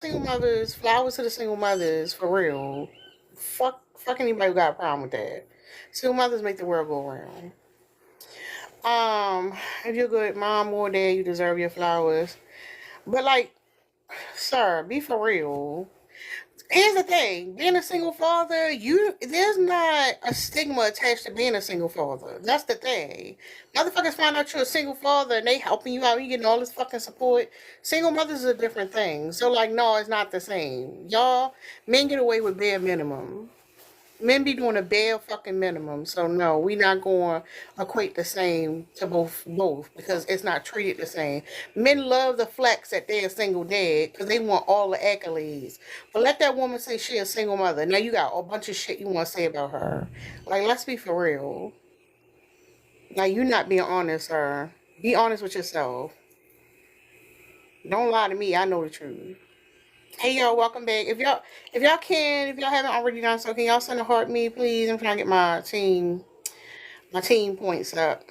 Single mothers, flowers to the single mothers, for real. Fuck anybody who got a problem with that. Single mothers make the world go round. If you're a good mom or dad, you deserve your flowers. But like, sir, be for real. Here's the thing: being a single father, there's not a stigma attached to being a single father. That's the thing. Motherfuckers find out you're a single father and they helping you out, you getting all this fucking support. Single mothers is a different thing. So like, no, it's not the same. Y'all, men get away with bare minimum. Men be doing a bare fucking minimum. So no, we not going to equate the same to both because it's not treated the same. Men love the flex that they're a single dad because they want all the accolades. But let that woman say she a single mother. Now you got a bunch of shit you want to say about her. Like, let's be for real. Now you not being honest, sir. Be honest with yourself. Don't lie to me. I know the truth. Hey y'all, welcome back. If y'all haven't already done so, can y'all send a heart me, please? I'm trying to get my team points up.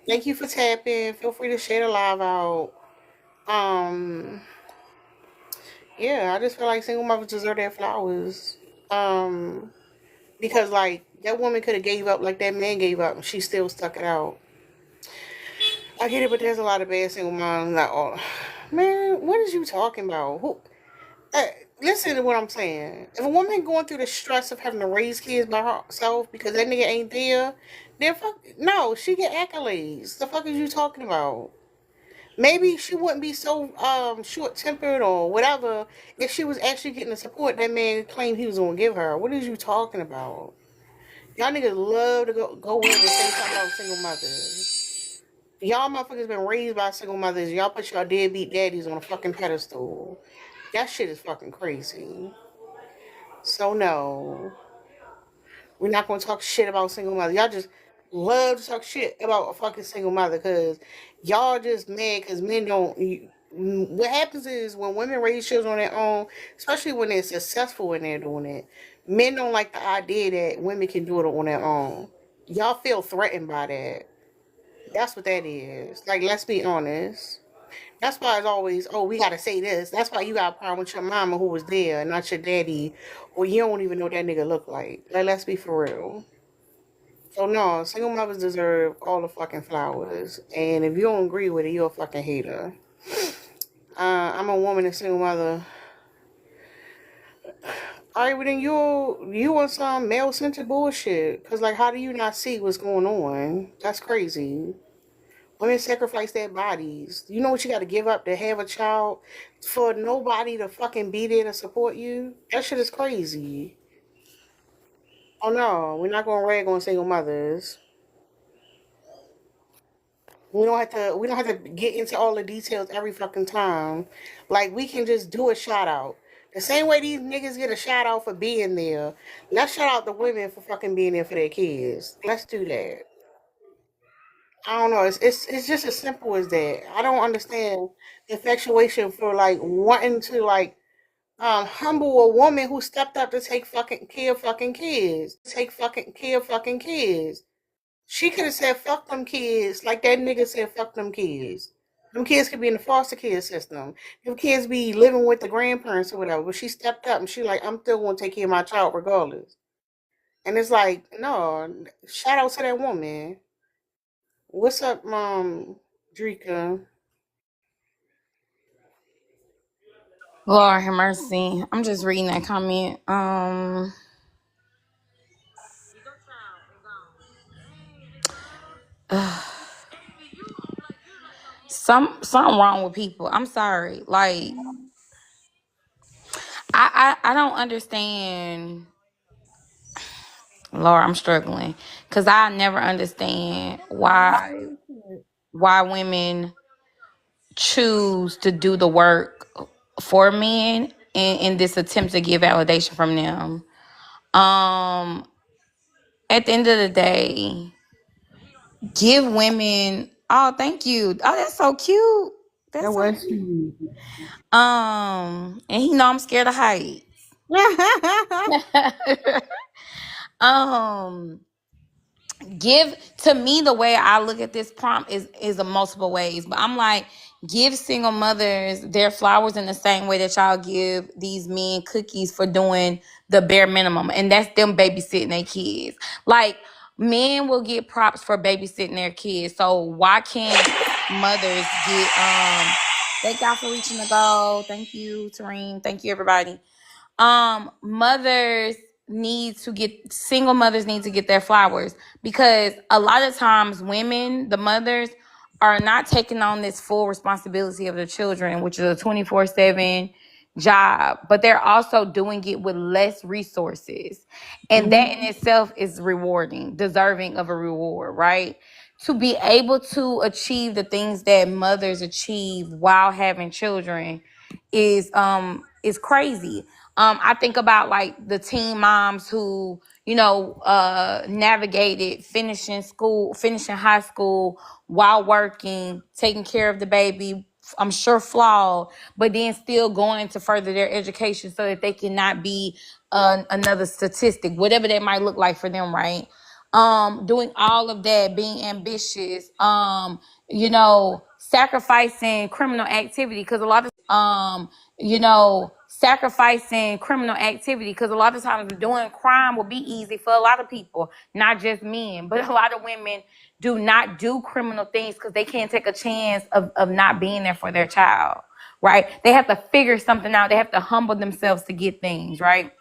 Thank you for tapping. Feel free to share the live out. Um, yeah, I just feel like single mothers deserve their flowers. Um, because like that woman could have gave up like that man gave up, and she still stuck it out. I get it, but there's a lot of bad single moms. Like, oh, man, what is you talking about? Who? Uh, Listen to what I'm saying. If a woman going through the stress of having to raise kids by herself because that nigga ain't there, then fuck no, she get accolades. The fuck is you talking about? Maybe she wouldn't be so short tempered or whatever if she was actually getting the support that man claimed he was gonna give her. What is you talking about? Y'all niggas love to go in and say something about single mothers. Y'all motherfuckers been raised by single mothers. Y'all put y'all deadbeat daddies on a fucking pedestal. That shit is fucking crazy. So no, we're not gonna talk shit about single mother. Y'all just love to talk shit about a fucking single mother because y'all just mad because men don't. What happens is when women raise children on their own, especially when they're successful and they're doing it, men don't like the idea that women can do it on their own. Y'all feel threatened by that. That's what that is. Like, let's be honest. That's why it's always, oh, we gotta say this. That's why you got a problem with your mama who was there, not your daddy, or you don't even know what that nigga look like. Like, let's be for real. So no, single mothers deserve all the fucking flowers. And if you don't agree with it, you're a fucking hater. I'm a woman, a single mother. All right, well then you want some male centered bullshit? Cause like, how do you not see what's going on? That's crazy. Women sacrifice their bodies. You know what you got to give up to have a child for nobody to fucking be there to support you? That shit is crazy. Oh no, we're not gonna rag on single mothers. We don't have to get into all the details every fucking time. Like we can just do a shout out. The same way these niggas get a shout out for being there. Let's shout out the women for fucking being there for their kids. Let's do that. I don't know. It's just as simple as that. I don't understand the infatuation for like wanting to like humble a woman who stepped up to take fucking care of fucking kids. She could have said fuck them kids like that nigga said fuck them kids. Them kids could be in the foster care system. Them kids be living with the grandparents or whatever. But she stepped up and she like I'm still gonna take care of my child regardless. And it's like no, shout out to that woman. What's up, Drika? Lord have mercy. I'm just reading that comment. Something wrong with people. I'm sorry. Like I don't understand. Lord, I'm struggling because I never understand why women choose to do the work for men in this attempt to get validation from them. Um, at the end of the day, give women. Oh, thank you. Oh, that's so cute. That That's so was cute. she. And he know I'm scared of heights. um, give to me the way I look at this prompt is a multiple ways, but I'm like, give single mothers their flowers in the same way that y'all give these men cookies for doing the bare minimum, and that's them babysitting their kids. Like, men will get props for babysitting their kids, so why can't mothers get thank y'all for reaching the goal. Thank you, Tareen. Thank you, everybody. Mothers need to get single mothers need to get their flowers, because a lot of times women, the mothers, are not taking on this full responsibility of the children, which is a 24/7 job, but they're also doing it with less resources, and that in itself is rewarding, deserving of a reward, right? To be able to achieve the things that mothers achieve while having children is crazy. I think about like the teen moms who, navigated finishing school, finishing high school while working, taking care of the baby, I'm sure flawed, but then still going to further their education so that they cannot be another statistic, whatever that might look like for them, right? Doing all of that, being ambitious, sacrificing criminal activity, because a lot of sacrificing criminal activity, because a lot of times doing crime will be easy for a lot of people, not just men, but a lot of women do not do criminal things because they can't take a chance of not being there for their child, right? They have to figure something out. They have to humble themselves to get things, right?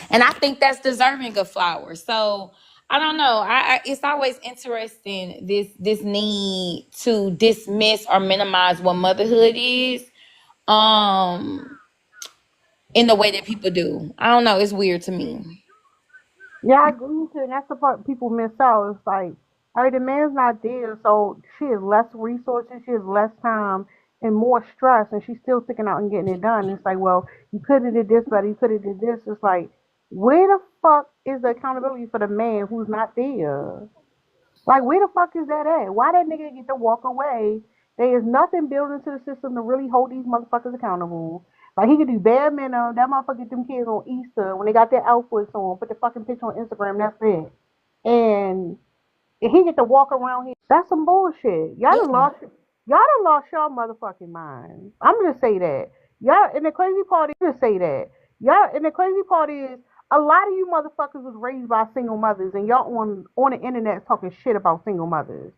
And I think that's deserving of flowers. So I don't know. It's always interesting, this need to dismiss or minimize what motherhood is, um, in the way that people do. I don't know. It's weird to me. Yeah, I agree with you, and that's the part people miss out. It's like, all right, the man's not there, so she has less resources, she has less time and more stress, and she's still sticking out and getting it done. It's like, well, you could have did this better, you could have did this. It's like, where the fuck is the accountability for the man who's not there? Like, where the fuck is that at? Why that nigga get to walk away? There is nothing built into the system to really hold these motherfuckers accountable. Like, he could do bare minimum. That motherfucker get them kids on Easter when they got their outfits on, put the fucking picture on Instagram. That's it. And he get to walk around here. That's some bullshit. Yeah. Y'all done lost y'all motherfucking mind. I'm gonna say that. Y'all, and the crazy part is, just say that. Y'all, and the crazy part is, a lot of you motherfuckers was raised by single mothers, and y'all on the internet talking shit about single mothers.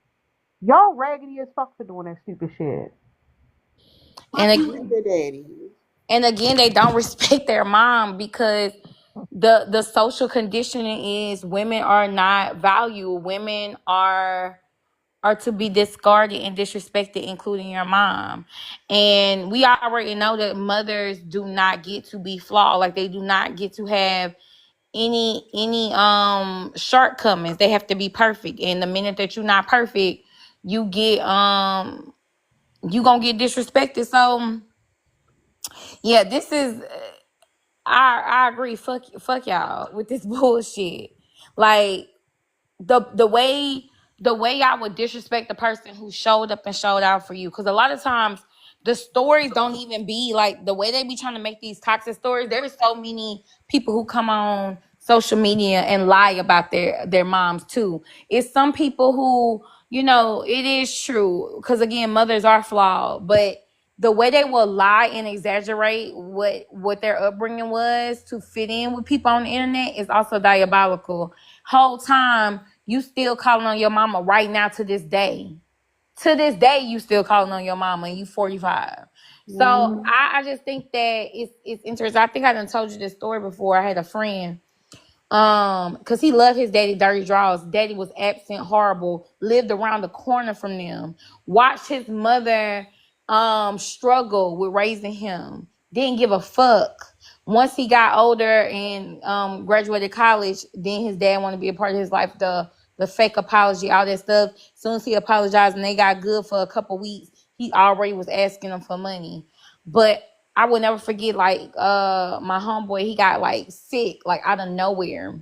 Y'all raggedy as fuck for doing that stupid shit. And Fuck you, again, sugar daddy. and again, they don't respect their mom, because the social conditioning is women are not valued. Women are to be discarded and disrespected, including your mom. And we already know that mothers do not get to be flawed. Like, they do not get to have any shortcomings. They have to be perfect. And the minute that you're not perfect, you get you gonna get disrespected. So yeah, this is I agree. Fuck y'all with this bullshit. Like, the way the way I would disrespect the person who showed up and showed out for you, because a lot of times the stories don't even be like the way they be trying to make these toxic stories. There's so many people who come on social media and lie about their moms too. It's some people who, it is true, because again, mothers are flawed, but the way they will lie and exaggerate what their upbringing was to fit in with people on the internet is also diabolical. Whole time you still calling on your mama right now, to this day. To this day, you still calling on your mama, and you 45. So Mm-hmm. I just think that it's interesting. I think I done told you this story before. I had a friend, because he loved his daddy dirty draws. Daddy was absent, horrible, lived around the corner from them, watched his mother struggle with raising him, didn't give a fuck. Once he got older and graduated college, then his dad wanted to be a part of his life, the fake apology, all that stuff. As soon as he apologized and they got good for a couple weeks, he already was asking them for money. But I will never forget, like, my homeboy, he got like sick, like out of nowhere.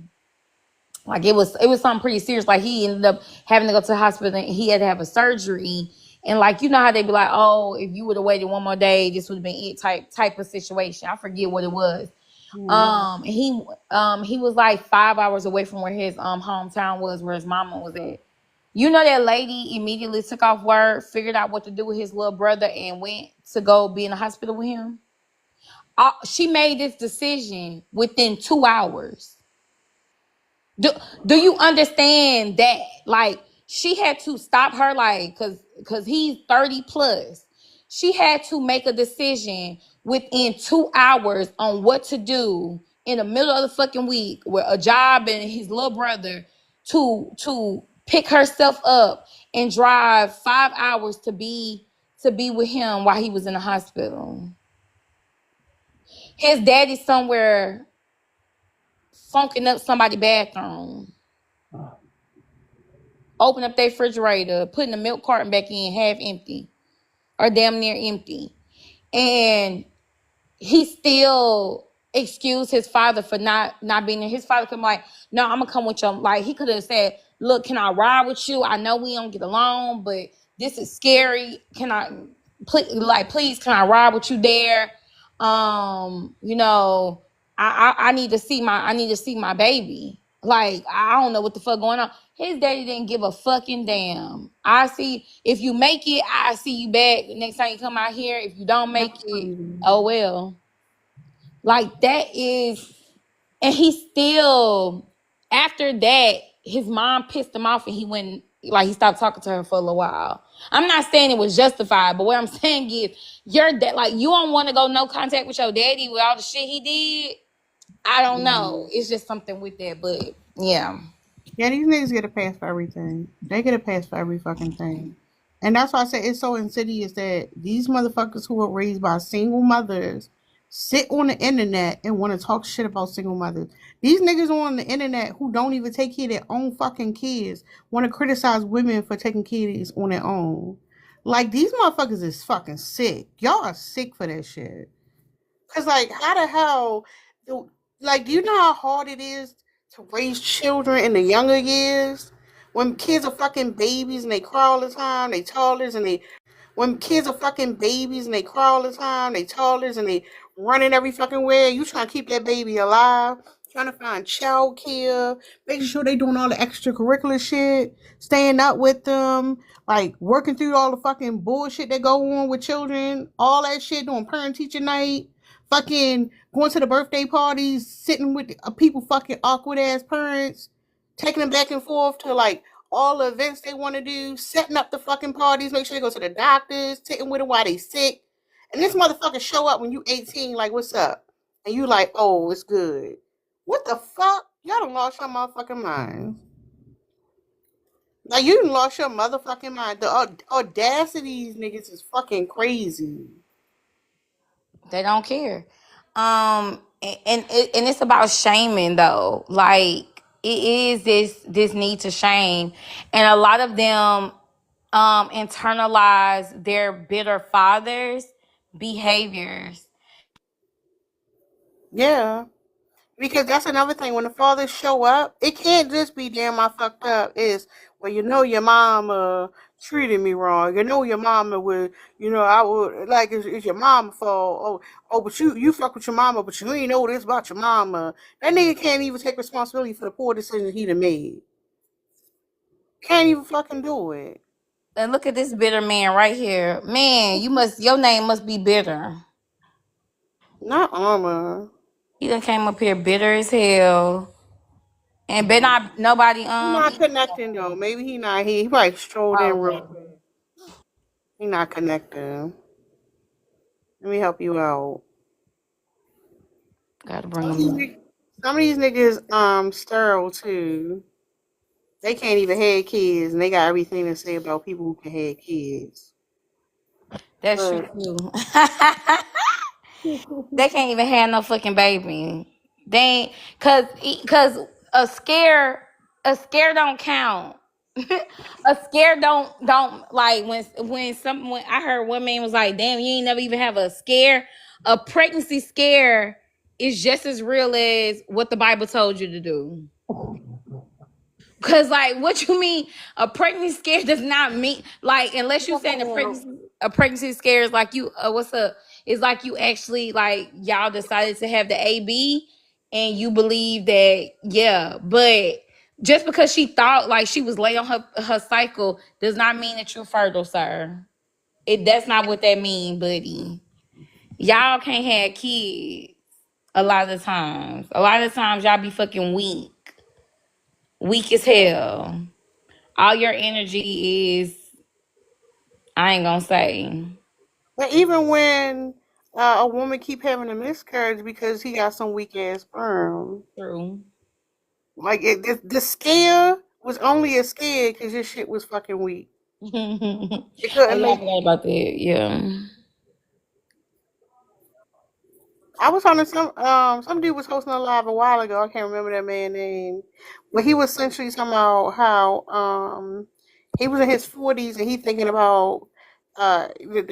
Like, it was something pretty serious. Like, he ended up having to go to the hospital, and he had to have a surgery. And like, you know how they be like, oh, if you would have waited one more day, this would have been it, type of situation. I forget what it was. He was like 5 hours away from where his hometown was, where his mama was at. You know that lady immediately took off work, figured out what to do with his little brother, and went to go be in the hospital with him. She made this decision within 2 hours. Do you understand that? Like, she had to stop her, like, cause he's 30 plus. She had to make a decision within 2 hours on what to do in the middle of the fucking week with a job and his little brother to pick herself up and drive 5 hours to be with him while he was in the hospital. His daddy's somewhere funking up somebody's bathroom. Open up their refrigerator, putting the milk carton back in half empty or damn near empty. And he still excused his father for not being there. His father could be like, no, I'm gonna come with you. Like, he could have said, look, can I ride with you? I know we don't get along, but this is scary. Can I please can I ride with you there? You know, I need to see my baby. Like, I don't know what the fuck going on. His daddy didn't give a fucking damn. I see, if you make it, I see you back next time you come out here. If you don't make it, oh well. Like, that is, and he still, after that, his mom pissed him off and he went, like, he stopped talking to her for a little while. I'm not saying it was justified, but what I'm saying is, your dad, like, you don't want to go no contact with your daddy with all the shit he did. I don't know. It's just something with that, but yeah. Yeah, these niggas get a pass for everything. They get a pass for every fucking thing. And that's why I say it's so insidious that these motherfuckers who were raised by single mothers sit on the internet and want to talk shit about single mothers. These niggas on the internet who don't even take care of their own fucking kids want to criticize women for taking kids on their own. Like, these motherfuckers is fucking sick. Y'all are sick for that shit. Cause like, how the hell, like, do you know how hard it is to raise children in the younger years? When kids are fucking babies and they cry all the time, they toddlers and they when kids are fucking babies and they cry all the time, they toddlers and they running every fucking way. You trying to keep that baby alive, trying to find child care, making sure they doing all the extracurricular shit, staying up with them, like working through all the fucking bullshit that go on with children, all that shit, doing parent teacher night, fucking going to the birthday parties, sitting with people fucking awkward ass parents, taking them back and forth to like all the events they want to do, setting up the fucking parties, make sure they go to the doctors, taking with them while they sick. And this motherfucker show up when you 18, like, what's up? And you like, oh, it's good. What the fuck? Y'all done lost your motherfucking mind. Like, you done lost your motherfucking mind. The audacity of these niggas is fucking crazy. They don't care. And it's about shaming though. Like, it is this need to shame, and a lot of them internalize their bitter fathers' behaviors. Yeah. Because that's another thing. When the fathers show up, it can't just be damn I fucked up. It's, well, you know, your mama treated me wrong. You know your mama would, you know, I would like it's your mama fault. Oh, but you fuck with your mama, but you ain't know this about your mama. That nigga can't even take responsibility for the poor decisions he done made. Can't even fucking do it. And look at this bitter man right here. Man, your name must be bitter. Not armor. He done came up here bitter as hell. And bet not nobody He not connecting though. Maybe he not. He probably strolled in real okay. quick. He not connecting. Let me help you out. Gotta bring him up. Some of these niggas sterile too. They can't even have kids, and they got everything to say about people who can have kids. That's true But too. They can't even have no fucking baby. They ain't, cause a scare don't count. A scare don't like when I heard one man was like, damn, you ain't never even have a scare. A pregnancy scare is just as real as what the Bible told you to do. Cause like, what you mean? A pregnancy scare does not mean, like, unless you saying a pregnancy scare is like you what's up? It's like you actually, like, y'all decided to have the AB and you believe that, yeah. But Just because she thought like she was late on her cycle does not mean that you're fertile, sir. That's not what that mean, buddy. Y'all can't have kids a lot of times. A lot of times y'all be fucking weak. Weak as hell. All your energy is, I ain't gonna say. But even when a woman keep having a miscarriage because he got some weak ass sperm, True. like the scare was only a scare because your shit was fucking weak. Oh It couldn't yeah, I make. forgot about that. Yeah. I was on some dude was hosting a live a while ago. I can't remember that man's name, but he was essentially talking about how he was in his 40s and he thinking about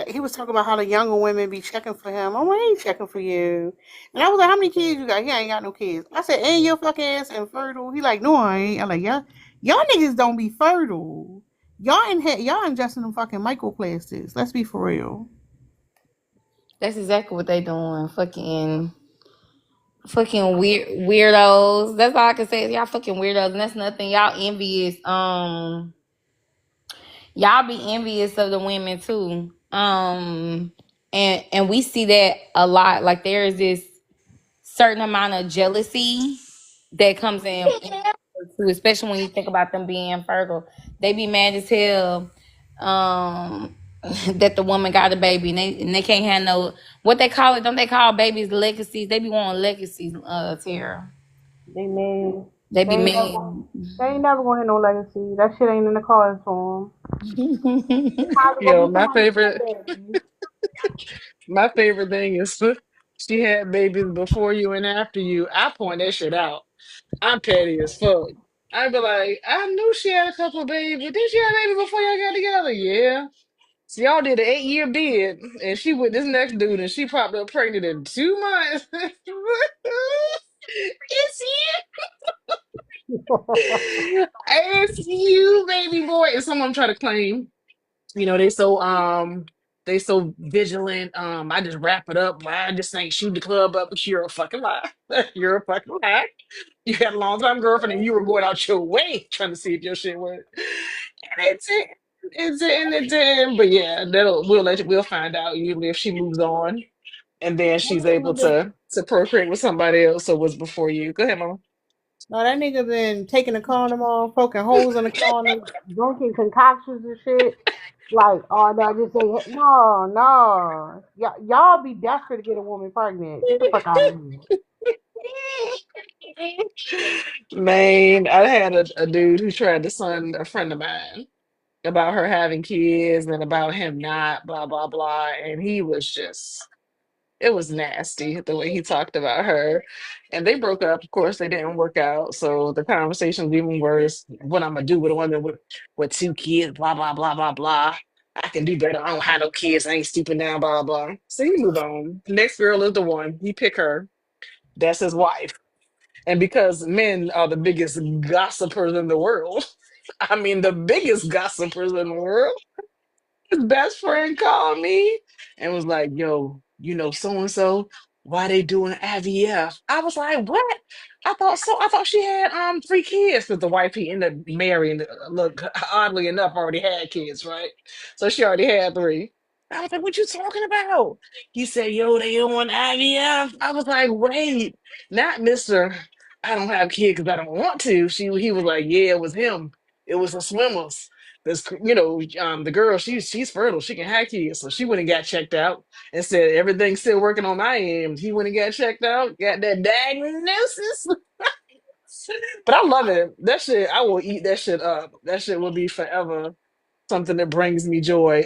he was talking about how the younger women be checking for him. I'm like, I ain't checking for you. And I was like, how many kids you got? He ain't got no kids. I said, ain't your fucking ass infertile? He like, no, I ain't. I'm like, yeah, y'all niggas don't be fertile. Y'all ingesting them fucking microplastics. Let's be for real. That's exactly what they doing. Fucking weirdos. That's all I can say is y'all fucking weirdos, and that's nothing. Y'all envious. Y'all be envious of the women too. And we see that a lot. Like there is this certain amount of jealousy that comes in too, especially when you think about them being fertile. They be mad as hell that the woman got a baby and they can't have no, what they call it, don't they call babies legacies? They be wanting legacies, Tara. They mad. They They be ain't mad. never, they ain't never gonna have no legacy. That shit ain't in the cards for them. Either gonna Yo, be somebody baby. my favorite thing is she had babies before you and after you. I point that shit out. I'm petty as fuck. I'd be like, I knew she had a couple of babies. Did she have a baby before y'all got together? Yeah. So y'all did an 8-year bid, and she with this next dude, and she popped up pregnant in 2 months. It's you. It's you, baby boy. And someone try to claim. They so vigilant. I just wrap it up. I just ain't shoot the club up, but you're a fucking lie. You're a fucking lie. You had a long time girlfriend and you were going out your way trying to see if your shit worked. And it did. It did and it did. But yeah, we'll find out usually if she moves on and then she's able to procreate with somebody else or was before you. Go ahead, mama. No, that nigga been taking the condom off, poking holes in the condom, drinking concoctions and shit. Like, oh no, just say no, no. Y'all be desperate to get a woman pregnant. Get the fuck out of here. Man, I had a dude who tried to son a friend of mine about her having kids and about him not, blah, blah, blah. And he was just, it was nasty the way he talked about her. And they broke up. Of course, they didn't work out. So the conversation was even worse. What I'm gonna do with a woman with 2 kids, blah, blah, blah, blah, blah. I can do better. I don't have no kids. I ain't stooping down, blah, blah. So you move on. Next girl is the one. You pick her. That's his wife. And because men are the biggest gossipers in the world, I mean, the biggest gossipers in the world, his best friend called me and was like, yo, so and so, why they doing IVF? I was like, what? I thought so. I thought she had 3 kids because the wife he ended up marrying, look, oddly enough, already had kids, right? So she already had 3. I was like, what you talking about? He said, yo, they doing IVF. I was like, wait, not Mr. I don't have kids because I don't want to. He was like, yeah, it was him. It was the swimmers. The girl, she's fertile. She can have kids. So she went and got checked out and said everything's still working on my end. He went and got checked out, got that diagnosis. But I love it. That shit, I will eat that shit up. That shit will be forever something that brings me joy.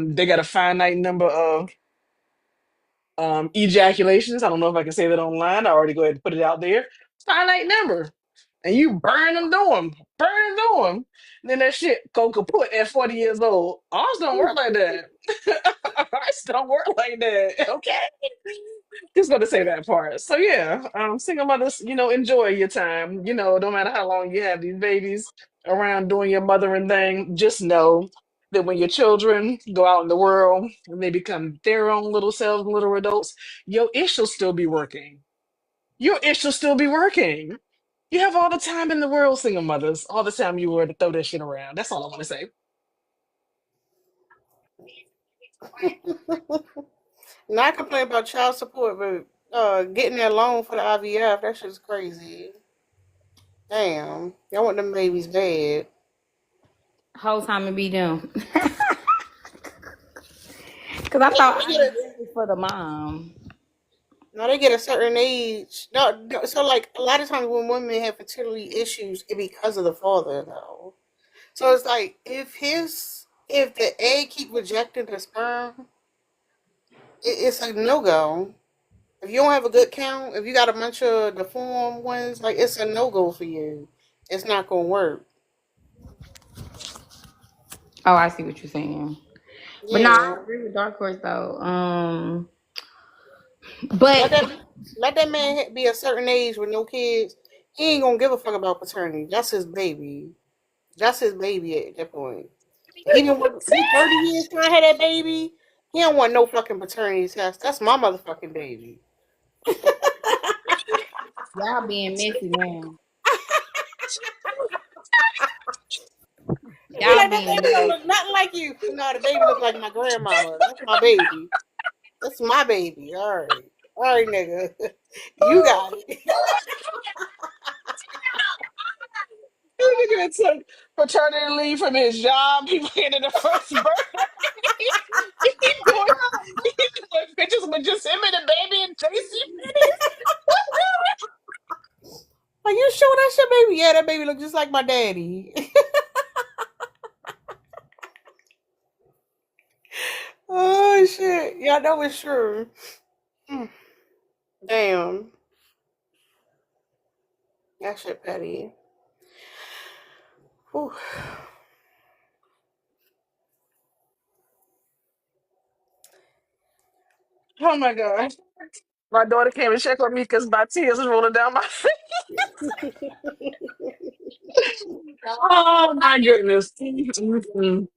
They got a finite number of ejaculations. I don't know if I can say that online. I already go ahead and put it out there. Finite number. And you burn them through them. Then that shit go kaput at 40 years old. Ours don't work like that. Ours don't work like that. Okay. Just gonna say that part. So yeah, single mothers, enjoy your time. No matter how long you have these babies around doing your mothering thing, just know that when your children go out in the world and they become their own little selves, little adults, your ish will still be working. Your ish will still be working. You have all the time in the world, single mothers. All the time you were to throw that shit around. That's all I want to say. Not complain about child support, but getting that loan for the IVF, that shit's crazy. Damn, y'all want them babies bad. Whole time it be them. Cause I Yeah, thought they get a, IVF was for the mom. no, they get a certain age. No, so like a lot of times when women have fertility issues, it because of the father though. So it's like if the egg keep rejecting the sperm, it's a no go. If you don't have a good count, if you got a bunch of deformed ones, like it's a no go for you. It's not gonna work. Oh, I see what you're saying. But no, Yeah. I agree with Dark Horse though. Let But that let that man be a certain age with no kids. He ain't gonna give a fuck about paternity. That's his baby. That's his baby at that point. Even when he 30 years trying to have that baby, he don't want no fucking paternity test. That's my motherfucking baby. y'all being messy now. He Y'all like that being baby don't messy. look nothing like you. No, the baby look like my grandmama. That's my baby. That's my baby. All right, nigga. You got it. This nigga that took paternity leave from his job. He went in the first birthday. he doing he doing pictures with just him and the baby and JC Are you sure that's your baby? Yeah, that baby look just like my daddy. Oh shit. Yeah, that was true. Mm, damn. That shit petty. Whew. Oh my god. My daughter came and checked on me because my tears was rolling down my face. Oh my goodness. Mm-mm.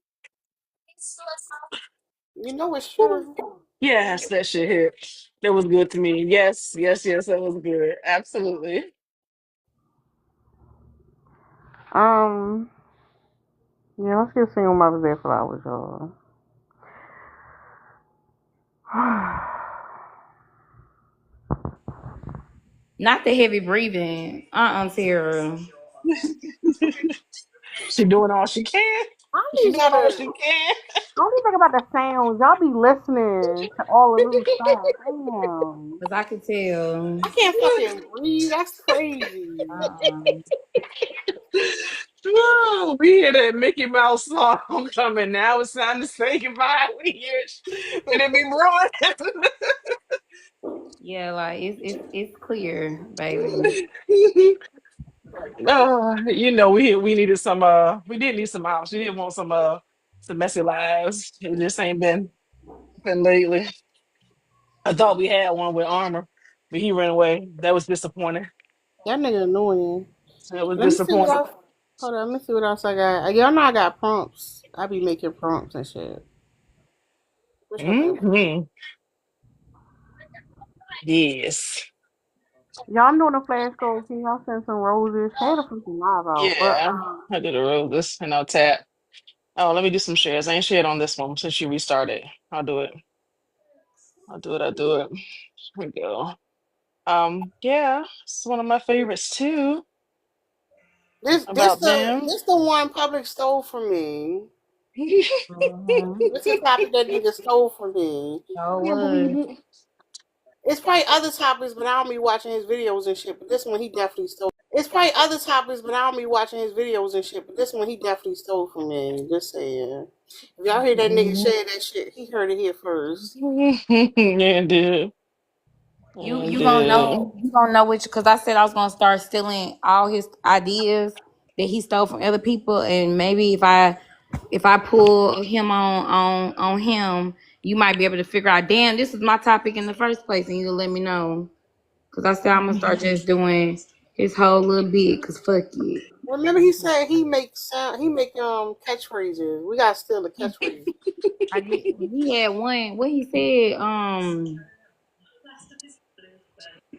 You know it's true. Yes, that shit hit. That was good to me. Yes, yes, yes, that was good. Absolutely. Um, yeah, let's get single mothers their flowers, y'all. Not the heavy breathing. Tara. She doing all she can. I She be doing all gotta. she can. I don't think about the sounds. Y'all be listening to all the little sounds. Damn. Cause I could tell. I can't fucking breathe. That's crazy. Uh-uh. Oh, we hear that Mickey Mouse song coming now. It's time to say goodbye. We hear it when it be Yeah, like it's clear, baby. brewing. You know, we needed some we did need some house. We did want some messy lives. It just ain't been lately. I thought we had one with Armor, but he ran away. That was disappointing. That nigga annoying. That was Let me see what disappointing. else. Hold on, let me see what else I got. Y'all know I got prompts. I be making prompts and shit. What's your favorite? Hmm. Yes. Y'all know the flash gold. Can y'all send some roses? Share the fucking live out. But Yeah. I did a roll this and I'll tap. Oh, let me do some shares. I ain't shared on this one since you restarted. I'll do it. I'll do it. I'll do it. Here we go. Yeah, it's one of my favorites too this about them. the one public stole from me. Mm-hmm. This is the topic that nigga stole from me. So Can't was. believe it. It's probably other topics, but I don't be watching his videos and shit. But this one he definitely stole. It's probably other topics, but I don't be watching his videos and shit. But this one he definitely stole from me. Just saying. If y'all hear that nigga Mhm. share that shit, he heard it here first. Yeah, dude. Yeah, dude. You gonna know which because I said I was gonna start stealing all his ideas that he stole from other people, and maybe if I pull him on him, you might be able to figure out. Damn, this is my topic in the first place, and you let me know because I said I'm gonna start just doing his whole little bit. Cause fuck it. Remember he said he make sound. He make catchphrases. We gotta steal the catchphrases. I did. He had one. What he said?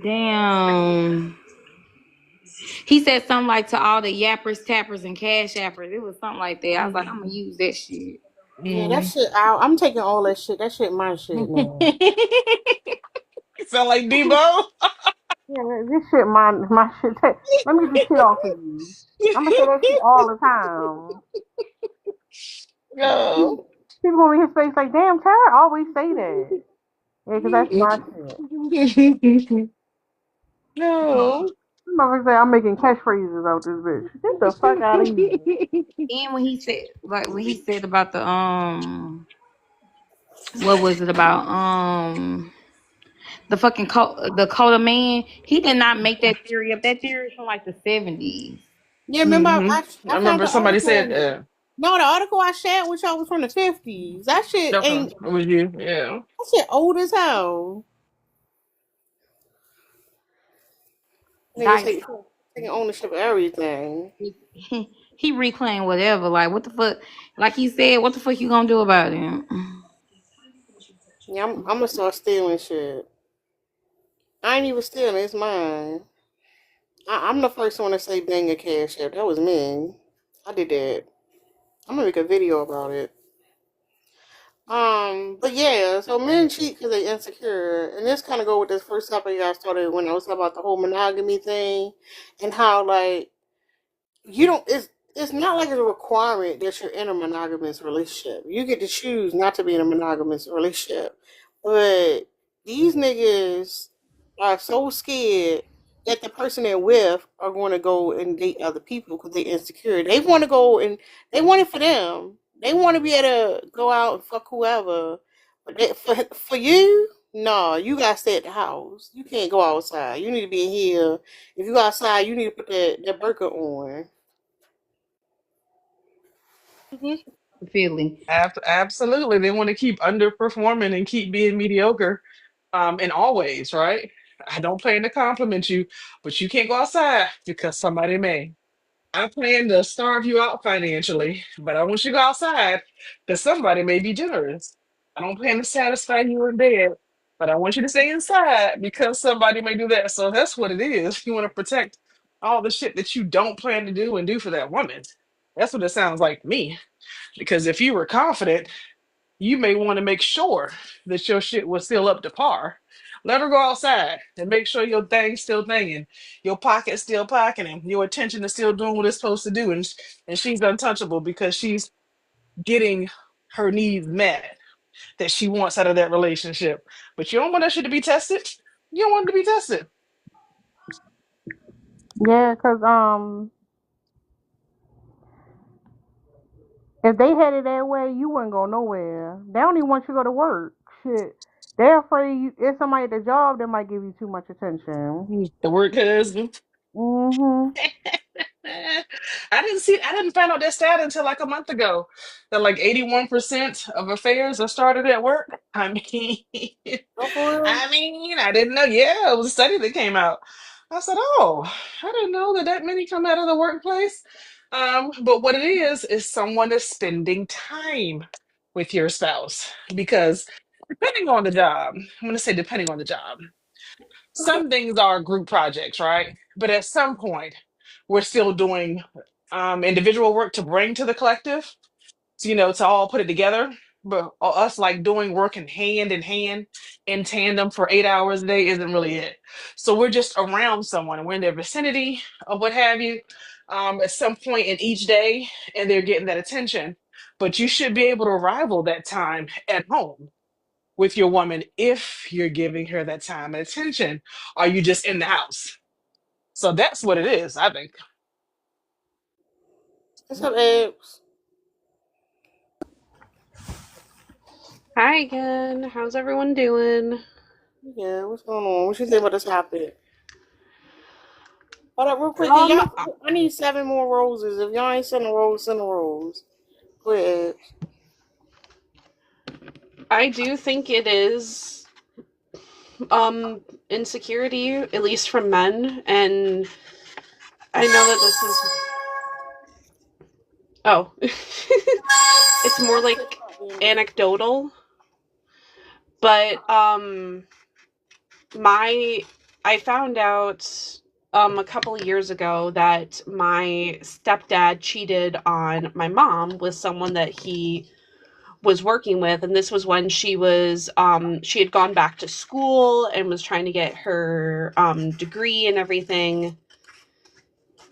Damn. He said something like to all the yappers, tappers, and cash appers. It was something like that. I was like, I'm gonna use that shit. Yeah, that Mm. shit out. I'm taking all that shit. That shit my shit now. Sound like Debo. Yeah, this shit my shit. Let me get this shit off of you. I'm gonna say that shit all the time. No. People gonna be his face like, damn, Tara always say that. Yeah, 'cause that's my shit. No. Motherfucker say I'm making catchphrases out this bitch. Get the fuck out of here. And when he said about the what was it about the fucking the Coda man? He did not make that theory up. That theory is from like the 70s. Yeah, remember Hmm. I I found remember the somebody said article. that. No, the article I shared with y'all was from the 50s. That shit Okay, ain't. it was you. Yeah. That shit old as hell. Niggas Dice. taking ownership of everything. He reclaimed whatever. Like what the fuck? Like he said, what the fuck you gonna do about it? Yeah, I'm gonna start stealing shit. I ain't even stealing. It's mine. I'm the first one to say bang a cash app. That was me. I did that. I'm gonna make a video about it. But yeah, so men cheat because they insecure, and this kind of go with this first topic I started when I was talking about the whole monogamy thing, and how like you don't. It's not like it's a requirement that you're in a monogamous relationship. You get to choose not to be in a monogamous relationship, but these niggas are so scared that the person they're with are going to go and date other people because they're insecure. They want to go and they want it for them. They want to be able to go out and fuck whoever. But for you, no, you gotta stay at the house. You can't go outside. You need to be in here. If you go outside, you need to put that burqa on. Feeling. Absolutely. They want to keep underperforming and keep being mediocre in all ways, right? I don't plan to compliment you, but you can't go outside because somebody may. I plan to starve you out financially, but I want you to go outside because somebody may be generous. I don't plan to satisfy you in bed, but I want you to stay inside because somebody may do that. So that's what it is. You want to protect all the shit that you don't plan to do and do for that woman. That's what it sounds like to me. Because if you were confident, you may want to make sure that your shit was still up to par. Let her go outside and make sure your thing's still thinging, your pocket's still pocketing, your attention is still doing what it's supposed to do, and she's untouchable because she's getting her needs met that she wants out of that relationship. But you don't want that shit to be tested. You don't want it to be tested. Yeah, cause if they had it that way, you wouldn't go nowhere. They don't even want you to go to work. Shit, they're afraid if somebody at the job that might give you too much attention. The word husband. Mhm. I didn't find out that stat until like a month ago. That like 81% of affairs are started at work. I mean, Oh, for real? I didn't know. Yeah, it was a study that came out. I said, oh, I didn't know that many come out of the workplace. But what it is someone is spending time with your spouse because depending on the job, I'm going to say depending on the job, some things are group projects, right? But at some point, we're still doing individual work to bring to the collective, to all put it together. But us like doing work in hand, in tandem for 8 hours a day isn't really it. So we're just around someone and we're in their vicinity or what have you at some point in each day, and they're getting that attention. But you should be able to rival that time at home with your woman if you're giving her that time and attention. Are you just in the house? So that's what it is, I think. What's up, Abs? Hi again. How's everyone doing? Yeah, what's going on? What you think about this topic? Hold up, real quick. Um, Y'all, I need 7 more roses. If y'all ain't sending roses, send a rose. Go ahead. I do think it is insecurity, at least from men, and I know that this is oh. It's more like anecdotal, but my I found out a couple of years ago that my stepdad cheated on my mom with someone that he was working with, and this was when she had gone back to school and was trying to get her degree and everything.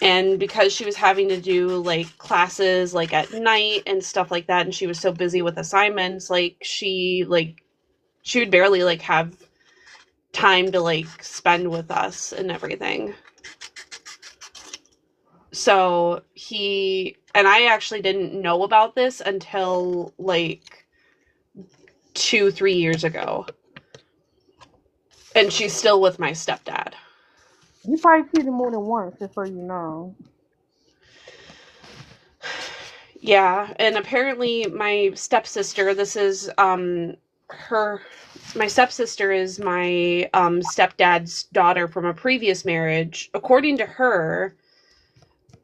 And because she was having to do like classes like at night and stuff like that, and she was so busy with assignments, she would barely like have time to like spend with us and everything. So I actually didn't know about this until like 2-3 years ago, and she's still with my stepdad. You probably cheated more than once, just so you know. Yeah, and apparently my stepsister, this is her my stepsister is my stepdad's daughter from a previous marriage. According to her,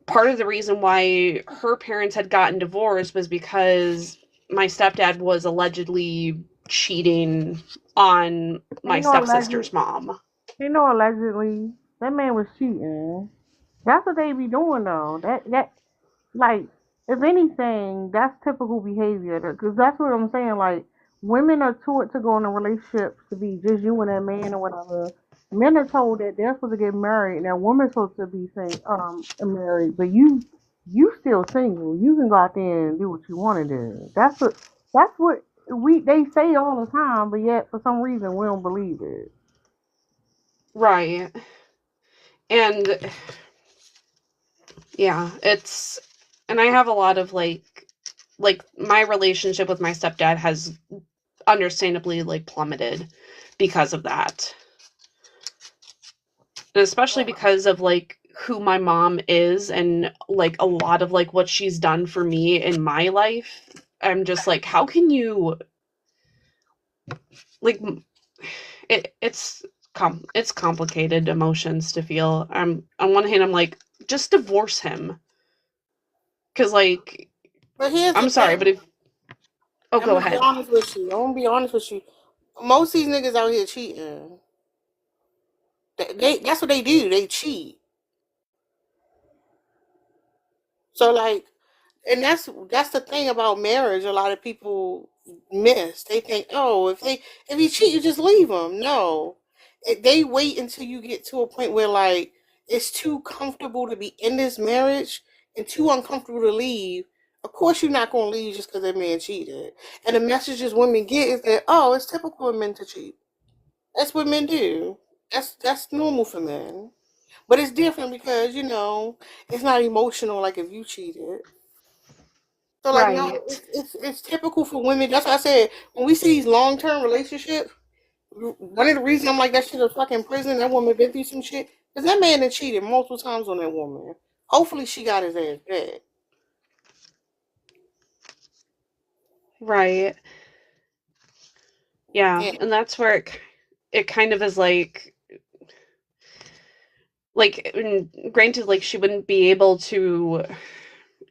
part of the reason why her parents had gotten divorced was because my stepdad was allegedly cheating on my Ain't no alleged. stepsister's mom. Ain't no allegedly. That man was cheating. That's what they be doing though. That like, if anything, that's typical behavior. Because that's what I'm saying. Like, women are taught to go in a relationship to be just you and that man or whatever. Men are told that they're supposed to get married. Now, women's supposed to be married, but you still single. You can go out there and do what you want to do. That's what they say all the time, but yet for some reason we don't believe it. Right. And yeah, and I have a lot of like my relationship with my stepdad has understandably like plummeted because of that. And especially because of like who my mom is and like a lot of like what she's done for me in my life. I'm just like, how can you like it's complicated emotions to feel. On one hand I'm like, just divorce him. Cause like, But here's the I'm sorry, but thing. if oh, I'm go gonna be ahead. honest with you. I'm gonna be honest with you. Most of these niggas out here cheating. That's what they do. They cheat. So like, and that's the thing about marriage. A lot of people miss. They think, oh, if you cheat, you just leave them. No, they wait until you get to a point where like it's too comfortable to be in this marriage and too uncomfortable to leave. Of course, you're not gonna leave just because that man cheated. And the messages women get is that, oh, it's typical of men to cheat. That's what men do. That's normal for men. But it's different because it's not emotional like if you cheated. So like no, Right. it's typical for women. That's why I said when we see these long-term relationships, one of the reasons I'm like that shit is fucking prison. That woman been through some shit because that man had cheated multiple times on that woman. Hopefully she got his ass back. Right. Yeah, Yeah, and that's where it kind of is granted, like she wouldn't be able to,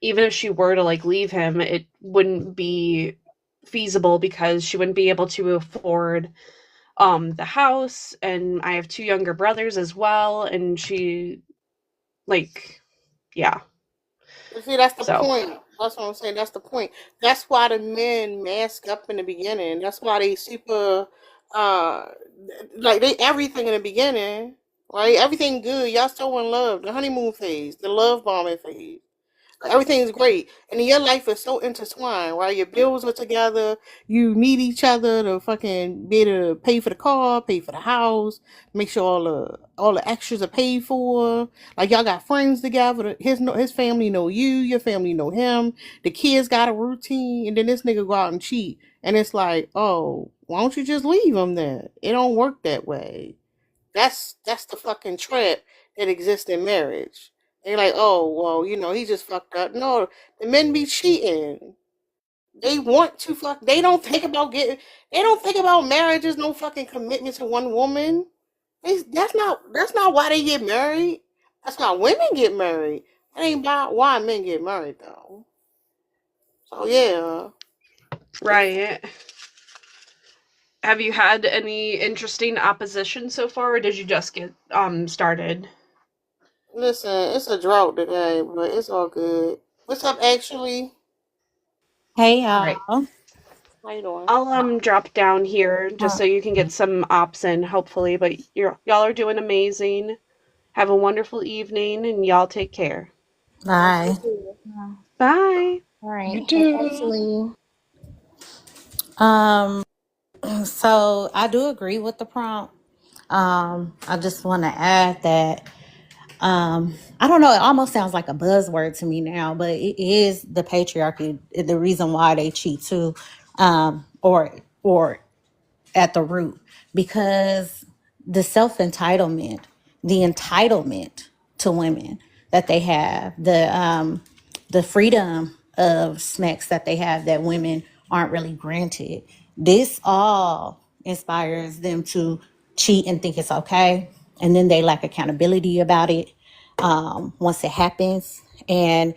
even if she were to like leave him, it wouldn't be feasible because she wouldn't be able to afford the house, and I have two younger brothers as well, and she like yeah. but see that's the So, point. That's what I'm saying. That's the point. That's why the men mask up in the beginning. That's why they super, uh, like they everything in the beginning. Right, everything good. Y'all still in love. The honeymoon phase, the love bombing phase. Everything's great, and your life is so intertwined. Right, your bills are together. You need each other to fucking be able to pay for the car, pay for the house, make sure all the extras are paid for. Like y'all got friends together. His family know you, your family know him. The kids got a routine, and then this nigga go out and cheat, and it's like, oh, why don't you just leave him then? It don't work that way. That's the fucking trap that exists in marriage. They're like, oh well, he just fucked up. No, the men be cheating. They want to fuck. They don't think about getting. They don't think about marriage as no fucking commitment to one woman. That's not why they get married. That's why women get married. That ain't about why men get married though. So yeah, it's right. Have you had any interesting opposition so far, or did you just get started? Listen, it's a drought today, but it's all good. What's up, actually? Hey All right. y'all. How you doing? I'll drop down here just Uh, so you can get some ops in, hopefully. But y'all are doing amazing. Have a wonderful evening, and y'all take care. All right, Bye. you Bye. All You right. Hey, too. actually, um, so I do agree with the prompt. I just want to add that I don't know, it almost sounds like a buzzword to me now, but it is the patriarchy, the reason why they cheat too, or at the root, because the entitlement to women that they have, the freedom of snacks that they have that women aren't really granted. This all inspires them to cheat and think it's okay, and then they lack accountability about it once it happens, and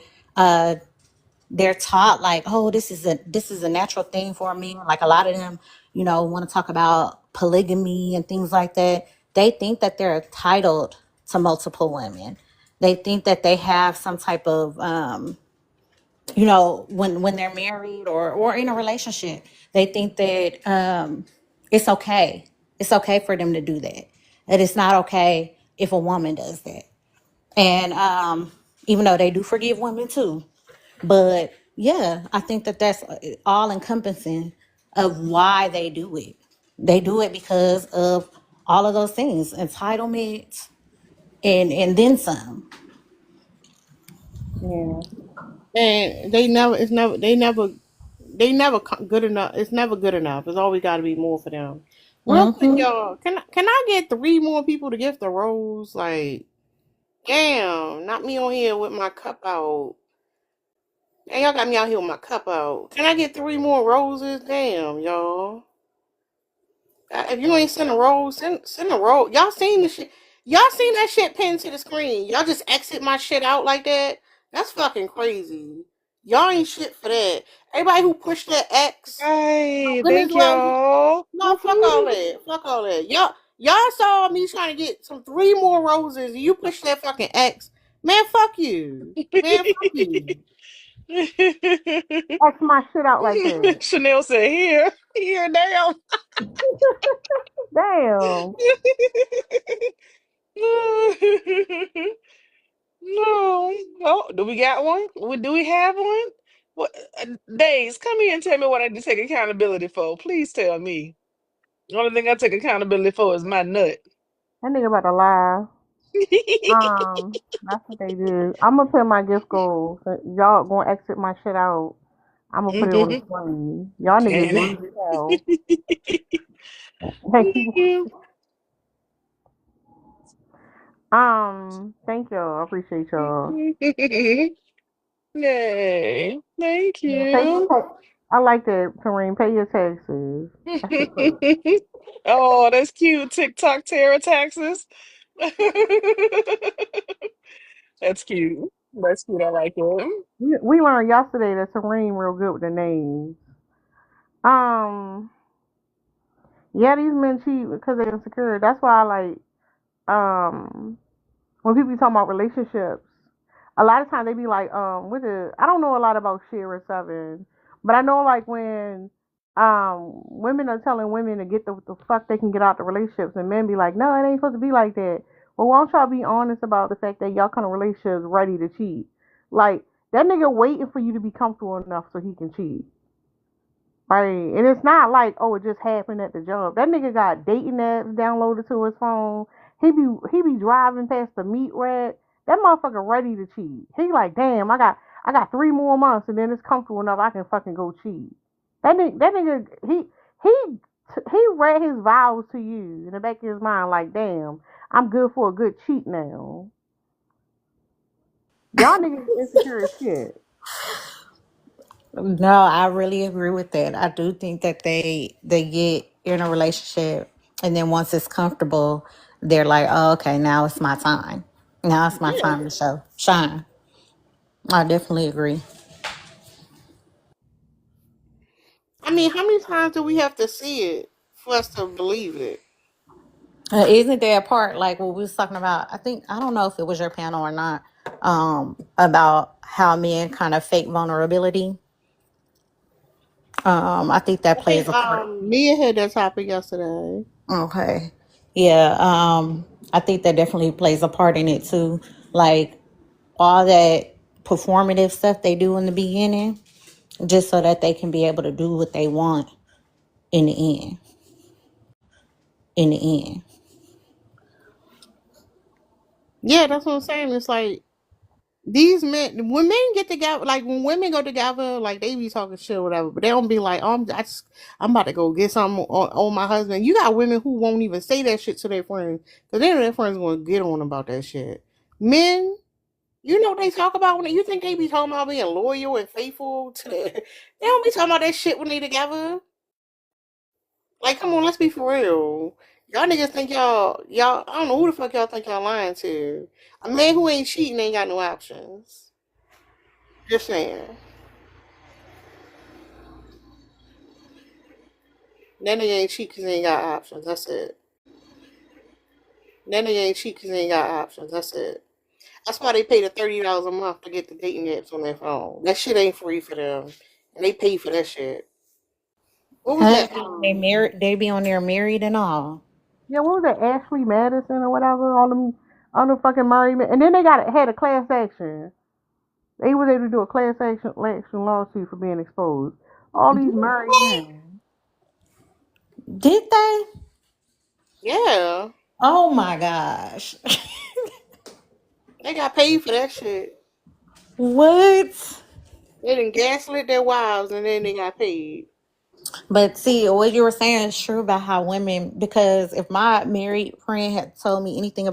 they're taught like, oh, this is a natural thing for me. Like a lot of them, want to talk about polygamy and things like that. They think that they're entitled to multiple women. They think that they have some type of when they're married or in a relationship, they think that it's okay. It's okay for them to do that. That it's not okay if a woman does that. And even though they do forgive women too, but yeah, I think that that's all encompassing of why they do it. They do it because of all of those things, entitlement and then some. Yeah, and they never. It's never. They never. They never good enough. It's never good enough. It's always got to be more for them. Real quick, Mm-hmm. y'all. Can I get three more people to gift the rose? Like, damn, not me on here with my cup out. Damn, y'all got me out here with my cup out. Can I get three more roses? Damn, y'all. If you ain't send a rose, send a rose. Y'all seen the shit? Y'all seen that shit pinned to the screen? Y'all just exit my shit out like that? That's fucking crazy. Y'all ain't shit for that. Everybody who pushed that X, Hey, goodness thank love. y'all. No, fuck all that. Fuck all that. Y'all saw me trying to get some three more roses. And you pushed that fucking X. Man, fuck you. Man, fuck you. X my shit out like that. Chanel said, here, damn. Damn. No. Oh, do we got one? Do we have one? What Days, come here and tell me what I need to take accountability for. Please tell me. The only thing I take accountability for is my nut. That nigga about to lie. That's what they do. I'm gonna put my gift goals. Y'all gonna exit my shit out. I'm gonna put it on the screen. Y'all niggas Damn rude as hell. Thank you. it. Thank y'all. I appreciate y'all. Yay. Thank Yeah, pay your you. tax. I like that, Kareem. Pay your taxes. I should put. Oh, that's cute. TikTok terror taxes. That's cute. That's cute. I like it. We learned yesterday that Kareem real good with the names. Um, yeah, these men cheat because they're insecure. That's why I like when people be talking about relationships, a lot of times they be like, I don't know a lot about Shira Seven, but I know like when women are telling women to get the fuck they can get out the relationships, and men be like, no, it ain't supposed to be like that. Well, why don't y'all be honest about the fact that y'all kind of relationships ready to cheat? Like that nigga waiting for you to be comfortable enough so he can cheat. Right. And it's not like, oh, it just happened at the job. That nigga got dating apps downloaded to his phone. He be driving past the meat rack. That motherfucker ready to cheat. He like, damn, I got 3 more months and then it's comfortable enough I can fucking go cheat. That nigga he he read his vows to you in the back of his mind like, damn, I'm good for a good cheat now. Y'all niggas insecure as shit. No, I really agree with that. I do think that they get in a relationship, and then once it's comfortable, they're like, oh, okay, now it's my time. Now it's my Yeah. time to show shine. I definitely agree. I mean, how many times do we have to see it for us to believe it? Isn't there a part like what we was talking about? I don't know if it was your panel or not. About how men kind of fake vulnerability. I think that I plays think a part. Mia had that topic yesterday. Okay. Yeah. I think that definitely plays a part in it too. Like all that performative stuff they do in the beginning, just so that they can be able to do what they want in the end. In the end. Yeah, that's what I'm saying. It's like these men, when men get together, like when women go together, like they be talking shit or whatever, but they don't be like, oh, I'm about to go get something on my husband. You got women who won't even say that shit to their friends because they know their friends gonna get on about that shit. Men, you know what they talk about when you think they be talking about being loyal and faithful to the, they don't be talking about that shit when they together. Like, come on, let's be for real. Y'all niggas think y'all. I don't know who the fuck y'all think y'all lying to. A man who ain't cheating ain't got no options. Just saying. That nigga ain't cheat because he ain't got options. That's it. That nigga ain't cheat because he ain't got options. That's it. That's why they pay the $30 a month to get the dating apps on their phone. That shit ain't free for them, and they pay for that shit. What was Huh? that? They married. They be on there married and all. Yeah, what was that? Ashley Madison or whatever on the fucking married men. And then they had a class action. They was able to do a class action lawsuit for being exposed. All these married men. Did they? Yeah, Oh my gosh. they got paid for that shit. What? They done gaslit their wives and then they got paid. But see, what you were saying is true about how women, because if my married friend had told me anything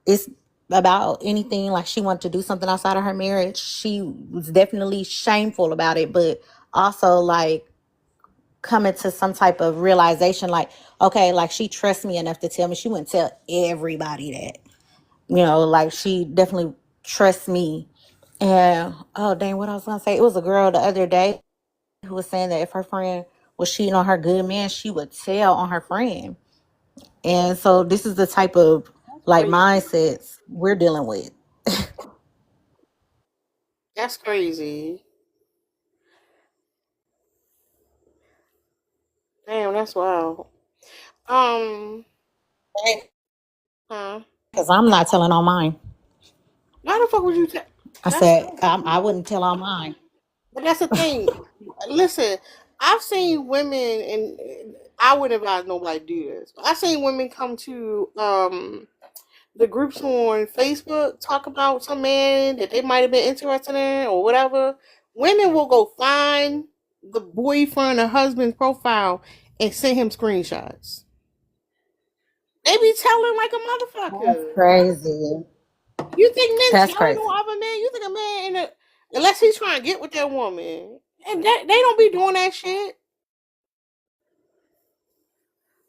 it's about anything, like she wanted to do something outside of her marriage, she was definitely shameful about it, but also like coming to some type of realization, like, okay, like she trusts me enough to tell me. She wouldn't tell everybody that. Like she definitely trusts me. And oh dang, what I was gonna say, it was a girl the other day who was saying that if her friend was cheating on her good man, she would tell on her friend. And so this is the type of That's like crazy. mindsets we're dealing with. That's crazy. Damn, that's wild. Um, huh? Because I'm not telling on mine. Why the fuck would you tell? I That's said I wouldn't tell on mine. But that's the thing. Listen, I've seen women, and I wouldn't advise nobody to do this. But I've seen women come to the groups on Facebook talk about some man that they might have been interested in or whatever. Women will go find the boyfriend or husband's profile and send him screenshots. They be telling like a That's motherfucker. crazy. You think men That's telling no crazy. other man? You think a man unless he's trying to get with that woman, and they don't be doing that shit.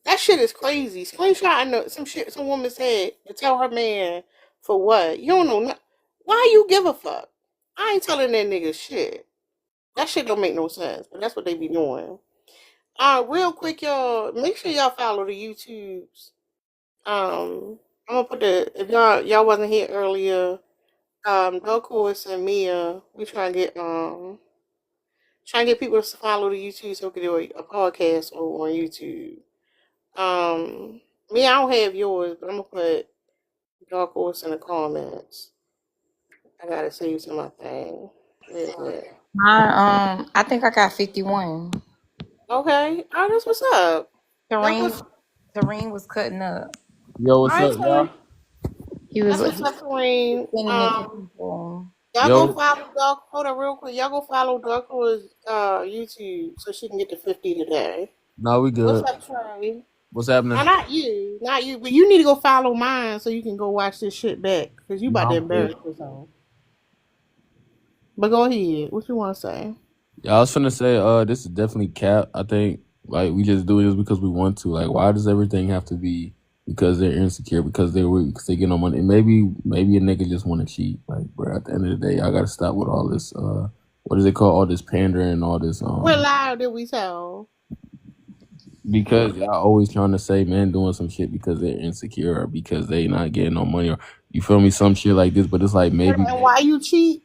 That shit is crazy. Screenshotting some shit some woman said to tell her man for what? You don't know. Why you give a fuck? I ain't telling that nigga shit. That shit don't make no sense. But that's what they be doing. Real quick, y'all. Make sure y'all follow the YouTubes. I'm gonna put if y'all wasn't here earlier. Dark Horse and Mia, we trying to get people to follow the YouTube so we can do a podcast over on YouTube. Me, I don't have yours, but I'm gonna put Dark Horse in the comments. I gotta save to my thing. Where is it? I think I got 51. Okay. Oh, that's what's up. Y'all go. Tareen was cutting up. Yo, what's Alright, up, y'all? Serene. He was That's what's up, Serene. sending it to people. Y'all go Yo, follow Dark. Hold on, real quick. Y'all go follow Dark Horse YouTube so she can get to 50 today. no, we What's good. up, Trey? What's happening? Oh, not you, but you need to go follow mine so you can go watch this shit back because you No, about to I'm embarrass good. yourself. But go ahead, what you want to say? Yeah, I was finna say, this is definitely cap. I think like we just do this because we want to. Like, why does everything have to be because they're insecure, because they're weak, because they get no money? And maybe a nigga just want to cheat. Like, bro, at the end of the day, I gotta stop with all this. What is it called? All this pandering, all this. What lie did we tell? Because y'all always trying to say men doing some shit because they're insecure or because they not getting no money or you feel me, some shit like this. But it's like maybe And why you cheat?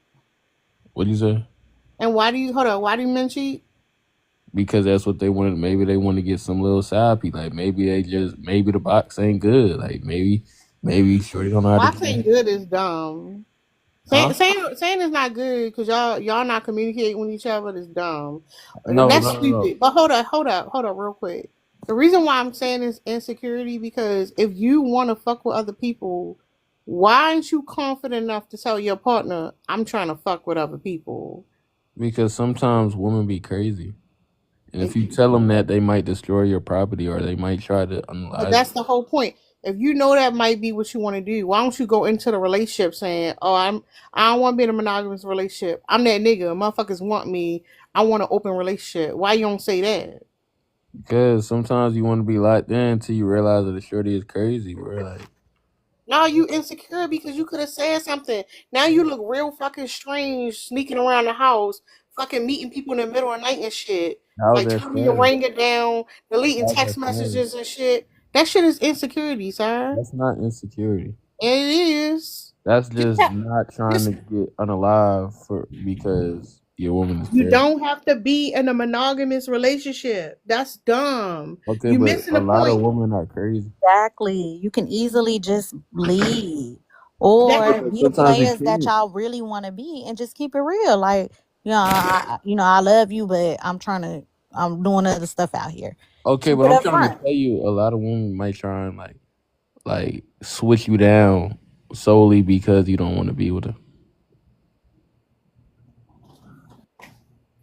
what do you say? And why do you hold on? Why do men cheat? Because that's what they wanted. Maybe they want to get some little side piece. Like maybe maybe the box ain't good. Like maybe Shorty don't know how to Why do saying it. good is dumb. Huh? Saying it's not good because y'all not communicating with each other is dumb. No, That's no, no, no. stupid. But hold up, real quick. The reason why I'm saying is insecurity because if you want to fuck with other people, why aren't you confident enough to tell your partner, "I'm trying to fuck with other people"? Because sometimes women be crazy. And if you It- tell them that, they might destroy your property or they might try to But unalive that's it. the whole point. If you know that might be what you want to do, why don't you go into the relationship saying, "Oh, I don't want to be in a monogamous relationship. I'm that nigga. Motherfuckers want me. I want an open relationship." Why you don't say that? Because sometimes you want to be locked in until you realize that the shorty is crazy. Bro. Like, No, you insecure because you could have said something. Now you look real fucking strange sneaking around the house, fucking meeting people in the middle of the night and shit. how's Like that turning your funny? ringer down, deleting How's that text funny? messages and shit. That shit is insecurity, sir. That's not insecurity. And it is. That's Just just not trying to get unalive for because your woman is you crazy. don't have to be in a monogamous relationship. That's dumb. Okay, You but missing a the lot of point. women are crazy. Exactly. You can easily just leave That or Okay, be the sometimes you players that can't. y'all really want to be and just keep it real. Like, I love you, but I'm doing other stuff out here. Okay, Keep but it I'm up trying to front. tell you, a lot of women might try and like switch you down solely because you don't want to be with her.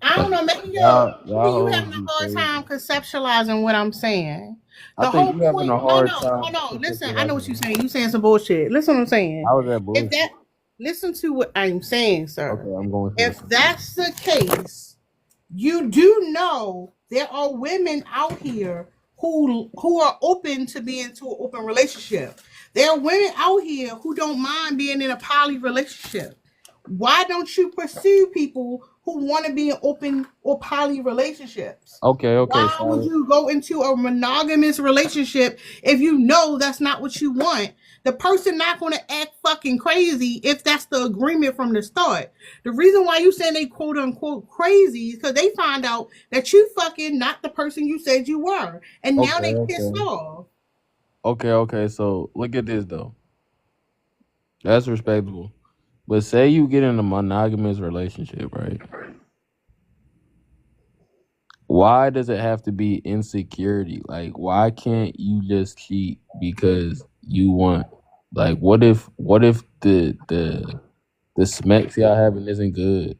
I Like don't know. y'all Maybe you hoes having a be hard crazy. time conceptualizing what I'm saying. I The think whole you having point. a No, hard no, time hold on. Listen, I know what you're conceptualizing. saying. You saying some bullshit. Listen, what I'm saying. How is that If bullshit? that, listen to what I'm saying, Okay, sir. I'm going to If listen. that's the case, you do know there are women out here who are open to being into an open relationship. There are women out here who don't mind being in a poly relationship. Why don't you pursue people who want to be in open or poly relationships? Okay, Why would sorry. you go into a monogamous relationship if you know that's not what you want? The person not going to act fucking crazy if that's the agreement from the start. The reason why you saying they quote unquote crazy is because they find out that you fucking not the person you said you were, and now Okay, they pissed okay. off. Okay, so look at this though. That's respectable. But say you get in a monogamous relationship, right? Why does it have to be insecurity? Like, why can't you just cheat because you want? Like, what if the smacks y'all having isn't good?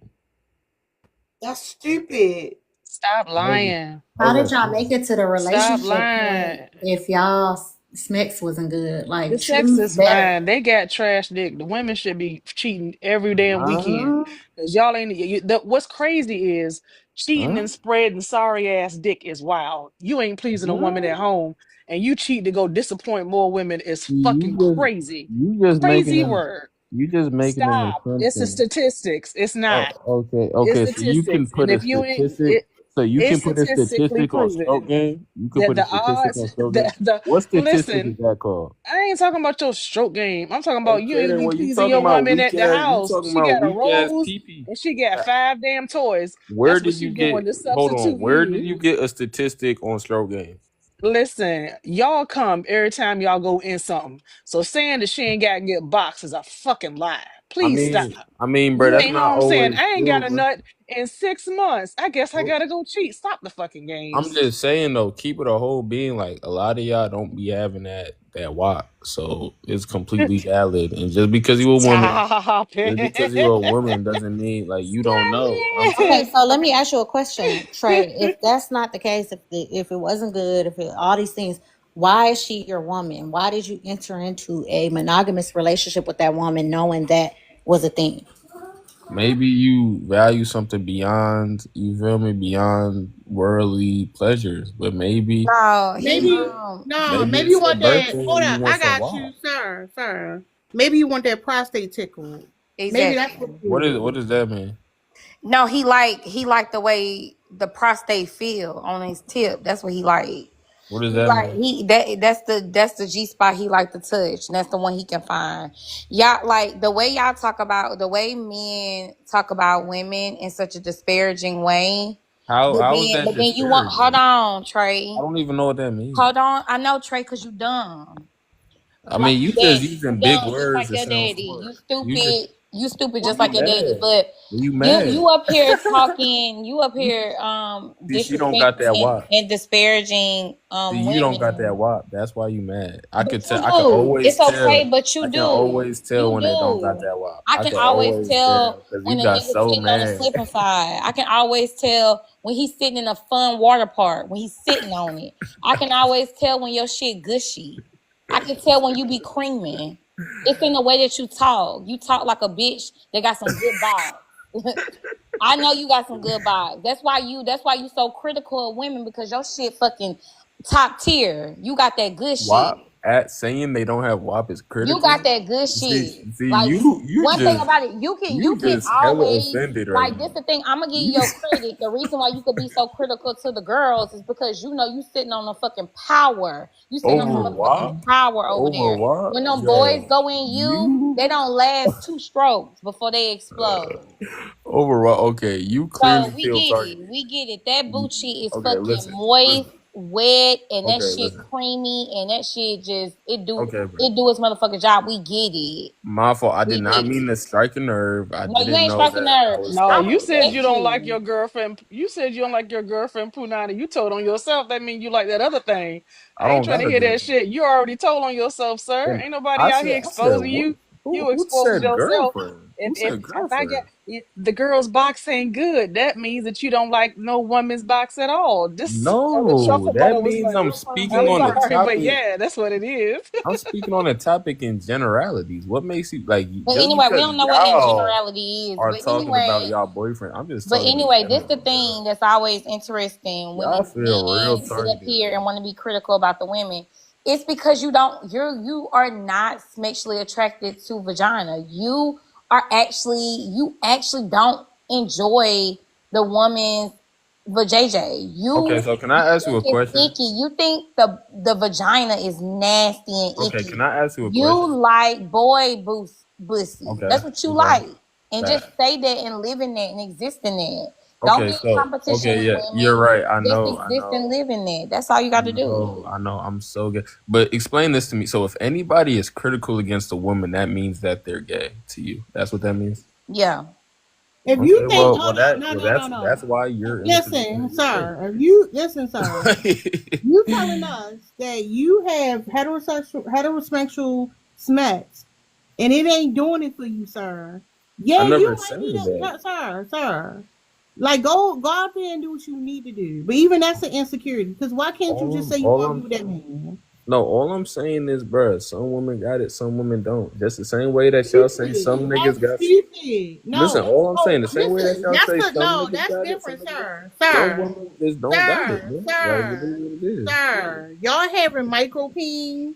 That's stupid. Stop How is it? lying. How How is did that y'all stupid? make it to the Stop relationship point lying. if y'all sex wasn't good? The Like, sex choose is better. fine. They got trash dick. The women should be cheating every damn weekend. Huh? Cause y'all ain't. What's crazy is cheating Huh? and spreading sorry ass dick is wild. You ain't pleasing a woman Huh? at home, and you cheat to go disappoint more women is See, fucking crazy. you just making Crazy an word. you just making an Stop. It's the assumption. statistics. It's Oh, not. okay, It's okay. So you can statistics, and put a if you ain't, statistic. So you can it's put a statistically statistic on stroke proven game. You can that put a the statistic odds, on stroke game. the What statistic listen. is that called? I ain't talking about your stroke game. I'm talking about you Okay, ain't gonna then be what you pleasing talking your about? woman Weak at the ass. You house. talking She about got a weak ass rose PP? and she got 5 damn toys. Where That's what did you she get? doing to Hold on. substitute Where did you. you get a statistic on stroke game? Listen, y'all come every time y'all go in something. So saying that she ain't got to get boxed is a fucking lie. I Please stop. mean, I mean, bro, You that's ain't not home saying always I ain't got true, a bro. nut in 6 months. I guess I gotta go cheat. Stop the fucking I'm games. just saying though, keep it a whole being. Like a lot of y'all don't be having that walk, so it's completely valid. And just because you a woman, Stop just because you a it. woman doesn't mean like you don't Stop know. I'm Okay, it. so let me ask you a question, Trey. If that's not the case, if it wasn't good, all these things, why is she your woman? Why did you enter into a monogamous relationship with that woman knowing that was a thing? maybe you value something beyond, you feel me, beyond worldly pleasures, but No, he Maybe no, maybe maybe you it's your want that. birthday Hold and you up, I want some got you, walk. sir. Maybe you want that prostate tickled. Maybe that's what exactly. it is. What does that mean? No, he like the way the prostate feel on his tip. That's what he like. What does He that like mean? that's the G spot he like to touch. And that's the one he can find. Y'all like the way y'all talk about the way men talk about women in such a disparaging way. How is that But then you want hold disparaging? on, I Trey. don't even know what that means. Hold on. I know Trey because you dumb. I Like mean, you you just daddy. You using big dumb just words like to your sound daddy. smart. You You just stupid. You stupid just you like your daddy. mad. But You you mad. up here talking, you up You here see, she don't got that disrespecting wop. and disparaging See, you don't got that women. wop. That's why you mad. I But could you tell. I can do. always It's okay, tell. but I you can do. always tell You when they don't got do. that wop. I I can can always always tell tell because you when a got nigga so sitting on the mad. slipping side. I can always tell when he's sitting in a fun water park, when he's sitting on it. I can always tell when your shit gushy. I can tell when you be creaming. It's in the way that you talk. You talk like a bitch that got some good vibes. I know you got some good vibes. That's why you so critical of women because your shit fucking top tier. You got that good shit. WAP at saying they don't have WAP is You critical. got that good See, shit. see, Like you one thing just about it, you can hella always offended right like this. now. The thing I'm gonna give you You your credit. The reason why you could be so critical to the girls is because you know you sitting on the fucking power. You sitting on the over motherfucking WAP, power over over there. WAP, When them boys yo, go in you, you they don't last 2 strokes before they explode. over WAP. Okay, you So clearly we feel get it. targeted. We get it. That Bucci is Okay, fucking listen, moist, listen. wet, and that Okay, shit listen. creamy, and that shit just Okay, bro. it do its motherfucking job. We get it. My fault. I did We not get mean it. to strike a nerve. I No, you didn't ain't know striking that I nerve. was No, I striking you a said nerve. you respect don't like you. your girlfriend. You said you don't like your girlfriend Punani. You told on yourself. That means you like that other thing. I I ain't don't trying got to a hear that girlfriend. shit. You already told on yourself, sir. And Ain't nobody out here I said, exposing what? you. You Who exposed said yourself. girlfriend? If Who if said if I get girlfriend? if the girl's box ain't good, that means that you don't like no woman's box at all. This the No, truffle that butter was means like, I'm I'm speaking on the sorry, but topic. yeah, that's what it is. I'm speaking on a topic in generalities. What makes you like But just anyway, we because don't know what in y'all generality is. are talking about y'all boyfriend? I'm just talking in This the general, bro. thing that's always interesting when Y'all these feel real men sit up targeted here right and want to be critical about the women. It's because you are not sexually attracted to vagina. You actually don't enjoy the woman's vajayjay. now. Okay, so can I You ask you think a it's question? icky. You think the vagina is nasty and Okay, can icky. I ask you a question? You like bussy. Okay, That's what you okay. like. And just That. say that and live in that and exist in that. Don't Okay, be in so competition okay, with yeah, you're women. right. I Just know, I exist and know, live in that. That's all you I got to do. know, I know. I'm so good. But explain this to me. So if anybody is critical against a woman, that means that they're gay to you. That's what that means. Yeah. If Okay, you think, well hold on, that no, well no, no, that's no. why you're in the position Listen, that you're sir. If you listen, sir. in. You telling us that you have heterosexual smacks, and it ain't doing it for you, sir. I Yeah, never you might said need that. a sir. Like go out there and do what you need to do. But even that's an insecurity. Because why can't you just say you All want to be I'm with that man? no, all I'm saying is, bruh, some women got it, some women don't. Just the same way that y'all say some Stupid. niggas That's got. stupid. Listen, No. all I'm saying, Oh, the same way that listen. y'all say some No. niggas That's got it, different, sir. some Sir. women just don't got it, Sir. bro. Like it is Sir. what it is. Sir. Y'all having micropene,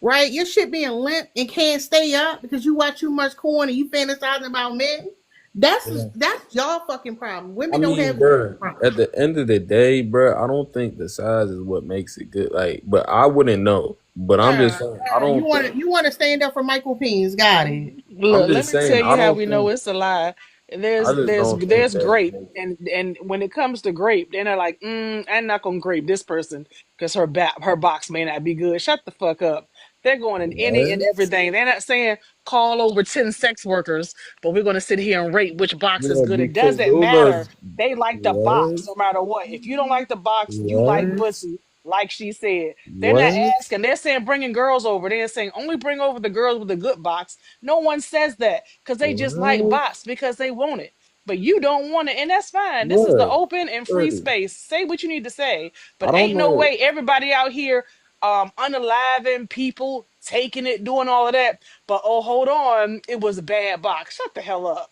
right? Your shit being limp and can't stay up because you watch too much corn and you fantasizing about men. That's y'all fucking problem. I Women don't mean, have that bro, problem. at the end of the day, bro, I don't think the size is what makes it good. Like, but I wouldn't know. But I'm just Sir, saying, I you don't want think. to stand up for Michael Peens. Got it. I'm Look, let just me saying, tell I you how don't we know think. it's a lie. I just don't think There's that grape, makes. and when it comes to grape, then they're like, I'm not gonna grape this person because her box may not be good. Shut the fuck up. They're going in any and What? everything. They're not saying call over 10 sex workers, but we're gonna sit here and rate which box is Yeah, good. It because doesn't those matter. are They like the what? box no matter what. If you don't like the box, you like What? pussy. Like she said, they're not What? asking. They're saying bringing girls over. They're saying only bring over the girls with the good box. No one says that because they just like What? bots because they want it. But you don't want it, and that's fine. This is the What? open and free Shorty, space. Say what you need to say, I but don't ain't no know. way everybody out here unaliving people, taking it, doing all of that. But oh, hold on, it was a bad box. Shut the hell up.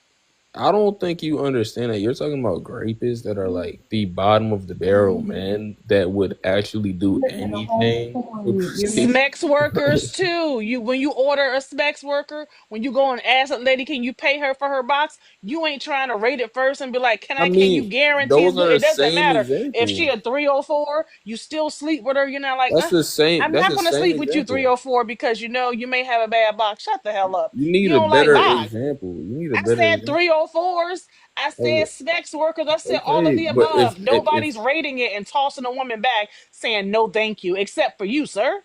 I don't think you understand that. You're talking about rapists that are like the bottom of the barrel men that would actually do Listen, the whole anything to point. You're proceed. missing. Smex workers too. You when you order a Smex worker, when you go and ask a lady, can you pay her for her box? You ain't trying to rate it first and be like, I can you mean, guarantee it's those good? are the It doesn't same matter. If she example. a 304, you still sleep with her. You're not like, That's the same. I'm That's not the gonna same sleep with you example. 304 because you know you may have a bad box. Shut the hell up. You You need a don't like better box. example. You need a I better said example. 304s. I said Okay, specs workers. I said all of okay, the but above. if Nobody's rating it and tossing a woman back saying no thank you, except for you, sir.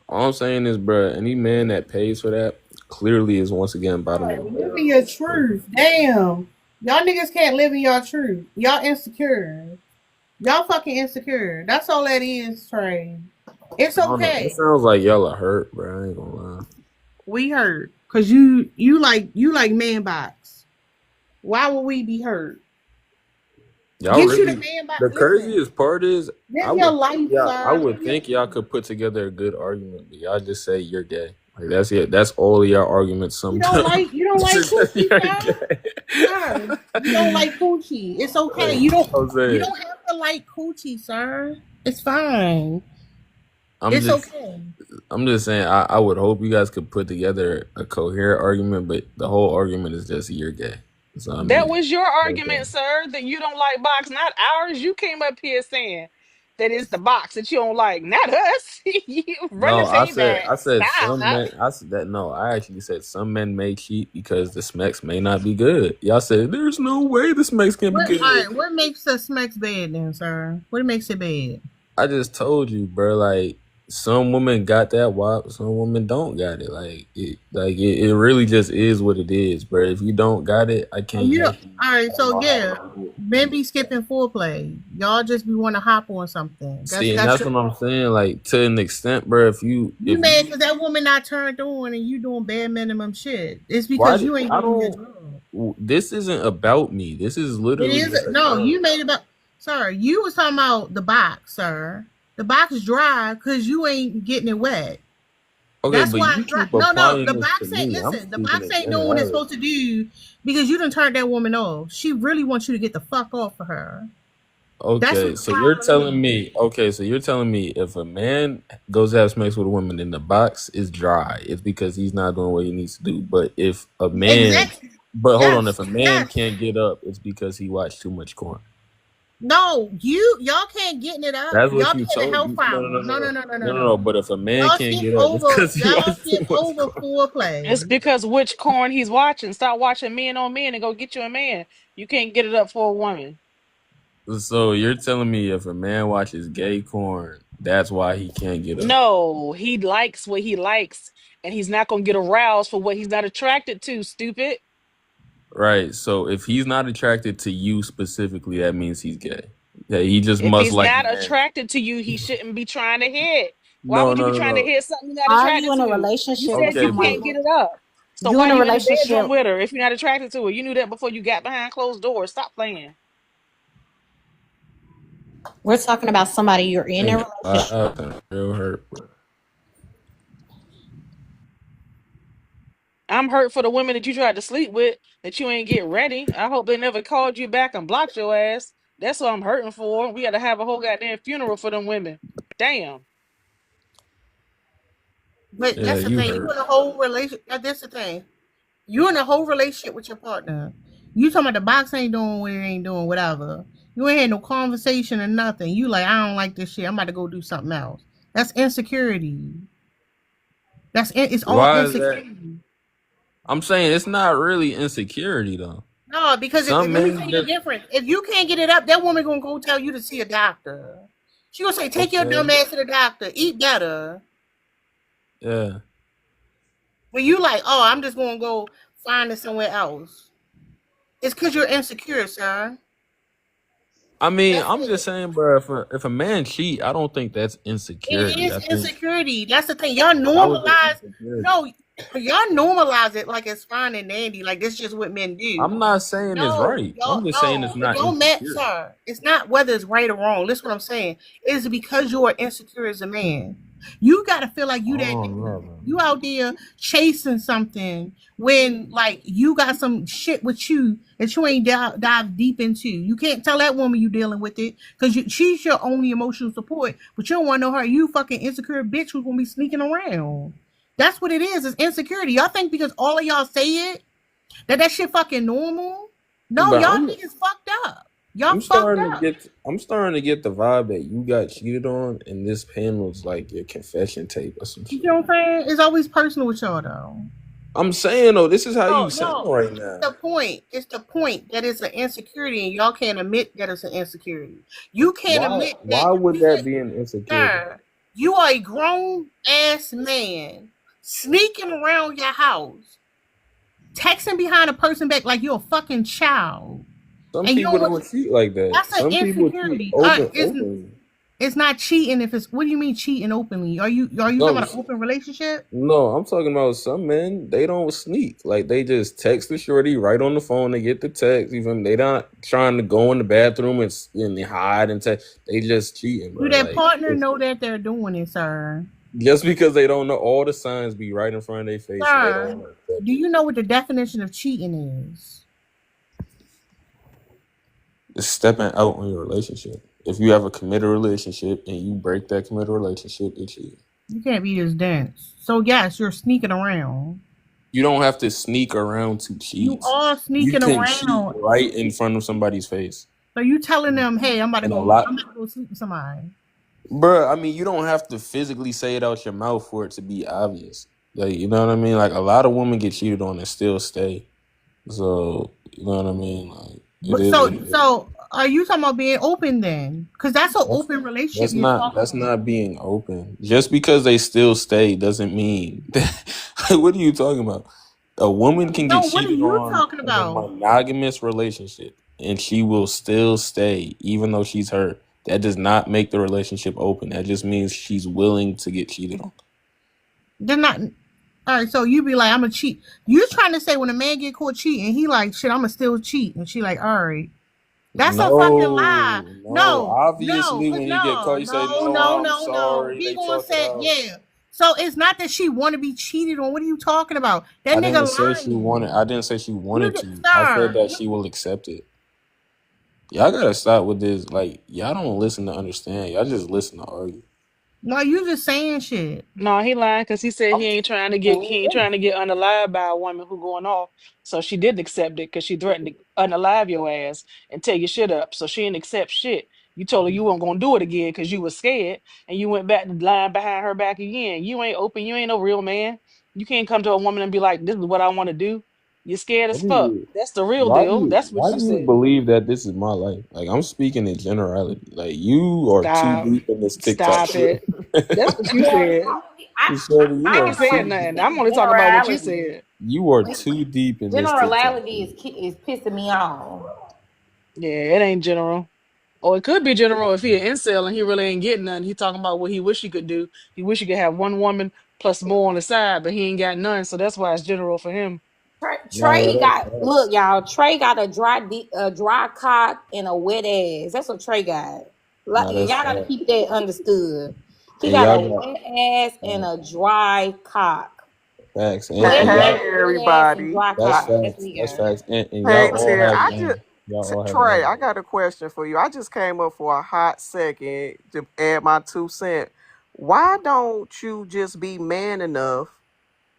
all I'm saying is, bro, any man that pays for that clearly is once again bottom of the Live barrel. in your truth. Damn. Y'all niggas can't live in your truth. Y'all insecure. Y'all fucking insecure. That's all that is, Trey. It's I don't know. It okay. sounds like y'all are hurt, bro. I ain't gonna lie. We hurt. Cause you like man box. Why would we be hurt? Y'all Get you the really. man box. The Listen. craziest part is, Live your life, I sir. would Live your think y'all could put together a good argument, but y'all just say you're gay. Like that's it. That's all of y'all arguments. Sometimes you don't like just say coochie, you're sir. gay. Sir. You don't like coochie. It's okay. I'm You saying. don't have to like coochie, sir. It's fine. I'm It's just. okay. I'm just saying. I would hope you guys could put together a coherent argument, but the whole argument is just you're gay. That's all I That need. was your Okay. argument, sir, that you don't like box, not ours. You came up here saying that it's the box that you don't like, not us. You run No, to say that. I said some Stop. men. I said that. No, I actually said some men may cheat because the smecks may not be good. Y'all said there's no way the smecks can be All good. right, what makes the smacks bad then, sir? What makes it bad? I just told you, bro. Like some women got that wop, some women don't got it. It really just is what it is, bro. If you don't got it, I Oh, can't you help don't. you. All right, I don't so know yeah, how to do it. men be skipping foreplay. Y'all just be want to hop on something. See, and That's that's your. what I'm saying. Like to an extent, bro. You mad because that woman not turned on and you doing bare minimum shit. It's why because did you ain't I doing your don't. job. This isn't about me. This is It literally is just a no. term. You made about, sir. You was talking about the box, sir. The box is dry because you ain't getting it wet. Okay, That's but why you it's dry. keep No. applying The this to box ain't. me. I'm Listen, the speaking box in ain't doing what it's generality. supposed to do because you done turned that woman off. She really wants you to get the fuck off of her. That's Okay, what the so you're problem telling is. me, if a man goes to have sex with a woman and the box is dry, it's because he's not doing what he needs to do. But if a man, Exactly. but hold on, Yes. if a man Yes. can't get up, it's because he watched too much porn. No, y'all can't getting it up. That's what Y'all you be in the told health me. No, no, no, problem. no, no, no, no, no. No. But if a man Y'all can't skip get up, it's over. because he Y'all watched too skip much over porn. It's foreplay. because which corn he's watching. Stop watching men on men and go get you a man. You can't get it up for a woman. So you're telling me if a man watches gay porn, that's why he can't get up? No, he likes what he likes, and he's not gonna get aroused for what he's not attracted to, stupid. Right. So if he's not attracted to you specifically, that means he's gay. Yeah, he just If must he's like not men. attracted to you, he shouldn't be trying to hit. Why No, would you no, be no, trying to no. hit something you're not Are you attracted in a to? You relationship said with Okay, you but can't someone? get it up. So You why in a you in the relationship? bedroom with her if you're not attracted to her? You knew that before you got behind closed doors. Stop playing. We're talking about somebody you're in a ain't relationship. real hurt, bro. I'm hurt for the women that you tried to sleep with that you ain't get ready. I hope they never called you back and blocked your ass. That's what I'm hurting for. We got to have a whole goddamn funeral for them women. Damn. But Yeah, that's the you thing. You hurt. in a whole relationship. That's the thing. You in a whole relationship with your partner. You talking about the box ain't doing what it ain't doing, whatever. You ain't had no conversation or nothing. You like, I don't like this shit. I'm about to go do something else. That's insecurity. It's all Why is that? insecurity. I'm saying it's not really insecurity though. No, because Some let me tell men you the just difference. If you can't get it up, that woman gonna go tell you to see a doctor. She gonna say, take your okay. dumb ass to the doctor. Eat better. Yeah. When you like, oh, I'm just gonna go find it somewhere else. It's because you're insecure, sir. I mean, That's I'm just it. saying, bro. If a man cheat, I don't think that's It insecurity. is I think insecurity. That's the thing. Y'all how is it normalize. insecurity? No, y'all normalize it like it's fine and dandy. Like this is just what men do. I'm not saying it's No, right. I'm y'all, just saying it's no. It not don't matter, insecurity. sir. It's not whether it's right or wrong. Listen what I'm saying. It is because you are insecure as a man. You gotta feel like you that Oh nigga. no, man. You out there chasing something when like you got some shit with you that you ain't dive deep into. You can't tell that woman you dealing with it because she's your only emotional support, but you don't want to know her. You fucking insecure bitch who's gonna be sneaking around. That's what it is. It's insecurity. Y'all think because all of y'all say it that shit fucking normal? No, But y'all niggas fucked up. Y'all I'm fucked starting to up. get the vibe that you got cheated on, and this panel's like your confession tape or some You shit. know what I'm saying? It's always personal with y'all though. I'm saying though, this is how No, you sound no, right it's now. the point. It's the point that it's an insecurity, and y'all can't admit that it's an insecurity. You can't admit Why that. would that be an insecurity? Sir, you are a grown ass man sneaking around your house, texting behind a person back like you're a fucking child. Some And you people don't. don't cheat like that. That's an Some people cheat insecurity. openly. It's not cheating if it's. What do you mean cheating openly? Are you talking No, about an open relationship? no, I'm talking about some men. They don't sneak. Like they just text the shorty right on the phone. They get the text. Even they not trying to go in the bathroom and hide and text. They just cheating, bro. Do that Like, partner know that they're doing it, sir? just because they don't know, all the signs be right in front of their face, and they Sir, don't accept do it. you know what the definition of cheating is? It's stepping out on your relationship. If you have a committed relationship and you break that committed relationship, it's cheating. You can't be this dense. So yes, you're sneaking around. You don't have to sneak around to cheat. You are sneaking can around. cheat right in front of somebody's face. So you telling them, hey, I'm about to go sleep with somebody. Bruh, I mean, you don't have to physically say it out your mouth for it to be obvious. Like, you know what I mean? Like, a lot of women get cheated on and still stay. So, you know what I mean? Like, So are you talking about being open then? Because that's an open relationship. That's not being open. Just because they still stay doesn't mean that, what are you talking about? A woman can get cheated on in a monogamous relationship and she will still stay even though she's hurt. That does not make the relationship open. That just means she's willing to get cheated on. They're not. All right, so you be like, I'm gonna cheat. You're trying to say when a man get caught cheating, he like, shit, I'm gonna still cheat, and she like, all right. That's a fucking lie. No, obviously, when you get caught, you say, I'm sorry. He gonna say, yeah. So it's not that she want to be cheated on. What are you talking about? That nigga lying. I didn't say she wanted to. I said that she will accept it. Y'all gotta stop with this. Like, y'all don't listen to understand. Y'all just listen to argue. No, you just saying shit. No, he lying because he said he ain't trying to get unalived by a woman who going off. So she didn't accept it because she threatened to unalive your ass and tear your shit up. So she didn't accept shit. You told her you weren't gonna do it again because you was scared, and you went back to lying behind her back again. You ain't open. You ain't no real man. You can't come to a woman and be like, "This is what I want to do." You're scared as fuck. That's the real deal. That's what you said. Believe that this is my life? Like, I'm speaking in generality. Like, you are Stop. too deep in this TikTok. Stop it. That's what you said. I ain't saying nothing. I'm only talking about what you said. You are too deep in this TikTok. Generality is pissing me off. Yeah, it ain't general. Or it could be general if he an incel and he really ain't getting none. He talking about what he wish he could do. He wish he could have one woman plus more on the side, but he ain't got none. So that's why it's general for him. Trey look, y'all. Trey got a dry cock and a wet ass. That's what Trey got. Like, y'all gotta keep that understood. He got a wet ass and a dry cock. Facts. Hey, everybody. That's facts. And hey, Terry, Trey, I got a question for you. I just came up for a hot second to add my 2 cents. Why don't you just be man enough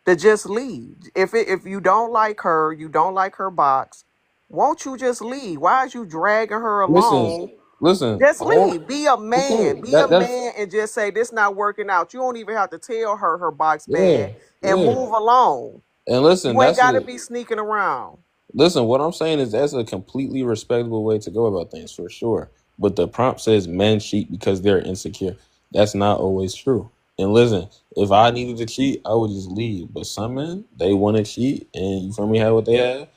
to just leave? If you don't like her, you don't like her box, won't you just leave? Why is you dragging her along? Listen. Just leave. Be a man. Be a man and just say this not working out. You don't even have to tell her box bad and move along. And listen, you ain't got to be sneaking around. Listen, what I'm saying is that's a completely respectable way to go about things for sure. But the prompt says men cheat because they're insecure. That's not always true. And listen, if I needed to cheat, I would just leave. But some men, they want to cheat, and you feel me, have what they have.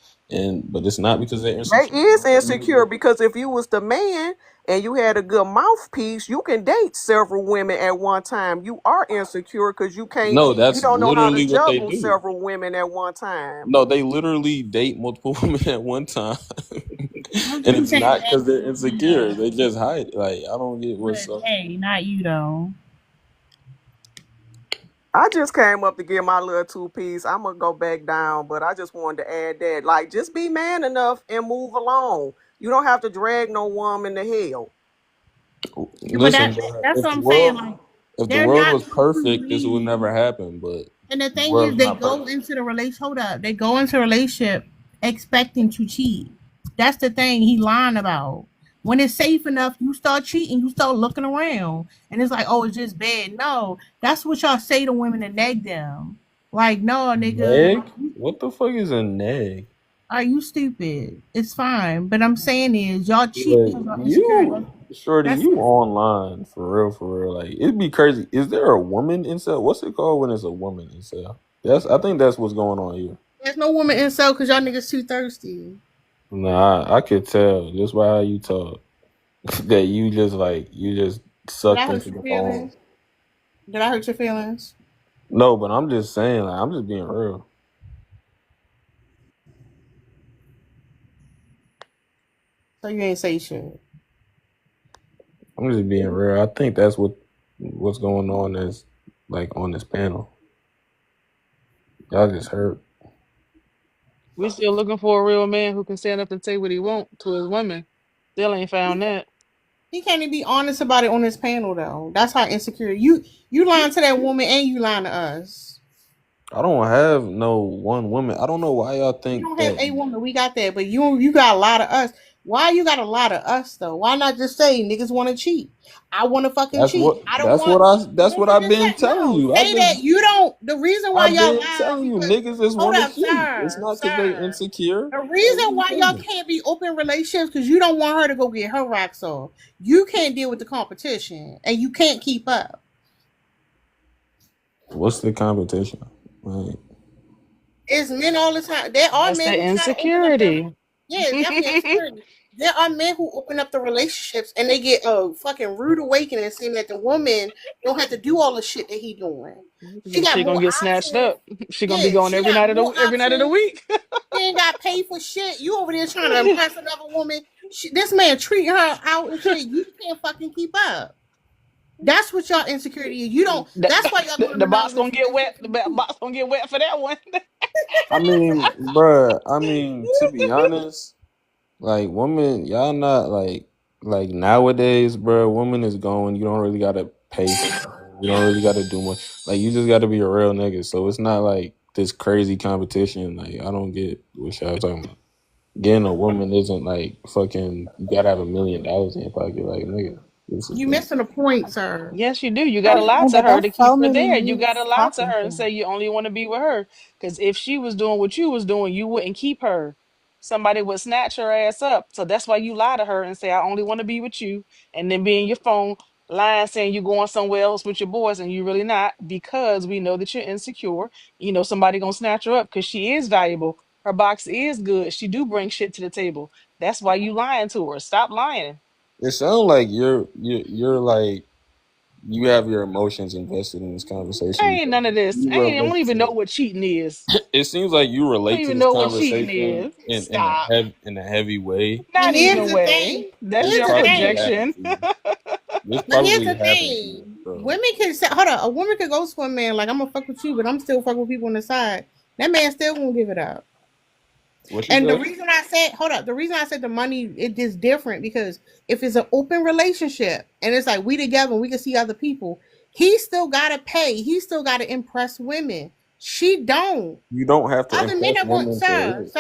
But it's not because they're insecure. They is insecure because if you was the man and you had a good mouthpiece, you can date several women at one time. You are insecure because you can't. No, that's you don't know how to what they juggle do. several women at one time. No, they literally date multiple women at one time, and it's not because they're insecure. They just hide. Like, I don't get what's up. Hey, not you though. I just came up to get my little 2 piece. I'm gonna go back down, but I just wanted to add that, like, just be man enough and move along. You don't have to drag no woman to hell. But Listen, that's what I'm saying. Like, if the they're world not was going to perfect, this would leave. never happen. But And the the thing is, world's they not go perfect. into the relationship. Hold up, they go into a relationship expecting to cheat. That's the thing he lying about. When it's safe enough, you start cheating. You start looking around, and it's like, oh, it's just bad. No, that's what y'all say to women to nag them. Like, no, nigga, Neg? What the fuck is a neg? are you stupid? It's fine, but I'm saying is y'all cheat Like because y'all insecure. you, Shorty, That's you online for real, for real. Like it'd be crazy. Is there a woman incel? What's it called when it's a woman incel? I think that's what's going on here. there's no woman incel because y'all niggas too thirsty. Nah, I could tell just by how you talk that you just Did I sucked hurt into your the phone. feelings? Did I hurt your feelings? No, but I'm just saying, like I'm just being real. So you ain't say shit. I'm just being real. I think that's what's going on is like on this panel. Y'all just hurt. We still looking for a real man who can stand up and say what he want to his women. Still ain't found that. He can't even be honest about it on this panel though. That's how insecure you lying to that woman and you lying to us. I don't have no one woman. I don't know why y'all You think don't have that. a woman, we got that, but you got a lot of us. Why you got a lot of us though? Why not just say niggas want to cheat? I want to fucking cheat. I don't want. That's what I've Just been say telling no. you. Say that you don't. The reason why I've y'all been lie telling you because niggas just hold want to up, cheat. It's sir, not because they sir. insecure. The Like, reason why y'all can't be open relationships because you don't want her to go get her rocks off. You can't deal with the competition and you can't keep up. what's the competition? Like, It's men all the time. There are That's men the who try to open up the. insecurity. Yeah, it's definitely insecurity. There are men who open up the relationships and they get a fucking rude awakening, saying that the woman don't have to do all the shit that he doing. She got She gonna more get snatched options. up. She gonna be Yeah, going she got more every night of the options. week. She ain't got paid for shit. You over there trying to impress another woman. This man treating her out and shit. You can't fucking keep up. That's what y'all insecurity is. You don't. the, That's why y'all the, go in the box monogamous gonna get wet. relationships. The box gonna get wet for that one. I mean, bruh. I mean, to be honest, like women, y'all not like nowadays, bruh. Woman is going. You don't really gotta pay for nothing. You don't really gotta do much. Like you just gotta be a real nigga. So it's not like this crazy competition. Like I don't get what y'all talking about. Getting a woman isn't like fucking. You gotta have $1 million in your pocket, like nigga. This is You missing the point, sir. Yes, you do. You got to lie to But her to that's keep so her many there. You got to youths lie to talking her and to. say you only want to be with her. Because if she was doing what you was doing, you wouldn't keep her. Somebody would snatch her ass up. So that's why you lie to her and say, I only want to be with you. And then be in your phone lying saying you're going somewhere else with your boys and you really not because we know that you're insecure. You know, somebody going to snatch her up because she is valuable. Her box is good. She do bring shit to the table. That's why you lying to her. Stop lying. It sounds like you're like you have your emotions invested in this I conversation ain't because none of this. you I relate don't even to know it. what cheating is. It seems like you I don't relate to even this know what cheating conversation is. in Stop. in a heavy way. And Not here's even the thing. way. That's This Here's your the probably thing. happened projection. to you. This But here's probably the happened to you, thing. bro. Women can say, hold on, a woman could go to a man like I'm gonna fuck with you, but I'm still fucking with people on the side. That man still won't give it up. What you And the say? reason I said, hold up, the reason I said the money it is different because if it's an open relationship and it's like we together and we can see other people, he still gotta pay. He still gotta impress women. She don't. You don't have to Other men impress that want, women for sir, real.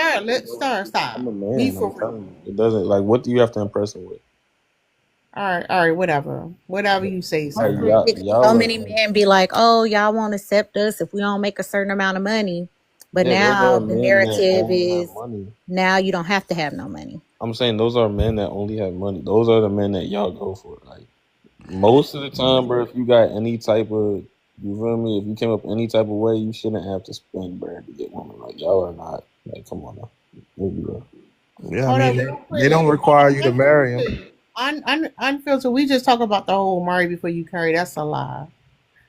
sir, I'm stop. a Be man. for I'm real. telling you, it doesn't like. What do you have to impress them with? All right, whatever you say, Like sir. So y'all are many men be like, "Oh, y'all won't accept us if we don't make a certain amount of money." But yeah. Those are now the men that narrative only have is money. now you don't have to have no money. I'm saying those are men that only have money. Those are the men that y'all go for. Like most of the time, bro. If you got any type of, you feel me? If you came up any type of way, you shouldn't have to spend bread to get women. Like y'all are not. Like come on now. Maybe, Yeah, I Hold mean up, real they quick. don't require you to marry them. Unfiltered. We just talk about the whole marry before you curry. That's a lie.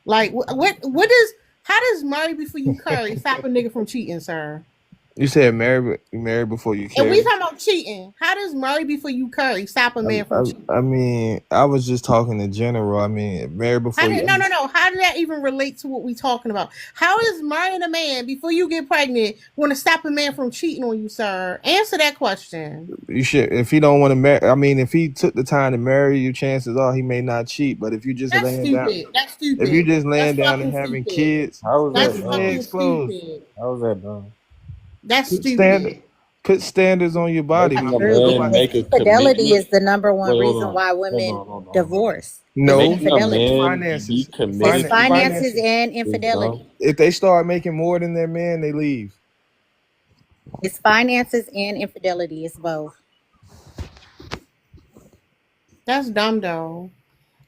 Like what is? How does marry before you curry stop a nigga from cheating, sir? You said marry before you And we carry. talking about cheating. How does marry before you curry stop a man from cheating? I mean, I was just talking in general. I mean, marry before you. No. How did that even relate to what we talking about? How is marrying a man before you get pregnant going to stop a man from cheating on you, sir? Answer that question. You should. If he don't want to marry, I mean, if he took the time to marry you, chances are he may not cheat. But if you just That's laying down, stupid. That's if you stupid. just That's laying down and fucking having stupid. kids, How was keep That's that your dumb? fucking legs closed. stupid. How was that dumb? That's Put stupid. standards on your body, That's my Making a true man. man because Nobody. make a infidelity commitment. is the number one Wait, hold reason on. why Hold women on, hold on, hold on. divorce is No, Making a infidelity. man be finances. It's committed to you finances Finances. and is dumb. infidelity. If they start making more than their man, they leave. It's finances and infidelity. It's both. That's dumb though.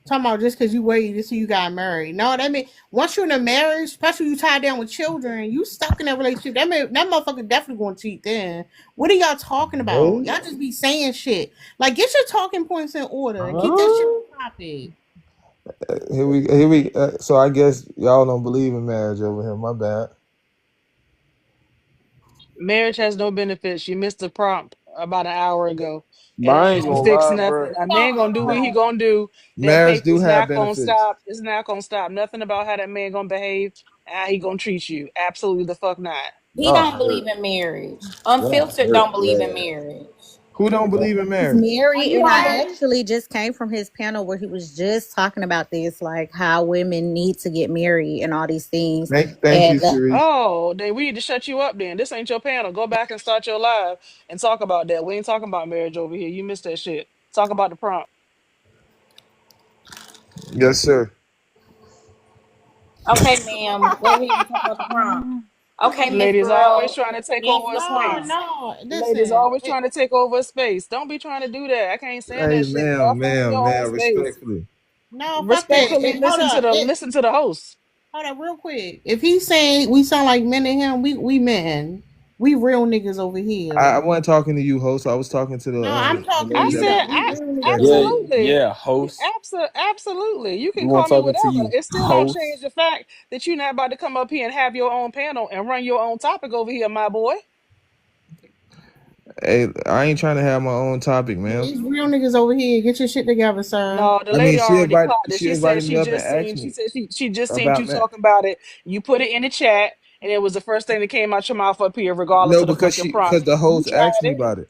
Talking about just because you waited until you got married. No, that mean once you're in a marriage, especially you tied down with children, you stuck in that relationship. That motherfucker definitely gonna cheat then. What are y'all talking about? What? Y'all just be saying shit. Like get your talking points in order and keep that shit Huh? on topic. Here we. So I guess y'all don't believe in marriage over here. My bad. Marriage has no benefits. You missed the prompt about an hour ago. It But I ain't ain't gonna gonna fix lie, nothing. bro. A No, man gonna do what he hold on. gonna do. That Marriage do paper's have not gonna benefits. stop. It's not gonna stop. Nothing about how that man gonna behave and how he gonna treat you. Absolutely the fuck not. He Y'all don't hurt. believe in marriage. Y'all Unfiltered hurt don't believe in bad. marriage. Who don't believe in He's marriage? Are married, you and don't I believe? actually just came from his panel where he was just talking about this, like how women need to get married and all these things. Thank you, And Cerise. Oh, then we need to shut you up then. This ain't your panel. Go back and start your live and talk about that. We ain't talking about marriage over here. You missed that shit. Talk about the prompt. Yes, sir. Okay, ma'am. Go ahead and talk about the prompt. Okay, Miss Ladies always Girl. trying to take over Answer a the prompt. space. No. Ladies Listen. always trying to take over a space. Don't be trying to do that. I can't stand Hey, that shit. Y'all find your own space. respectfully. No, fuck that. Respectfully Hold up. listen to the host. Hold up real quick. If he's saying we sound like men to him, we men. We real niggas over I here. wasn't talking to you, host. I was talking to No, I'm the talking to I lady you that though. said was We I, real niggas over Yeah, here. absolutely. yeah, host. Absolutely. You We can want call me talking to whatever. you, It still don't host. change the fact that you're not about to come up here and have your own panel and run your own topic over here, my boy. Hey, I ain't trying to have my own topic, man. It's real niggas over here. Get your shit together, sir. No, the I mean, lady already clocked it. she She said invited me up and asked she me said she just seen about you that. talking about it. You put it in the chat and it was the first thing that came out your mouth up here, regardless No, of the fucking prompt. because the You host tried asked me it about it.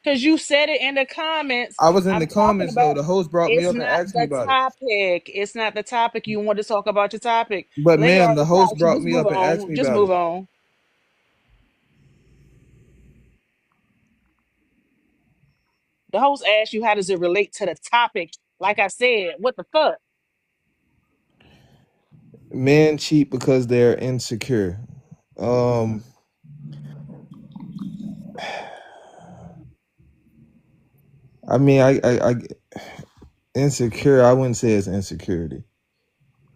because you said it in the comments. I was in I'm the talking comments though. about The host brought me it's up and not asked me the about it. topic. It's not the topic. You want to talk about your topic. But Lady ma'am, the already host clocked you. brought Just me move up and asked on. me Just about move it. on. The host asked you, how does it relate to the topic? Like I said, what the fuck? Men cheat because they're insecure. Um, I mean, I insecure. I wouldn't say it's insecurity.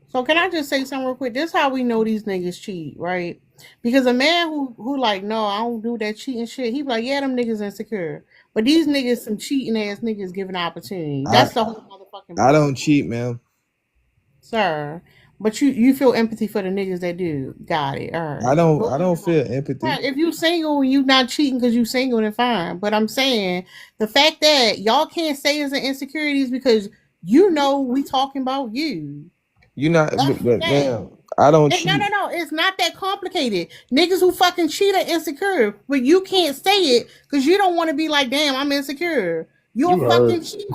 So can I just say something real quick? This is how we know these niggas cheat, right? Because a man who like, no, I don't do that cheating shit, he be like, yeah, them niggas insecure. But these niggas some cheating ass niggas given opportunity. I That's the whole motherfucking I don't point. cheat, ma'am. Sir. But you feel empathy for the niggas that do. Got it. All right. I don't feel empathy. Right, if you single and you not cheating because you single, then fine. But I'm saying the fact that y'all can't say it's an insecurities because you know we talking about you. You not, That's the but thing. ma'am, I don't No, cheat. it's not that complicated. Niggas who fucking cheat are insecure, but you can't say it because you don't want to be like, damn, I'm insecure. You're a You fucking hurt. cheater.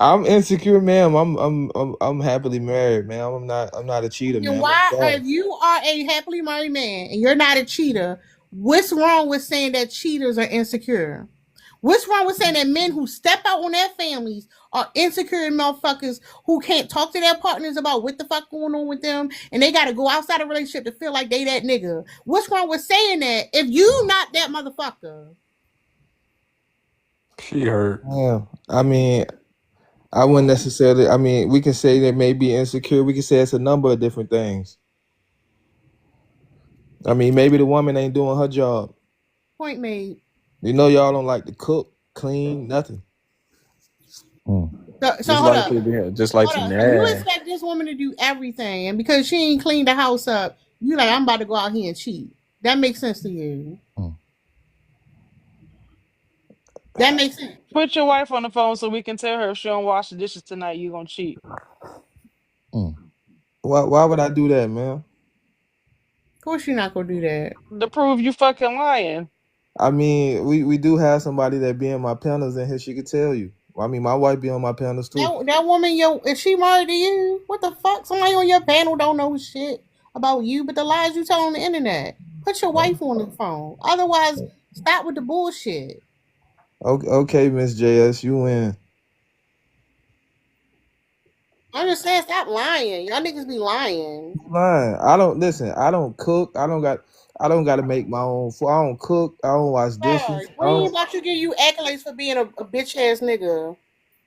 I'm insecure, ma'am. I'm happily married, ma'am. I'm not a cheater, Then ma'am. I'm why, sorry. if you are a happily married man and you're not a cheater, what's wrong with saying that cheaters are insecure? What's wrong with saying that men who step out on their families are insecure motherfuckers who can't talk to their partners about what the fuck going on with them and they gotta go outside a relationship to feel like they that nigga? What's wrong with saying that if you not that motherfucker? She hurt. Yeah, I mean, I wouldn't necessarily. I mean, we can say that may be insecure. We can say it's a number of different things. I mean, maybe the woman ain't doing her job. Point made. You know, y'all don't like to cook, clean, nothing. So Just hold like up. to just like to So you nag. expect this woman to do everything, and because she ain't cleaned the house up, you like I'm about to go out here and cheat. That makes sense to you. Mm. That makes sense. Put your wife on the phone so we can tell her if she don't wash the dishes tonight, you gonna cheat. Mm. Why would I do that, man? Of course you're not gonna do that. To prove you fucking lying. I mean, we do have somebody that be in my panels in here. She could tell you. I mean, my wife be on my panels too. That woman, is she married to you? What the fuck? Somebody on your panel don't know shit about you, but the lies you tell on the internet. Put your wife on the phone. Otherwise, stop with the bullshit. Okay, Miss JS, you win. I'm just saying, stop lying. Y'all niggas be lying. Lying. I don't cook. I don't got to make my own food. I don't cook. I don't wash dishes. Sorry, we ain't about to give you accolades for being a bitch ass nigga.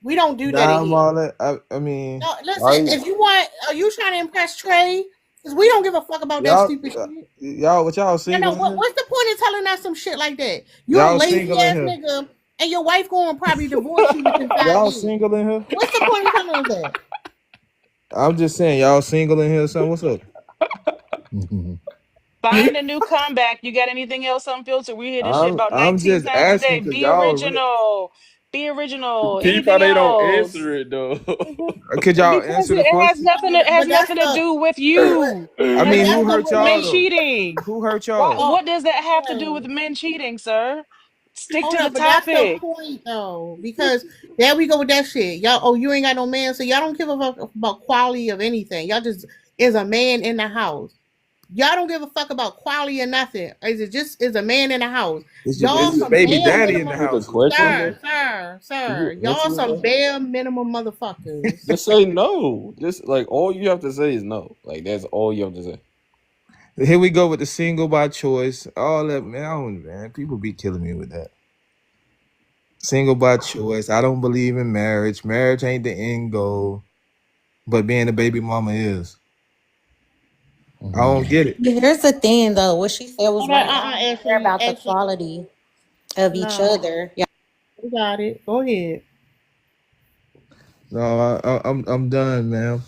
We don't do that in I'm here. all that. I mean, No, listen, if you want, are you trying to impress Trey? Because we don't give a fuck about that stupid shit. Y'all, what y'all single? What's the point of telling us some shit like that? You Y'all a lazy single ass in here? nigga, and your wife going to probably divorce you within 5 Y'all years. single in here? What's the point of telling us that? I'm just saying, y'all single in here or something? What's up? Find a new comeback. You got anything else unfiltered? We hear this shit about I'm 19 just times a day. asking because Be y'all. original. Be original. Peep how Anything they don't else? answer it though. Could y'all Because answer the it has question? nothing. It has But that's nothing to the do with but you. I Has mean, that's who nothing to the do hurt with y'all men way. though? cheating. Who hurt y'all? Oh, What does that have to do oh, with men cheating, sir? Stick hold to the on, but that's the topic. point though, because there we go with that shit. Y'all, oh, you ain't got no man, so y'all don't give a fuck about quality of anything. Y'all just is a man in the house. Y'all don't give a fuck about quality or nothing. Is a man in the house. Is Y'all your some baby bare daddy in the minimum, With the house? Is the question question. though, can sir. you Y'all answer it some though? bare minimum motherfuckers. Just say no. Just like all you have to say is no. Like that's all you have to say. Here we go with the single by choice. All that, man. People be killing me with that. Single by choice. I don't believe in marriage. Marriage ain't the end goal, but being a baby mama is. I don't get it. Here's the thing, though. What she said was Hold right. on, I don't care about the actually, quality of each no, other. we got it. Go ahead. No, I'm done, man.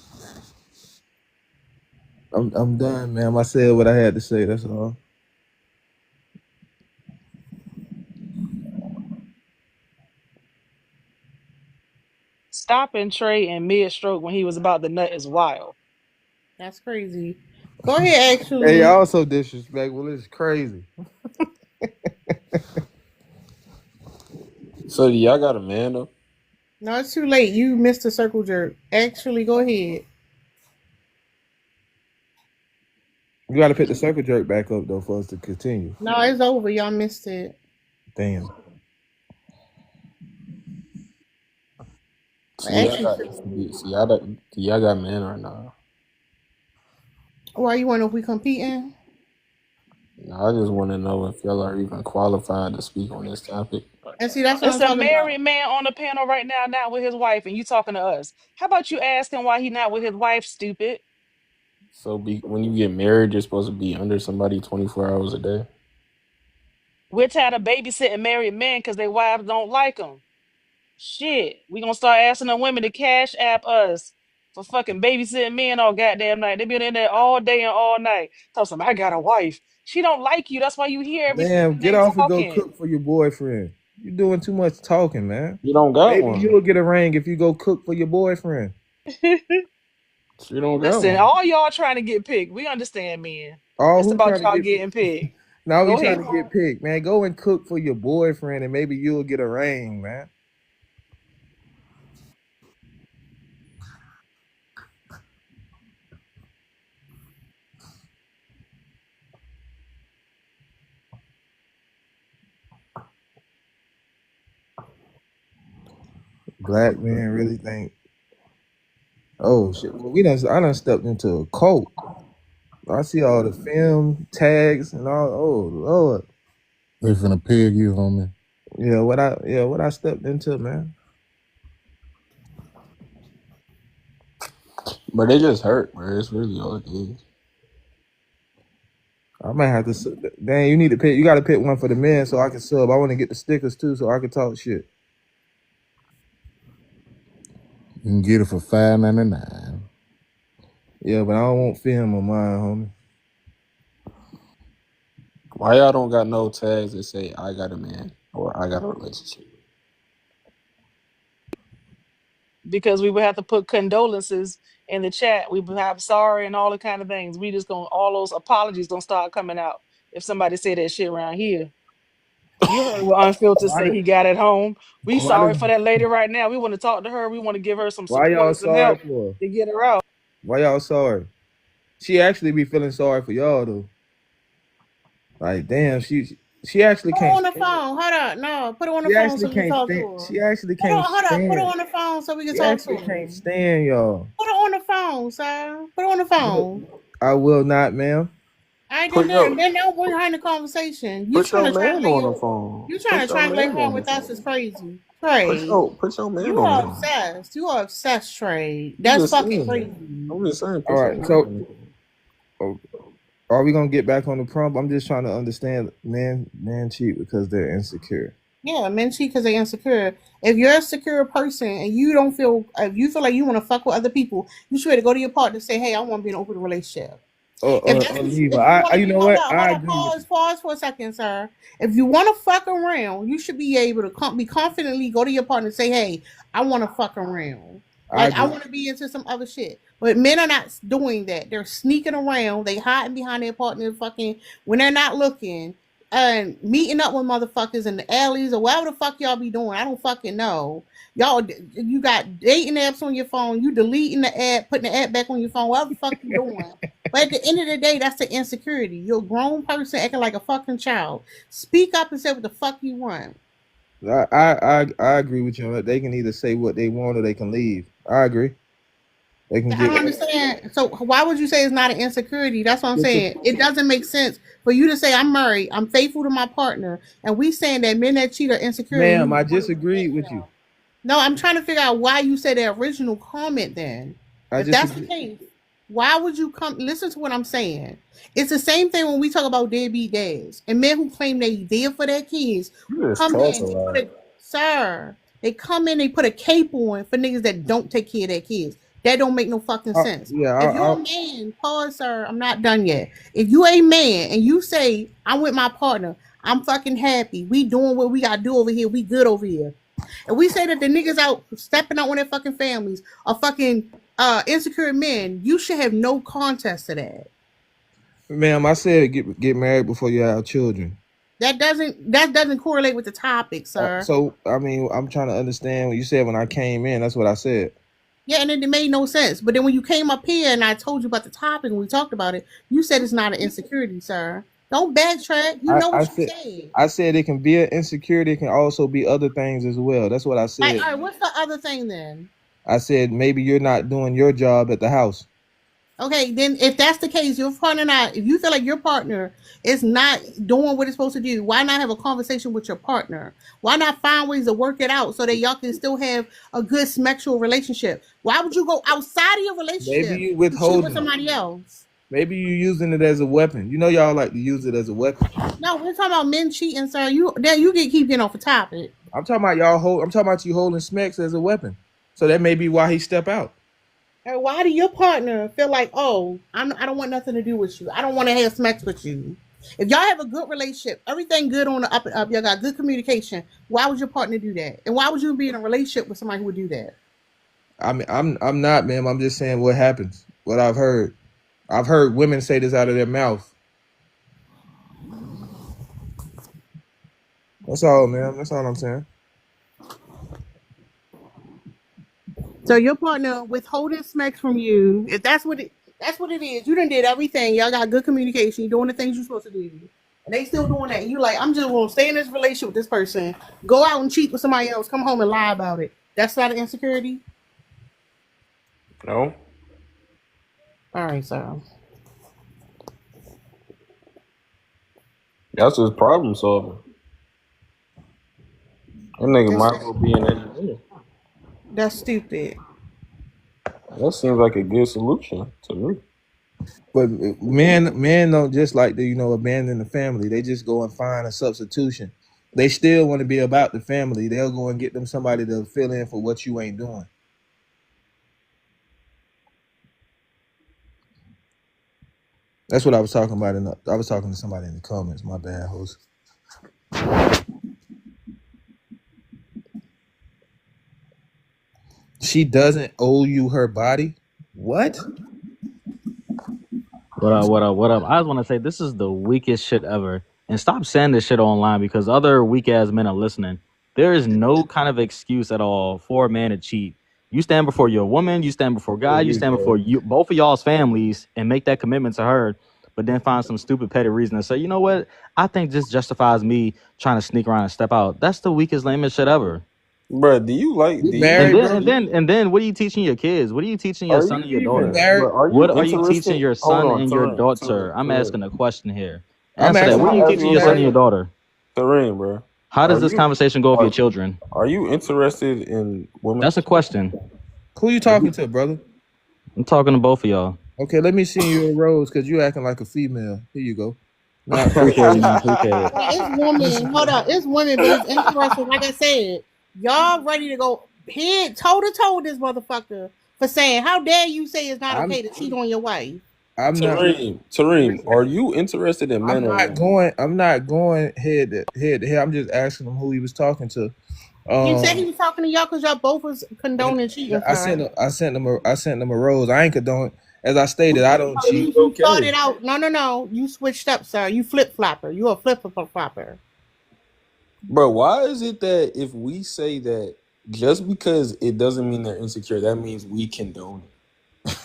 I'm done, man. I said what I had to say. That's all. Stopping Trey in mid stroke when he was about the nut is wild. That's crazy. Go ahead, Hey, actually. y'all so disrespectful. It's crazy. So y'all got a man though? No, it's too late. You missed the circle jerk. Actually, go ahead. You got to pick the circle jerk back up though for us to continue. No, it's over. Y'all missed it. Damn. So y'all Actually, got y'all got men or not? why you want to know if we competing? No, I just want to know if y'all are even qualified to speak on this topic. And see, that's what It's I'm a talking about. married man on the panel right now, not with his wife, and you talking to us. How about you ask him why he not with his wife, stupid? So when you get married, you're supposed to be under somebody 24 hours a day. We're tired of babysitting married men because their wives don't like them. Shit, we gonna start asking the women to cash app us for fucking babysitting men all goddamn night. They been in there all day and all night. Tell some I got a wife. She don't like you. That's why you here every Damn, get day off and go talking. cook for your boyfriend. You're doing too much talking, man. You don't got Maybe one. you'll get a ring if you go cook for your boyfriend. You don't got Listen, one. all y'all trying to get picked. We understand, men. Oh, It's who about trying to y'all get getting picked. now we Go trying ahead. to get picked, man. Go and cook for your boyfriend and maybe you'll get a ring, man. Black men really think, oh shit. Well, I done stepped into a cult. I see all the film tags and all. Oh Lord, They finna peg you, homie. what I stepped into, man. But they just hurt, bro. It's really all it is. I might have to. Dang, you need to pick. You got to pick one for the men so I can sub. I want to get the stickers too, so I can talk shit. You can get it for $5.99. Yeah, but I don't want film on mine, homie. Why y'all don't got no tags that say I got a man or I got a relationship? Because we would have to put condolences in the chat. We would have sorry and all the kind of things. We just gonna all those apologies gonna start coming out if somebody say that shit around here. You heard what Unfiltered Why say did, he got at home. We why sorry did, for that lady right now. We want to talk to her. We want to give her some why support y'all and some sorry help for her? to get her out. Why y'all sorry? She actually be feeling sorry for y'all though. Like damn, she actually Put her can't on the stand. phone. Hold up. No, put her on the She phone actually so we can can't talk to stand. her. She actually can't Hold up. Put her stand. on the phone so we can She talk to actually her. can't stand y'all. Put her on the phone, sir. Put her on the phone. I will not, ma'am. All right, Put your then don't bring her in the conversation. put your man on the phone. You trying Put to your triangulate man her on the with us is phone. crazy. Trey, Put your man you on the are phone. obsessed. You are obsessed, Trey. I'm That's just fucking saying. crazy. I'm just saying. All Put your right, man so on the phone. are we gonna get back on the prompt? I'm just trying to understand. Men cheat because they're insecure. Yeah, men cheat because they're insecure. If you're a secure person and you don't feel, if you feel like you want to fuck with other people, you should go to your partner and say, "Hey, I want to be in an open relationship." If that's what Leave her. if you want to You be, know hold what? up, I agree with you. pause for a second, sir. If you want to fuck around, you should be able to be confidently go to your partner and say, "Hey, I want to fuck around. I Like I agree. want to be into some other shit." But men are not doing that. They're sneaking around. They hiding behind their partner, fucking when they're not looking, and meeting up with motherfuckers in the alleys or whatever the fuck y'all be doing. I don't fucking know. Y'all, you got dating apps on your phone. You deleting the app, putting the app back on your phone. Whatever the fuck you doing. But at the end of the day, that's the insecurity. You're a grown person acting like a fucking child. Speak up and say what the fuck you want. I agree with you on that. They can either say what they want or they can leave. I agree. They can I get don't understand. So why would you say it's not an insecurity? That's what I'm it's a, saying. It doesn't make sense for you to say I'm married, I'm faithful to my partner, and we saying that men that cheat are insecure. And ma'am. you I just agreed with you. No, I'm trying to figure out why you said the original comment then. I If just that's the agree. case, why would you come listen to what I'm saying? It's the same thing when we talk about deadbeat dads and men who claim they there for their kids who You just come talk in, a they put lot. a sir, they come in, they put a cape on for niggas that don't take care of their kids. That don't make no fucking sense. Yeah, If you're a man, pause, sir, I'm not done yet. If you a man and you say, I'm with my partner, I'm fucking happy, we doing what we gotta do over here, we good over here. And we say that the niggas out stepping out on their fucking families are fucking insecure men, you should have no contest to that. ma'am. I said get married before you have children. That doesn't correlate with the topic, sir. So I mean, I'm trying to understand what you said when I came in. That's what I said. Yeah, and it made no sense. But then when you came up here and I told you about the topic and we talked about it, you said it's not an insecurity, sir. Don't backtrack. You know what you said. I said it can be an insecurity. It can also be other things as well. That's what I said. All right, what's the other thing then? I said maybe you're not doing your job at the house. Okay, then if that's the case, your partner not, if you feel like your partner is not doing what it's supposed to do, why not have a conversation with your partner? Why not find ways to work it out so that y'all can still have a good sexual relationship? Why would you go outside of your relationship Maybe you to cheat withholding. with somebody else? Maybe you using it as a weapon. You know y'all like to use it as a weapon. No, we're talking about men cheating, sir. You keep getting off the topic. I'm talking about I'm talking about you holding Smacks as a weapon. So that may be why he step out. And why do your partner feel like, oh, I don't want nothing to do with you. I don't want to have sex with you. If y'all have a good relationship, everything good on the up and up, y'all got good communication, why would your partner do that? And why would you be in a relationship with somebody who would do that? I mean, I'm not, ma'am. I'm just saying what happens. What I've heard. I've heard women say this out of their mouth. That's all, ma'am. That's all I'm saying. So your partner withholding sex from you, if that's what it is. You done did everything. Y'all got good communication. You're doing the things you're supposed to do. And they still doing that. And you like, I'm just gonna stay in this relationship with this person, go out and cheat with somebody else, come home and lie about it. That's not an insecurity? No. All right, so That's just problem solving. That nigga might as well be an engineer. That's stupid. That seems like a good solution to me. But men don't just like to, abandon the family. They just go and find a substitution. They still want to be about the family. They'll go and get them somebody to fill in for what you ain't doing. That's what I was talking about. I was talking to somebody in the comments. My bad, host. She doesn't owe you her body. What? What up? What up? What up? I just want to say this is the weakest shit ever, and stop saying this shit online because other weak ass men are listening. There is no kind of excuse at all for a man to cheat. You stand before your woman, you stand before God, you stand before you both of y'all's families, and make that commitment to her. But then find some stupid petty reason to say, you know what? I think this justifies me trying to sneak around and step out. That's the weakest, lamest shit ever. Bro, do you married, and then what are you teaching your kids? What are you teaching your son and your daughter? What are you teaching your son and your daughter? I'm asking a question here. Answer that. What are you teaching your son and your daughter? Kareem, bro. How does this conversation go with your children? Are you interested in women? That's a question. Who you talking to, brother? I'm talking to both of y'all. Okay, let me see you a rose because you acting like a female. Here you go. Appreciate it, man. Appreciate it. It's women. Hold up. It's women, but it's interesting. Like I said, y'all ready to go head toe to toe with this motherfucker for saying, how dare you say it's not okay to cheat on your wife? I'm not. Tareem, are you interested in men? I'm not going head to head. I'm just asking him who he was talking to. You said he was talking to y'all because y'all both was condoning cheating. I sent him a rose. I ain't condone. As I stated, I don't cheat. You started out. No. You switched up, sir. You flip flopper. You a flip flopper. Bro, why is it that if we say that just because it doesn't mean they're insecure, that means we condone it?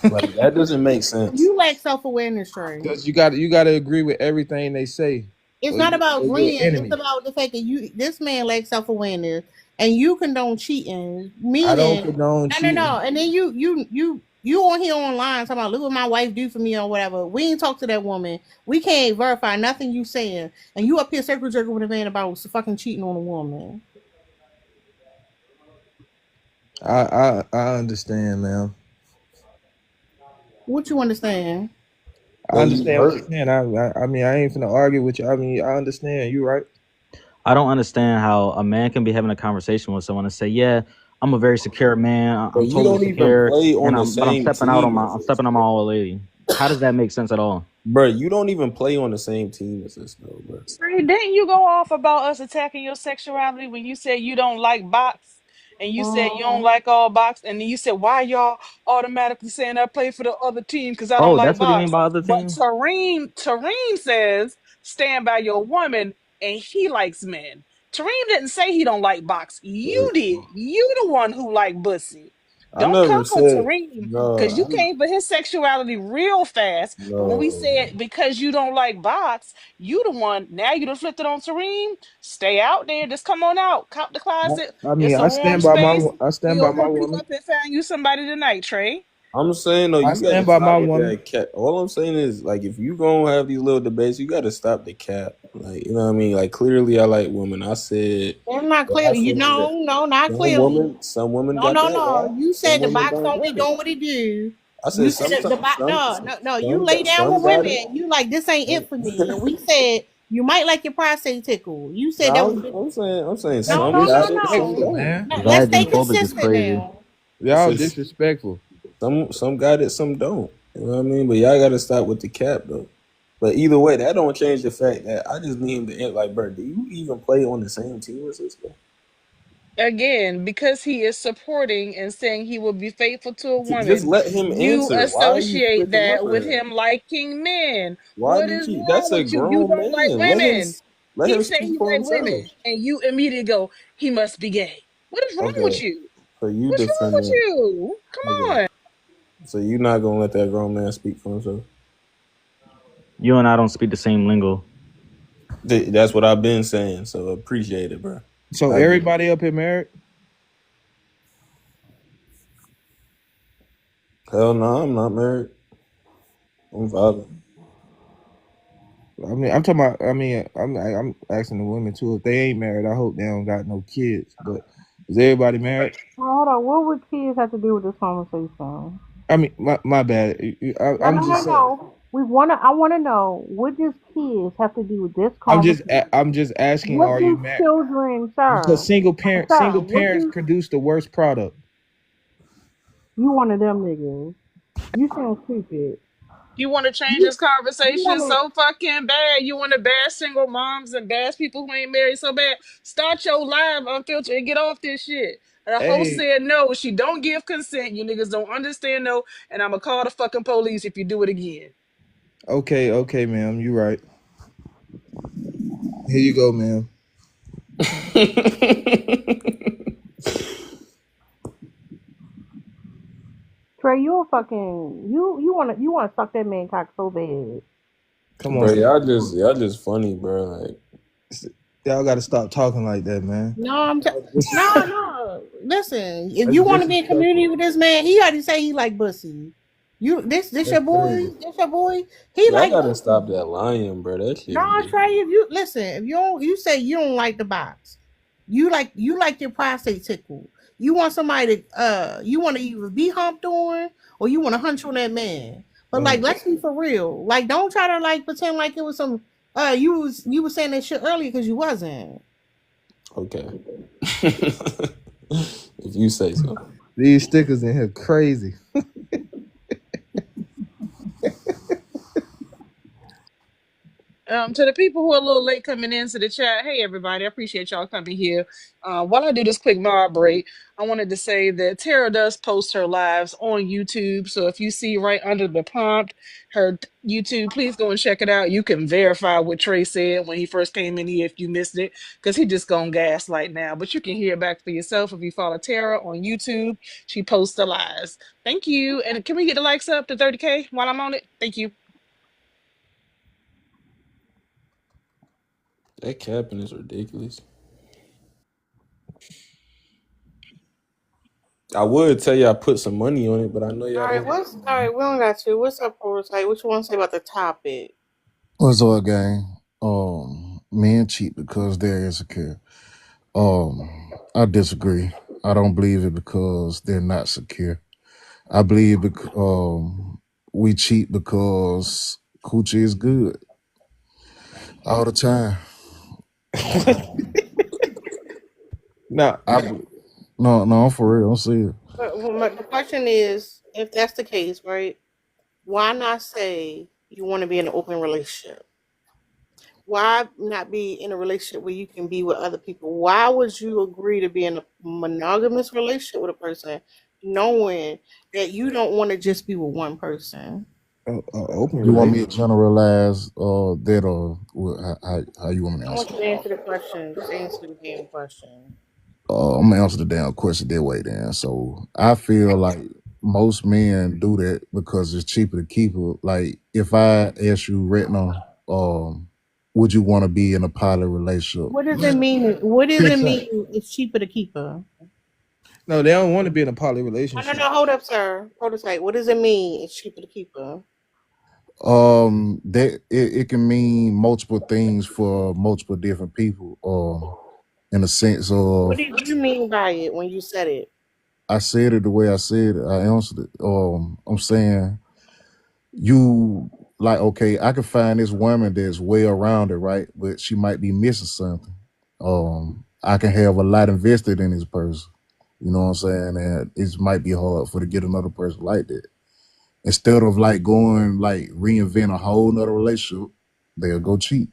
Like that doesn't make sense. You lack self-awareness, Trey. Because you got to agree with everything they say. It's not about agreeing. It's about the fact that this man lacks self-awareness and you condone cheating. Meaning, I don't condone cheating. No. And then you on here online talking about look what my wife do for me or whatever. We ain't talk to that woman. We can't verify nothing you saying. And you up here circle jerking with a man about fucking cheating on a woman. I understand, man. What you understand? I understand what you're saying. I mean, I ain't finna argue with you. I mean, I understand. You right. I don't understand how a man can be having a conversation with someone and say, "Yeah, I'm a very secure man. I'm totally secure, but I'm stepping out on my old lady." How does that make sense at all? Bro, you don't even play on the same team as us, though, bro. Didn't you go off about us attacking your sexuality when you said you don't like box? And you said you don't like all box, and then you said, why y'all automatically saying I play for the other team because I don't like that's box? What you mean by other But team? Tareem says stand by your woman, and he likes men. Tareem didn't say he don't like box. You did. You the one who like bussy. Don't come for Tareem because you came for his sexuality real fast. But when we said because you don't like box, you the one. Now you done flipped it on Tareem. Stay out there. Just come on out. Cop the closet. I mean, it's a I stand warm by space. I stand by my We'll woman. pick up and find you somebody tonight, Trey. I'm saying though, you stand by my woman. All I'm saying is like if you gonna have these little debates, you gotta stop the cap. Like you know what I mean? Like clearly, I like women. I said that's not clear. Not clearly. Some women. No. You said the box don't be doing what it do. I said you said the box. No. You lay down with women. You like this ain't it for me. And we said you might like your prostate tickle. You said that was. I'm saying some got it. Man. Let's stay consistent now. Y'all disrespectful. Some got it, some don't. You know what I mean? But y'all gotta stop with the cap though. But either way, that don't change the fact that I just need him to end like, bro, do you even play on the same team as this guy? Again, because he is supporting and saying he will be faithful to a woman. Just let him you answer. Associate that with him liking men. What is wrong That's with you? You don't like women. He said he likes women, and you immediately go, he must be gay. What is wrong with you? So you What's wrong with you? Come on. So you're not gonna let that grown man speak for himself? You and I don't speak the same lingo. That's what I've been saying. So appreciate it, bro. So everybody up here married? Hell no, I'm not married. I'm father. I mean, I'm talking about. I mean, I'm asking the women too. If they ain't married, I hope they don't got no kids. But is everybody married? Hold on. What would kids have to do with this conversation? I mean, my bad. I'm just saying. I want to know what does kids have to do with this conversation? I'm just asking. What are you married? Children, sir? Because single parents produce the worst product. You one of them niggas. You sound stupid. You want to change You, this you conversation want so fucking bad. You want to bash single moms and bash people who ain't married so bad. Start your live unfiltered and get off this shit. The host Hey, said no. She don't give consent. You niggas don't understand no. And I'm gonna call the fucking police if you do it again. okay, ma'am. You right. Here you go, ma'am. Trey, you a fucking you wanna suck that man cock so bad. Come on, Bro, y'all just funny, bro. Like, y'all got to stop talking like that, man. no, no. Listen, if That's you want to be in community disrespectful. with this man, he already say he like pussy. You this your That's boy? crazy. This your boy? He y'all like gotta pussy. stop that lying, bro. That shit No, ridiculous. Trey, if you listen, if you say you don't like the box, you like your prostate tickle. You want somebody to you want to either be humped on or you want to hunch on that man. But like, let's be for real. Like, don't try to like pretend like it was some you was saying that shit earlier because you wasn't. Okay. If you say so. These stickers in here crazy. To the people who are a little late coming into the chat, hey everybody, I appreciate y'all coming here. While I do this quick mob break, I wanted to say that Tara does post her lives on YouTube. So if you see right under the prompt her YouTube, please go and check it out. You can verify what Trey said when he first came in here if you missed it, because he just gone gaslight now. But you can hear it back for yourself if you follow Tara on YouTube. She posts the lives. Thank you. And can we get the likes up to 30K while I'm on it? Thank you. That capping is ridiculous. I would tell you I put some money on it, but I know y'all don't. All right, we don't got to. What's up, prototype? What you want to say about the topic? What's up, gang? Men cheat because they're insecure. I disagree. I don't believe it because they're not secure. I believe we cheat because coochie is good all the time. Nah, No, I'm for real. I'm serious. But the question is, if that's the case, right? Why not say you want to be in an open relationship? Why not be in a relationship where you can be with other people? Why would you agree to be in a monogamous relationship with a person knowing that you don't want to just be with one person? open You want me to relationship. generalize that, or how you want me to I want answer? you to answer the question. Just answer the damn question. I'm gonna answer the damn question that way then. So I feel like most men do that because it's cheaper to keep her. Like if I ask you, Retna, would you want to be in a pilot relationship? What does it mean? What does it mean? It's cheaper to keep her. No, they don't want to be in a poly No, relationship. hold up, sir. Prototype. What does it mean? It's cheaper to keep her. That it can mean multiple things for multiple different people. In the sense What of, did you mean by it when you said it? I said it the way I said it. I answered it. I'm saying you like, okay, I can find this woman that's well rounded, right? But she might be missing something. I can have a lot invested in this person. You know what I'm saying? And it might be hard for to get another person like that. Instead of like going like reinvent a whole nother relationship, they'll go cheat.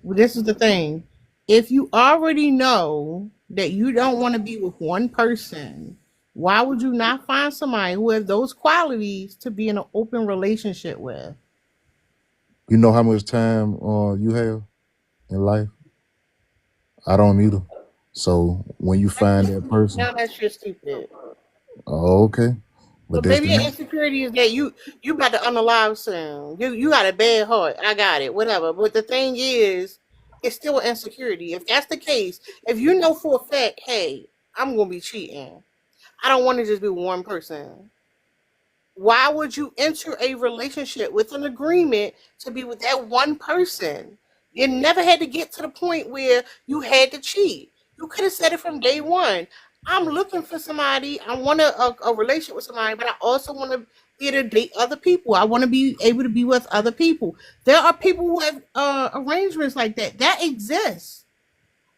This is the thing. If you already know that you don't want to be with one person, why would you not find somebody who has those qualities to be in an open relationship with? You know how much time you have in life? I don't either. So when you find that person, Now that's just stupid. oh, okay. But But that's maybe your the insecurity is that you about to unalive soon. You got a bad heart. I got it. Whatever. But the thing is, it's still an insecurity. If that's the case, if you know for a fact, hey, I'm gonna be cheating. I don't want to just be one person. Why would you enter a relationship with an agreement to be with that one person? You never had to get to the point where you had to cheat. You could have said it from day one. I'm looking for somebody. I want a relationship with somebody, but I also want to be able to date other people. I want to be able to be with other people. There are people who have arrangements like that. That exists.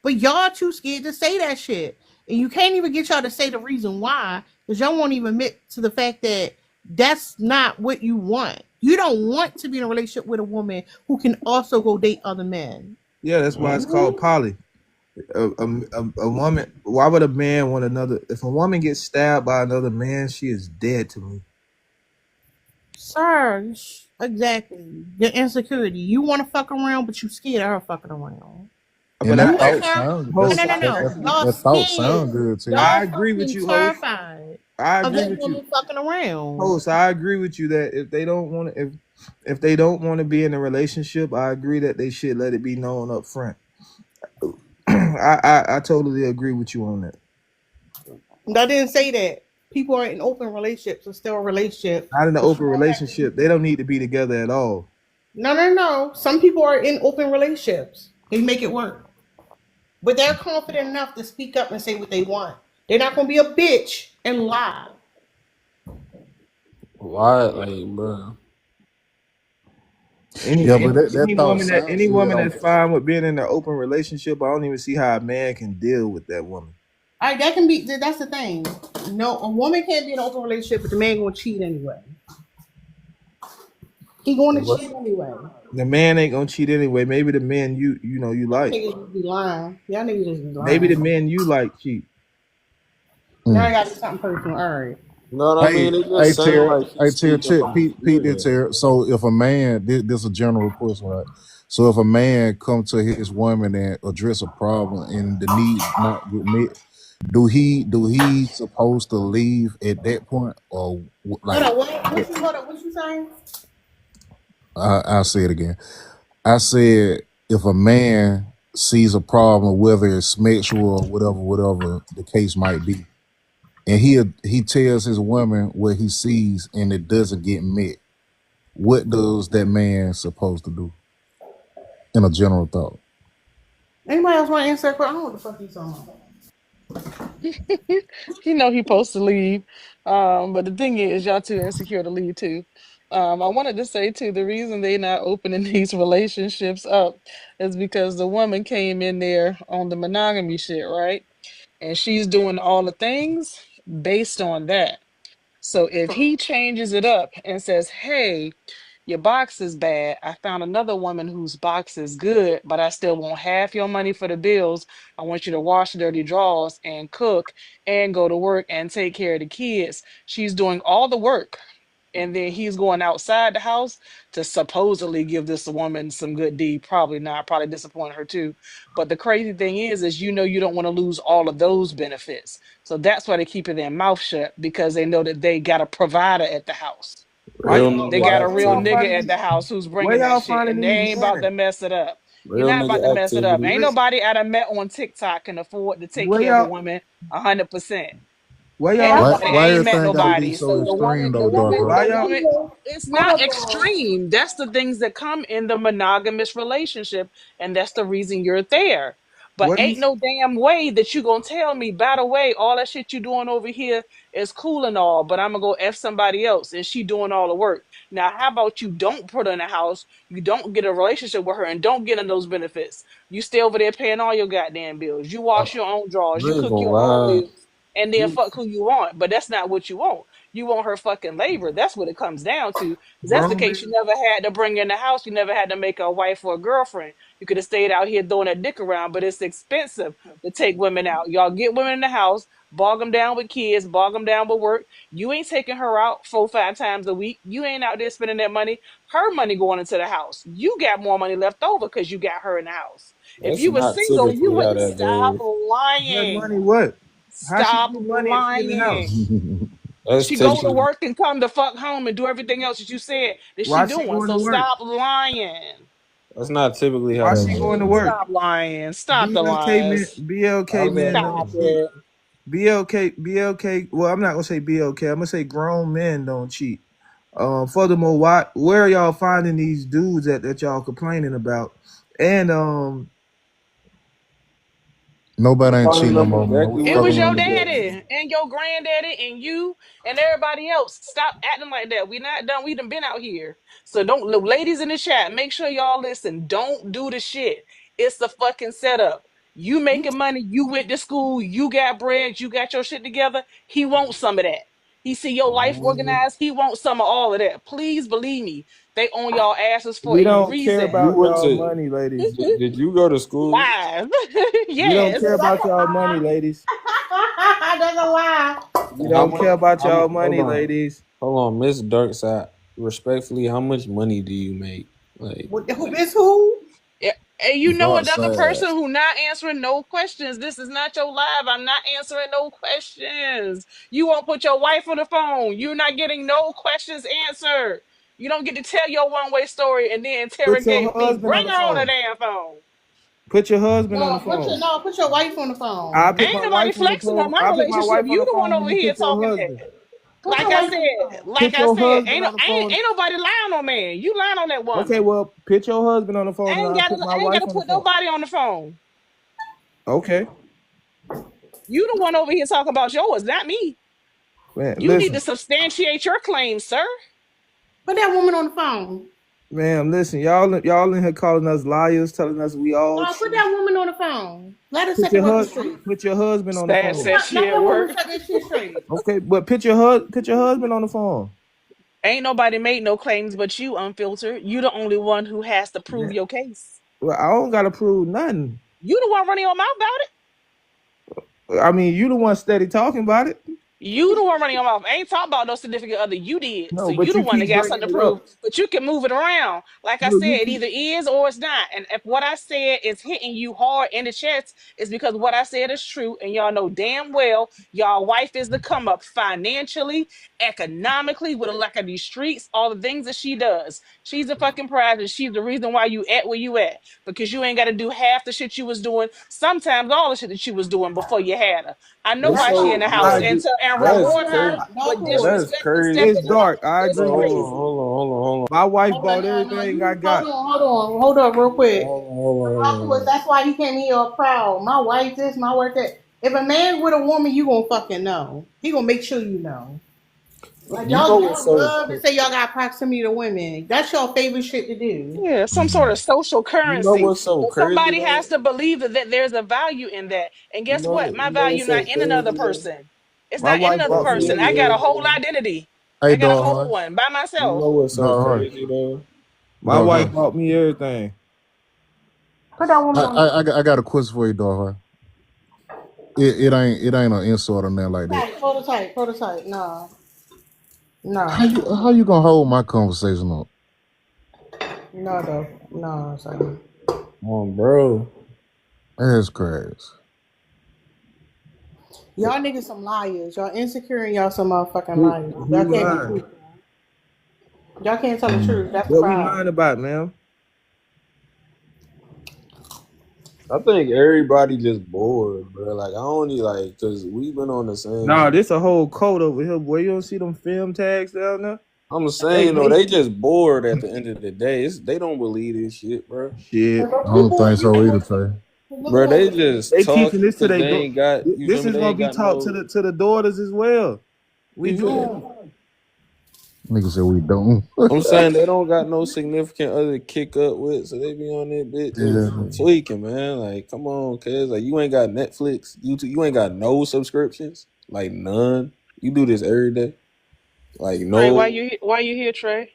But y'all too scared to say that shit. And you can't even get y'all to say the reason why, because y'all won't even admit to the fact that That's not what you want. You don't want to be in a relationship with a woman who can also go date other men. Yeah, that's why it's called poly. A woman. Why would a man want another? If a woman gets stabbed by another man, she is dead to me. Sir, exactly. Your insecurity. You want to fuck around, but you scared of her fucking around. And But that You I, thought scared. sound No, hold, no, no, no. Y'all that thought scared. sound good to you. Y'all I agree with fucking you, host. terrified I of agree that with woman you, fucking around. host. I agree with you that if they don't want to, if they don't want to be in a relationship, I agree that they should let it be known up front. I totally agree with you on that. I didn't say that. People are in open relationships and still a relationship. Not in an But open you don't have relationship. They don't need to be together at all. no, no, no. Some people are in open relationships. They make it work. But they're confident enough to speak up and say what they want. They're not gonna be a bitch and lie. Why, like, bro? Any Yeah, but any, that any thought woman that sound any good woman on that's fine with being in an open relationship, I don't even see how a man can deal with that woman. All right, that can be. That's the thing. No, a woman can't be in an open relationship, but the man gonna cheat anyway. He going to What? cheat anyway. The man ain't gonna cheat anyway. Maybe the men you Y'all like. niggas just be lying. Y'all niggas just be Maybe the lying. men you like cheat. Now I Mm. got to do something personal. All right. No, I Hey, mean they hey, just saying Terry, like hey, he's Terry, speaking check, from Pete, did experience. Terry. So if a man, this is a general question, right? So if a man come to his woman and address a problem and the need not get met, do he supposed to leave at that point or Hold like? on. What you saying? I'll say it again. I said if a man sees a problem, whether it's sexual or whatever the case might be, and he tells his woman what he sees and it doesn't get met, what does that man supposed to do? In a general thought. Anybody else want to answer that question? I don't know what the fuck you talking about. You know he supposed to leave. But the thing is, y'all too insecure to leave too. I wanted to say too, the reason they not opening these relationships up is because the woman came in there on the monogamy shit, right? And she's doing all the things based on that. So if he changes it up and says, "Hey, your box is bad. I found another woman whose box is good, but I still want half your money for the bills. I want you to wash dirty drawers and cook and go to work and take care of the kids." She's doing all the work. And then he's going outside the house to supposedly give this woman some good deed. Probably not, probably disappoint her too. But the crazy thing is you don't want to lose all of those benefits. So that's why they keep their mouth shut because they know that they got a provider at the house. Why Real y'all They nigga why, got a where real y'all nigga activity. at finding the house who's where bringing that y'all shit, finding and they these ain't about to men? mess it up. You're Real not about to nigga mess it up. activity. Ain't Where, nobody I done met on TikTok can afford to take where care of a y'all woman 100%. where Ain't y'all Why nobody. I why ain't met everything gotta be nobody. so So the extreme woman, though, Darko? why the y'all woman. It's Hold not up, bro. extreme. That's the things that come in the monogamous relationship, and that's the reason you're there. But what do you ain't no damn way that you gonna tell me, by the way, all that shit you doing over here is cool and all, but I'm gonna go F somebody else and she doing all the work. Now, how about you don't put her in the house, you don't get a relationship with her, and don't get in those benefits? You stay over there paying all your goddamn bills. You wash your own drawers, I you ain't cook gonna your own lie. meals, and then You fuck who you want. But that's not what you want. You want her fucking labor. That's what it comes down to. If that's the grown case, you men? never had to bring her in the house. You never had to make her a wife or a girlfriend. You could have stayed out here throwing that dick around, but it's expensive to take women out. Y'all get women in the house, bog them down with kids, bog them down with work. You ain't taking her out 4, 5 times a week. You ain't out there spending that money. Her money going into the house. You got more money left over because you got her in the house. If that's you were not single, you typically how wouldn't that stop goes. That lying. money what? How she Stop get money if she in the lying. house? That's She go to typically work and come the fuck home and do everything else that you said that she Why she doing. going So to work? stop lying. that's not typically how Why that she Man. going to goes. work? Stop lying. Stop the BLK men lies. BLK How's men that? Stop don't cheat. it. BLK, well, I'm not gonna say BLK, I'm gonna say grown men don't cheat. Furthermore, where are y'all finding these dudes that y'all complaining about? And Nobody I'm ain't finding cheating no them more, man. We exactly It where the was fucking your on niggas each other. at. daddy and your granddaddy and you and everybody else. Stop acting like that. We not done. We done been out here. So don't, look, ladies in the chat, make sure y'all listen. Don't do the shit. It's the fucking setup. You making money. You went to school. You got bread. You got your shit together. He wants some of that. He see your life organized. He wants some of all of that. Please believe me. They own y'all asses for We a don't care reason. You about went y'all to? money, ladies. Did you go to school? Lies. We don't care Yes. about y'all money, ladies. That's a lie. We How don't much? care about y'all Hold money, on, ladies. hold on, Miss Darkside. Respectfully, how much money do you make? Like, Who is who? Yeah. And you know Dark another side. person who not answering no questions. This is not your live. I'm not answering no questions. You won't put your wife on the phone. You're not getting no questions answered. You don't get to tell your one-way story and then Put your interrogate me. husband Bring on the her on the phone. damn phone. Put your husband on the No, phone. put your wife on the I phone. put Ain't my nobody wife on the flexing on phone. my I put my relationship. wife on You the the one phone when over you here put your talking husband. that. Put your wife on the phone. Put your husband Ain't, on the phone. ain't nobody lying on man. You lying on that Okay, woman. well, put your husband on the phone and I'll put my I ain't wife gotta on the put phone. nobody on the phone. Okay. You the one over here talking about yours, not me. Man, You need to listen. substantiate your claims, sir. Put that woman on the phone. Ma'am, listen, y'all in here calling us liars, telling us we all No, put cheat. that woman on the phone. Let her Put set the your record straight. husband on the Sad phone. says she Let at that woman work. set that shit straight. Okay, but put your husband on the phone. Ain't nobody made no claims but you, Unfiltered. You the only one who has to prove Yeah. your case. Well, I don't gotta prove nothing. You the one running your mouth about it. I mean, you the one steady talking about it. You the one running your mouth. I ain't talking about no significant other. You did. So No, you but the you one that keep got bringing something to it prove. up. But you can move it around. Like I No, said, you it keep. either is or it's not. And if what I said is hitting you hard in the chest, it's because what I said is true. And y'all know damn well y'all wife is the come up financially, economically, with a lack of these streets, all the things that she does. She's a fucking prize and she's the reason why you at where you at. Because you ain't got to do half the shit you was doing, sometimes all the shit that you was doing before you had her. I know what's why she in so, the house I bro? and agree. to and Don't That's reward pull her crazy. her. with Don't Bro, pull her. that's disrespect and crazy. It's stepping up. dark. I It's agree Hold with on, you. crazy. hold on, hold on, hold on. My wife Hold on, bought everything I you hold got. on, hold up real quick. Hold on. That's why you can't be all proud. My wife this, my wife that. If a man with a woman, you gonna fucking know. He gonna make sure you know. Like You know what's y'all so love to say y'all got proximity to women. That's your favorite shit to do. Yeah, some sort of social you know currency. what's so But crazy somebody though? has to believe that there's a value in that. And guess what? My You know value what's so not in another crazy though? person. It's My not in wife another Yeah, bought me person. yeah, I got yeah, a everything. whole yeah. identity. Hey, I got a dog, whole huh? one by You myself. know what's so Dog, huh? crazy though? My Dog, wife huh? bought me everything. Put that woman on I got a question for you, dog, huh? It ain't an insult or nothing like the that. type, prototype. No, How you gonna hold my conversation up? no, sorry. Bro. That's crazy. Y'all niggas some liars. Y'all insecure and y'all some motherfucking liars. Y'all Who can't be lying? truthful. Y'all can't tell the Mm. truth. That's the What we problem. lying about, man? I think everybody just bored, bro. Like I don't need like, cause we've been on the same Nah, shit. this a whole code over here, boy. You don't see them film tags down there? I'm They saying though, hate they just bored at the end of the day. They don't believe this shit, bro. shit. I don't think so either, Tay. Bro, they just They teaching talking this to because their they ain't got. You feel This me? is They gonna ain't be got taught no. to the daughters as well. We You feel me? do. Nigga said we don't. I'm saying they don't got no significant other to kick up with, so they be on that bitch just Yeah. tweaking, man. Like, come on, cuz like you ain't got Netflix, YouTube, you ain't got no subscriptions, like none. You do this every day, like Trey, no, why you here, Trey?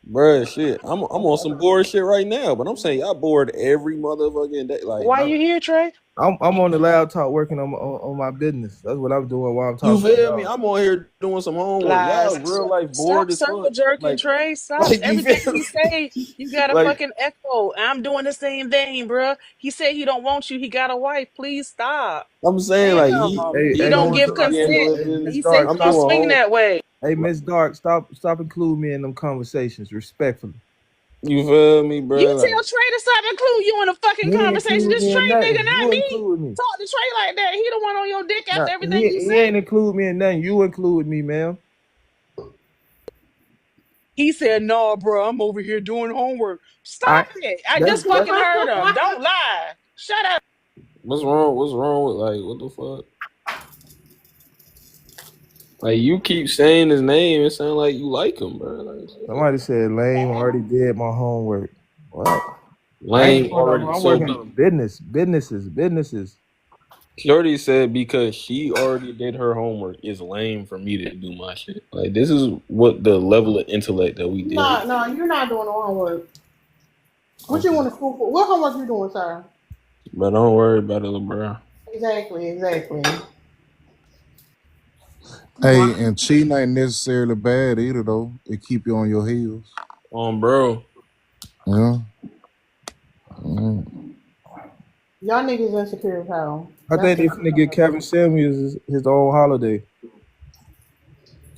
bruh, shit. I'm on some bored shit right now, but I'm saying y'all bored every motherfucking day, like. Why you here, Trey? I'm on the laptop working on my business. That's what I'm doing while I'm You talking to feel me? y'all. I'm on here doing some homework. Y'all Lies. real life bored Stop as circle fuck. jerking, Like, Trey. Stop. like you Everything feel he me? say, you got a Like fucking echo. I'm doing the same thing, bruh. He said he don't want you. He got a wife. Please stop. I'm saying, like Damn. He Hey, don't going give through, he consent. handling Hey, Miss business. He said Dark, he I'm don't doing stop. swing home. that way. Hey, Like, Miss Dark, stop including me in them conversations, respectfully. you feel me, You bro? tell Like, Trey to stop include you in a fucking He ain't conversation. include This me in Trey nigga, nothing. not You me. include me. Talk to Trey like that. He the one on your dick Nah, after everything you he say. ain't include me in nothing. You include me, man. He said, "No, bro, I'm over here doing homework." I Stop it! I that's just fucking heard him. Don't lie. Shut up. what's wrong? What's wrong with like what the fuck? Like you keep saying his name, it sounds like you like him, bro. Like somebody said lame already did my homework. What? I ain't Lane doing no. already I'm so working be on businesses. Shorty said because she already did her homework, it's lame for me to do my shit. Like this is what the level of intellect that we deal with. No, you're not doing the homework. What you Okay. want to school for? What homework you doing, sir? But don't worry about it, bro. Exactly. Hey, and cheating ain't necessarily bad either, though. It keep you on your heels. Bro. Yeah. Mm. Y'all niggas insecure as hell. I think they finna get Kevin Samuels his own holiday.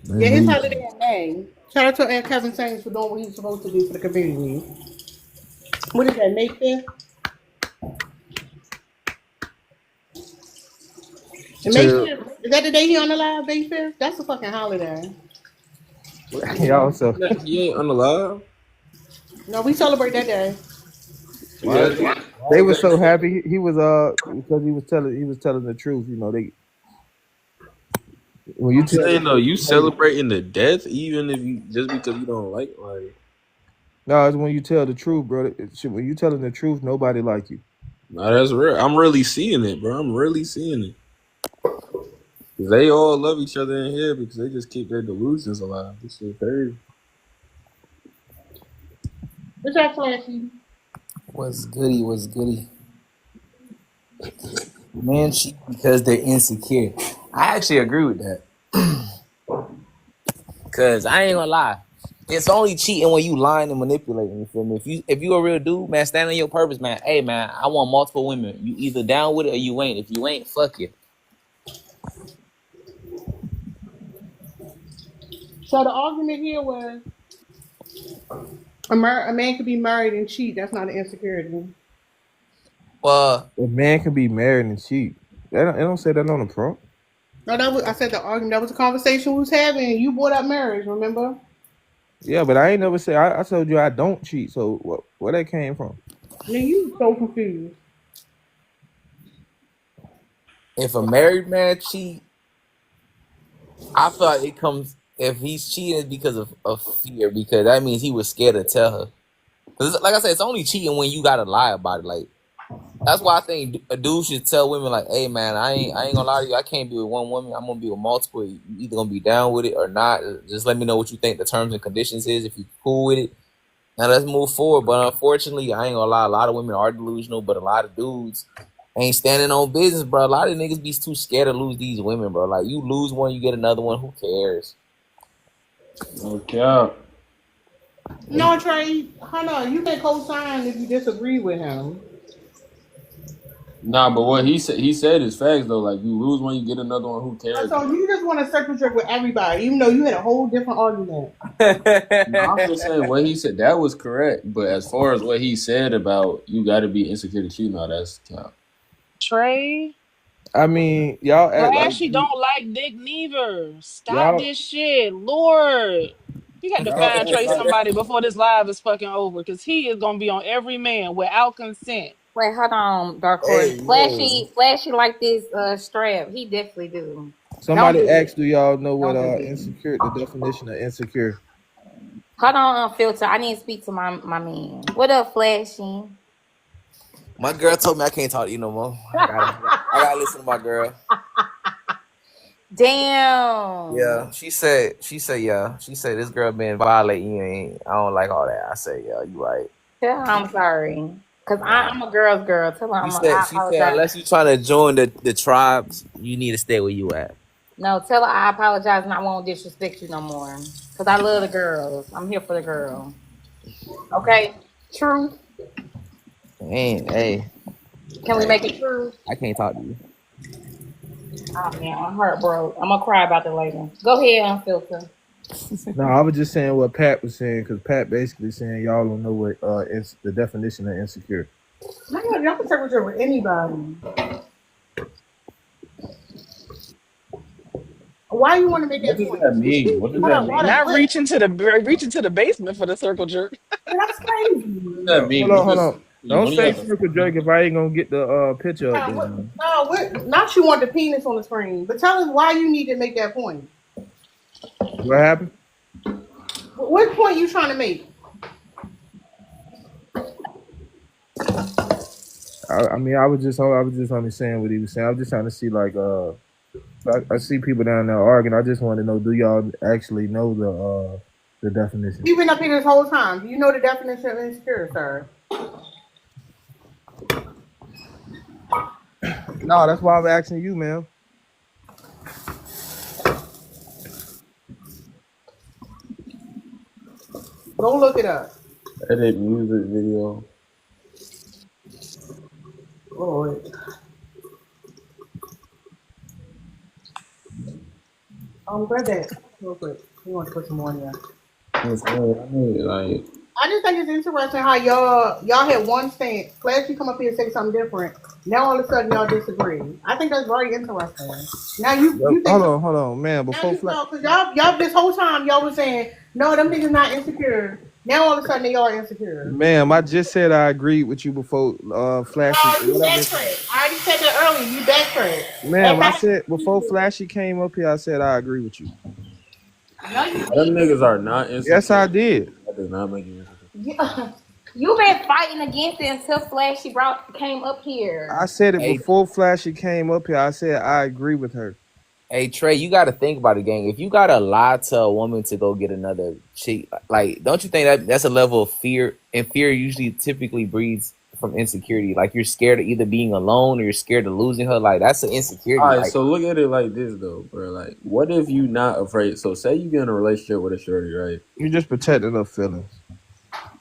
They Yeah, his need holiday in May. Shout out to Kevin Samuels for doing what he's supposed to do for the community. What is that, May 5th? May to 5th. Is that the day he on the live, May 5th? That's a fucking holiday. y'all. So He ain't unalive. No, we celebrate that day. Why? they Why were is so that? happy. He was because he was telling the truth. You know, they when you I'm tell the saying though, truth, you you hate it. celebrating the death even if you just because you don't like. No, it's when you tell the truth, bro. When you telling the truth, nobody like you. Nah, that's real. I'm really seeing it, bro. I'm really seeing it. They all love each other in here because they just keep their delusions alive. This shit crazy. What's that, Flashy? What's goody? What's goody? Men cheat because they're insecure. I actually agree with that. Cause I ain't gonna lie. It's only cheating when you lying and manipulating. You feel me? If you a real dude, man, stand on your purpose, man. Hey, man, I want multiple women. You either down with it or you ain't. If you ain't, fuck you. So the argument here was a man could be married and cheat. That's not an insecurity. Well, A man can be married and cheat. They don't say that on the front. No, I said the argument. That was a conversation we was having. You brought up marriage, remember? Yeah, but I ain't never say. I told you I don't cheat. So where that came from? Man, you so confused. if a married man cheat, I feel like it comes if he's cheating it's because of fear, because that means he was scared to tell her. 'Cause like I said, it's only cheating when you gotta lie about it. Like that's why I think a dude should tell women like, "Hey man, I ain't gonna lie to you. I can't be with one woman. I'm gonna be with multiple. You either gonna be down with it or not. Just let me know what you think the terms and conditions is. If you cool with it, now let's move forward." But unfortunately, I ain't gonna lie. A lot of women are delusional, but a lot of dudes ain't standing on business, bro. A lot of niggas be too scared to lose these women, bro. Like you lose one, you get another one. Who cares? Okay. No, Trey, hold on. You can co-sign if you disagree with him. Nah, but what he said is facts though. Like you lose one, you get another one. Who cares? So you just want to circle jerk with everybody, even though you had a whole different argument. No, I'm just saying what he said. That was correct. But as far as what he said about you got to be insecure to cheat, no, that's cap. Trey, I mean, y'all act like Flashy don't like dick neither. Stop y'all this shit, Lord. You got to y'all find act Trey like somebody before this live is fucking over, because he is gonna be on every man without consent. Wait, hold on, Dark Horse. Hey, yo. Flashy like this strap. He definitely do. Don't somebody do asked, it. do y'all know what Don't do it. insecure? The definition of insecure. Hold on, Filter. I need to speak to my man. What up, Flashy? My girl told me I can't talk to you no more. I gotta listen to my girl. Damn. Yeah, she said, yeah. She said this girl been violating you. I don't like all that. I said, yeah, you right. Tell her I'm sorry. Cause Nah. I'm a girl's girl. Tell her I She said, apologize. unless you trying to join the tribes, you need to stay where you at. No, tell her I apologize and I won't disrespect you no more. Cause I love the girls. I'm here for the girl. Okay? True. Hey, Can we make it true? I can't talk to you. Oh man, my heart broke. I'm gonna cry about it later. Go ahead, Unfilter. No, I was just saying what Pat was saying because Pat basically saying y'all don't know what the definition of insecure. Man, y'all can circle jerk with anybody. Why you want to make What that does point? that mean? What does Hold that on, mean? Not what? reaching to the basement for the circle jerk. That's What does crazy. that No, mean? hold on. You Don't only say have to. circle jerk if I ain't gonna get the picture up there. What? Not you want the penis on the screen, but tell us why you need to make that point. What happened? What point you trying to make? I mean, I was just understanding what he was saying. I'm just trying to see like I see people down there arguing. I just want to know, do y'all actually know the definition? You've been up here this whole time. Do you know the definition of insecure, sir? No, that's why I'm asking you, man. Go look it up. Edit music video. Lord. Grab that real quick. We want to put some more in there. Like, I just think it's interesting how y'all had one stance. Glad you come up here and say something different. Now all of a sudden y'all disagree. I think that's very interesting. Now you think hold on, man. Before because y'all this whole time y'all was saying no, them niggas not insecure. Now all of a sudden they are insecure. Ma'am, I just said I agreed with you before Flashy. You backtrack. I already said that earlier. You backtrack. Ma'am, I said before Flashy came up here, I said I agree with you. No, you them niggas are not insecure. Yes, I did. That does not make you insecure. Yeah. You've been fighting against it until Flashy came up here. I said it before Flashy came up here. I said I agree with her. Hey Trey, you got to think about it, gang. If you gotta lie to a woman to go get another chick, like, don't you think that that's a level of fear? And fear usually typically breeds from insecurity. Like, you're scared of either being alone or you're scared of losing her. Like, that's an insecurity. All right, like, so look at it like this, though, bro. Like, what if you not afraid? So, say you get in a relationship with a shorty, right? You just protecting her feelings.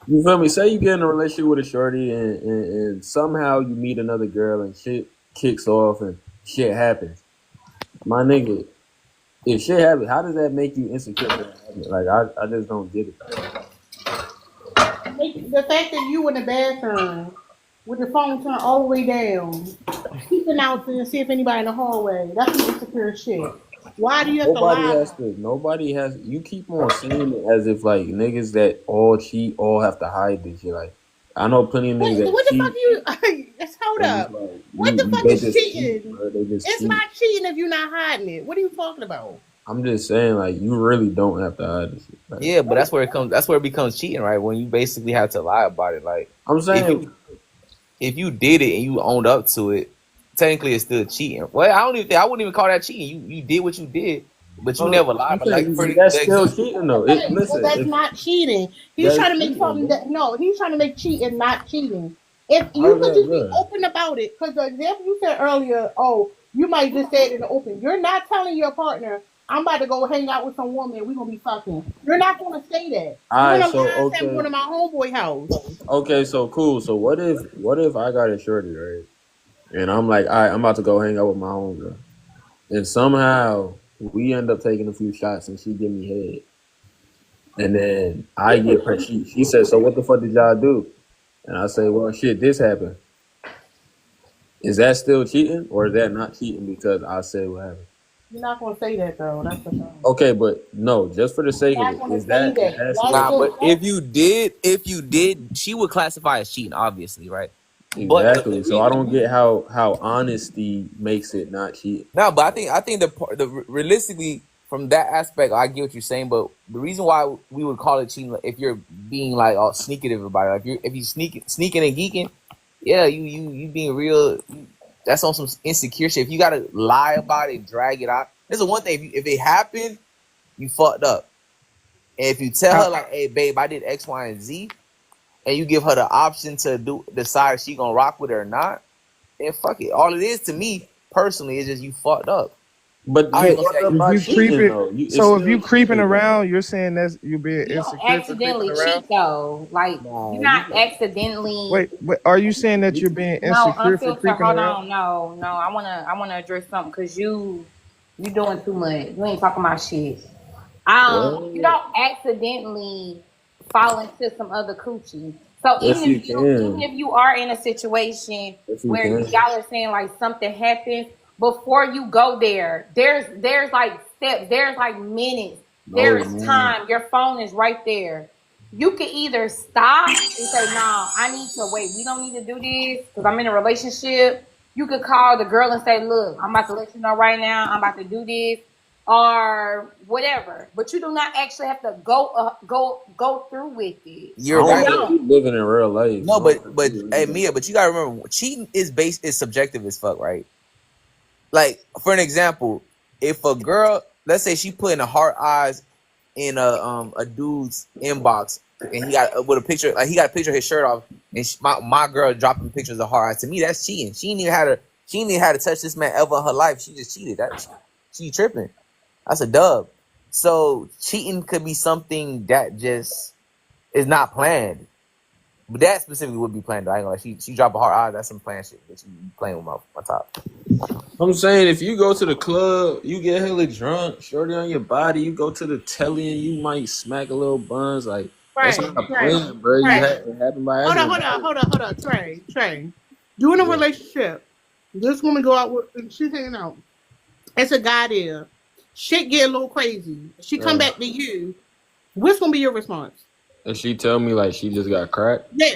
You feel me? Say you get in a relationship with a shorty and somehow you meet another girl and shit kicks off and shit happens. My nigga, if shit happens, how does that make you insecure? Like, I just don't get it. The fact that you in the bathroom with the phone turned all the way down, peeping out to see if anybody in the hallway, that's some insecure shit. Why do you have to lie? Nobody has. You keep on saying it as if like niggas that all cheat all have to hide this shit. Like, I know plenty of niggas that what cheat. The fuck you? Hold up. Like, what the fuck is cheating? It's not cheating if you're not hiding it. What are you talking about? I'm just saying, like, you really don't have to hide this shit. Like, yeah, but that's where it comes. That's where it becomes cheating, right? When you basically have to lie about it. Like, I'm saying, if you did it and you owned up to it, technically it's still cheating. Well, I wouldn't even call that cheating. You did what you did, but you never lied. Like, that's still cheating, though. Listen, that's not cheating. He's trying to make something he's trying to make cheating not cheating. If you could just be open about it, because the example you said earlier, you might just say it in the open. You're not telling your partner, I'm about to go hang out with some woman, we're gonna be fucking. You're not gonna say that. I'm going to my homeboy house. Okay, so cool. So what if I got a shorty, right? And I'm like, all right, I'm about to go hang out with my homegirl. And somehow we end up taking a few shots and she give me head. And then I get her, she says, so what the fuck did y'all do? And I say, well, shit, this happened. Is that still cheating or is that not cheating because I said what happened? You're not going to say that, though. That's for sure. Okay, but no, just for the sake of it, is that but if you did, she would classify as cheating, obviously, right? Exactly. So I don't get how honesty makes it not cheating. No, but I think the realistically from that aspect, I get what you're saying. But the reason why we would call it cheating, if you're being like all sneaking about it, if you sneaking and geeking, yeah, you being real. That's on some insecure shit. If you gotta lie about it, drag it out. This is one thing. If it happened, you fucked up. And if you tell her like, "Hey, babe, I did X, Y, and Z," and you give her the option to decide if she gonna rock with it or not, then fuck it. All it is to me personally is just you fucked up. But if you creeping around, you're saying that's you being insecure. Accidentally cheat though, like you're not accidentally. Wait, are you saying that you're being insecure for creeping around? No. I wanna address something because you doing too much. You ain't talking about shit. You don't accidentally fall into some other coochie. So even if you are in a situation where y'all are saying like something happened. Before you go there, there's like steps, there's like minutes, there is time. Your phone is right there. You can either stop and say, "No, I need to wait. We don't need to do this because I'm in a relationship." You could call the girl and say, "Look, I'm about to let you know right now. I'm about to do this." or whatever, but you do not actually have to go through with it. I You're don't You right. think don't. you living in real life. No, I don't think but you really hey living. Mia, but you gotta remember, cheating is subjective as fuck, right? Like for an example, if a girl, let's say she putting a heart eyes in a dude's inbox, and he got with a picture, like he got a picture of his shirt off, and my girl dropping pictures of heart eyes. To me, that's cheating. She ain't even had to touch this man ever in her life. She just cheated. She tripping. That's a dub. So cheating could be something that just is not planned. But that specifically would be planned. I ain't gonna lie. She drop a hard eye. That's some planned shit. That you playing with my top. I'm saying if you go to the club, you get hella drunk, shorty on your body, you go to the telly and you might smack a little buns. Like that's Trey, not a Trey, plan, bro. You Trey. had it happen by Hold accident. on, hold on. Trey. You in a Yeah. relationship. This woman go out with, she's hanging out. It's a guy there. Shit get a little crazy. She come back to you. What's gonna be your response? And she tell me like she just got cracked. Yeah.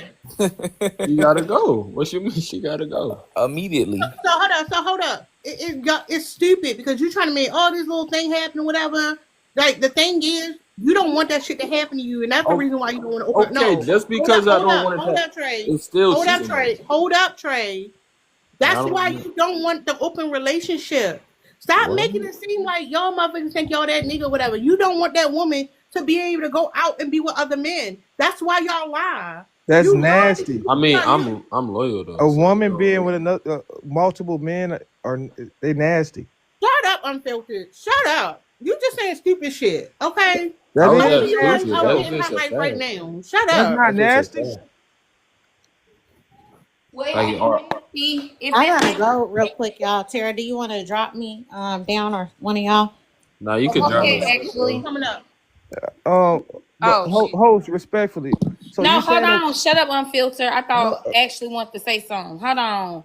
She gotta go. What you mean she gotta go? Immediately. So hold up. It's stupid because you're trying to make all this little thing happen or whatever. Like the thing is, you don't want that shit to happen to you, and that's the reason why you don't want to open. Okay, No, just because I don't want it hold to, up, Trey. it's still Hold up, cheating. Trey. That's why you don't want the open relationship. Stop What? making it seem like y'all motherfuckers think y'all that nigga or whatever. You don't want that woman to be able to go out and be with other men. That's why y'all lie. That's You lie. nasty. I mean, I'm loyal though. A so woman you being know. with another multiple men are they nasty. Shut up, unfiltered. Shut up. You just saying stupid shit. Okay. That How is I'm that gonna be on stupid? I'm That's in my just a mic right fact. now. Shut That's up. not That's just a nasty. fact. Well, Like, if I gotta it's go real quick, y'all. Tara, do you want to drop me down or one of y'all? now you could drop me. okay, actually. Coming up. But Oh shit. host, respectfully. So No, you hold saying that? on. Shut up, unfiltered. I No, thought actually wanted to say something. Hold on.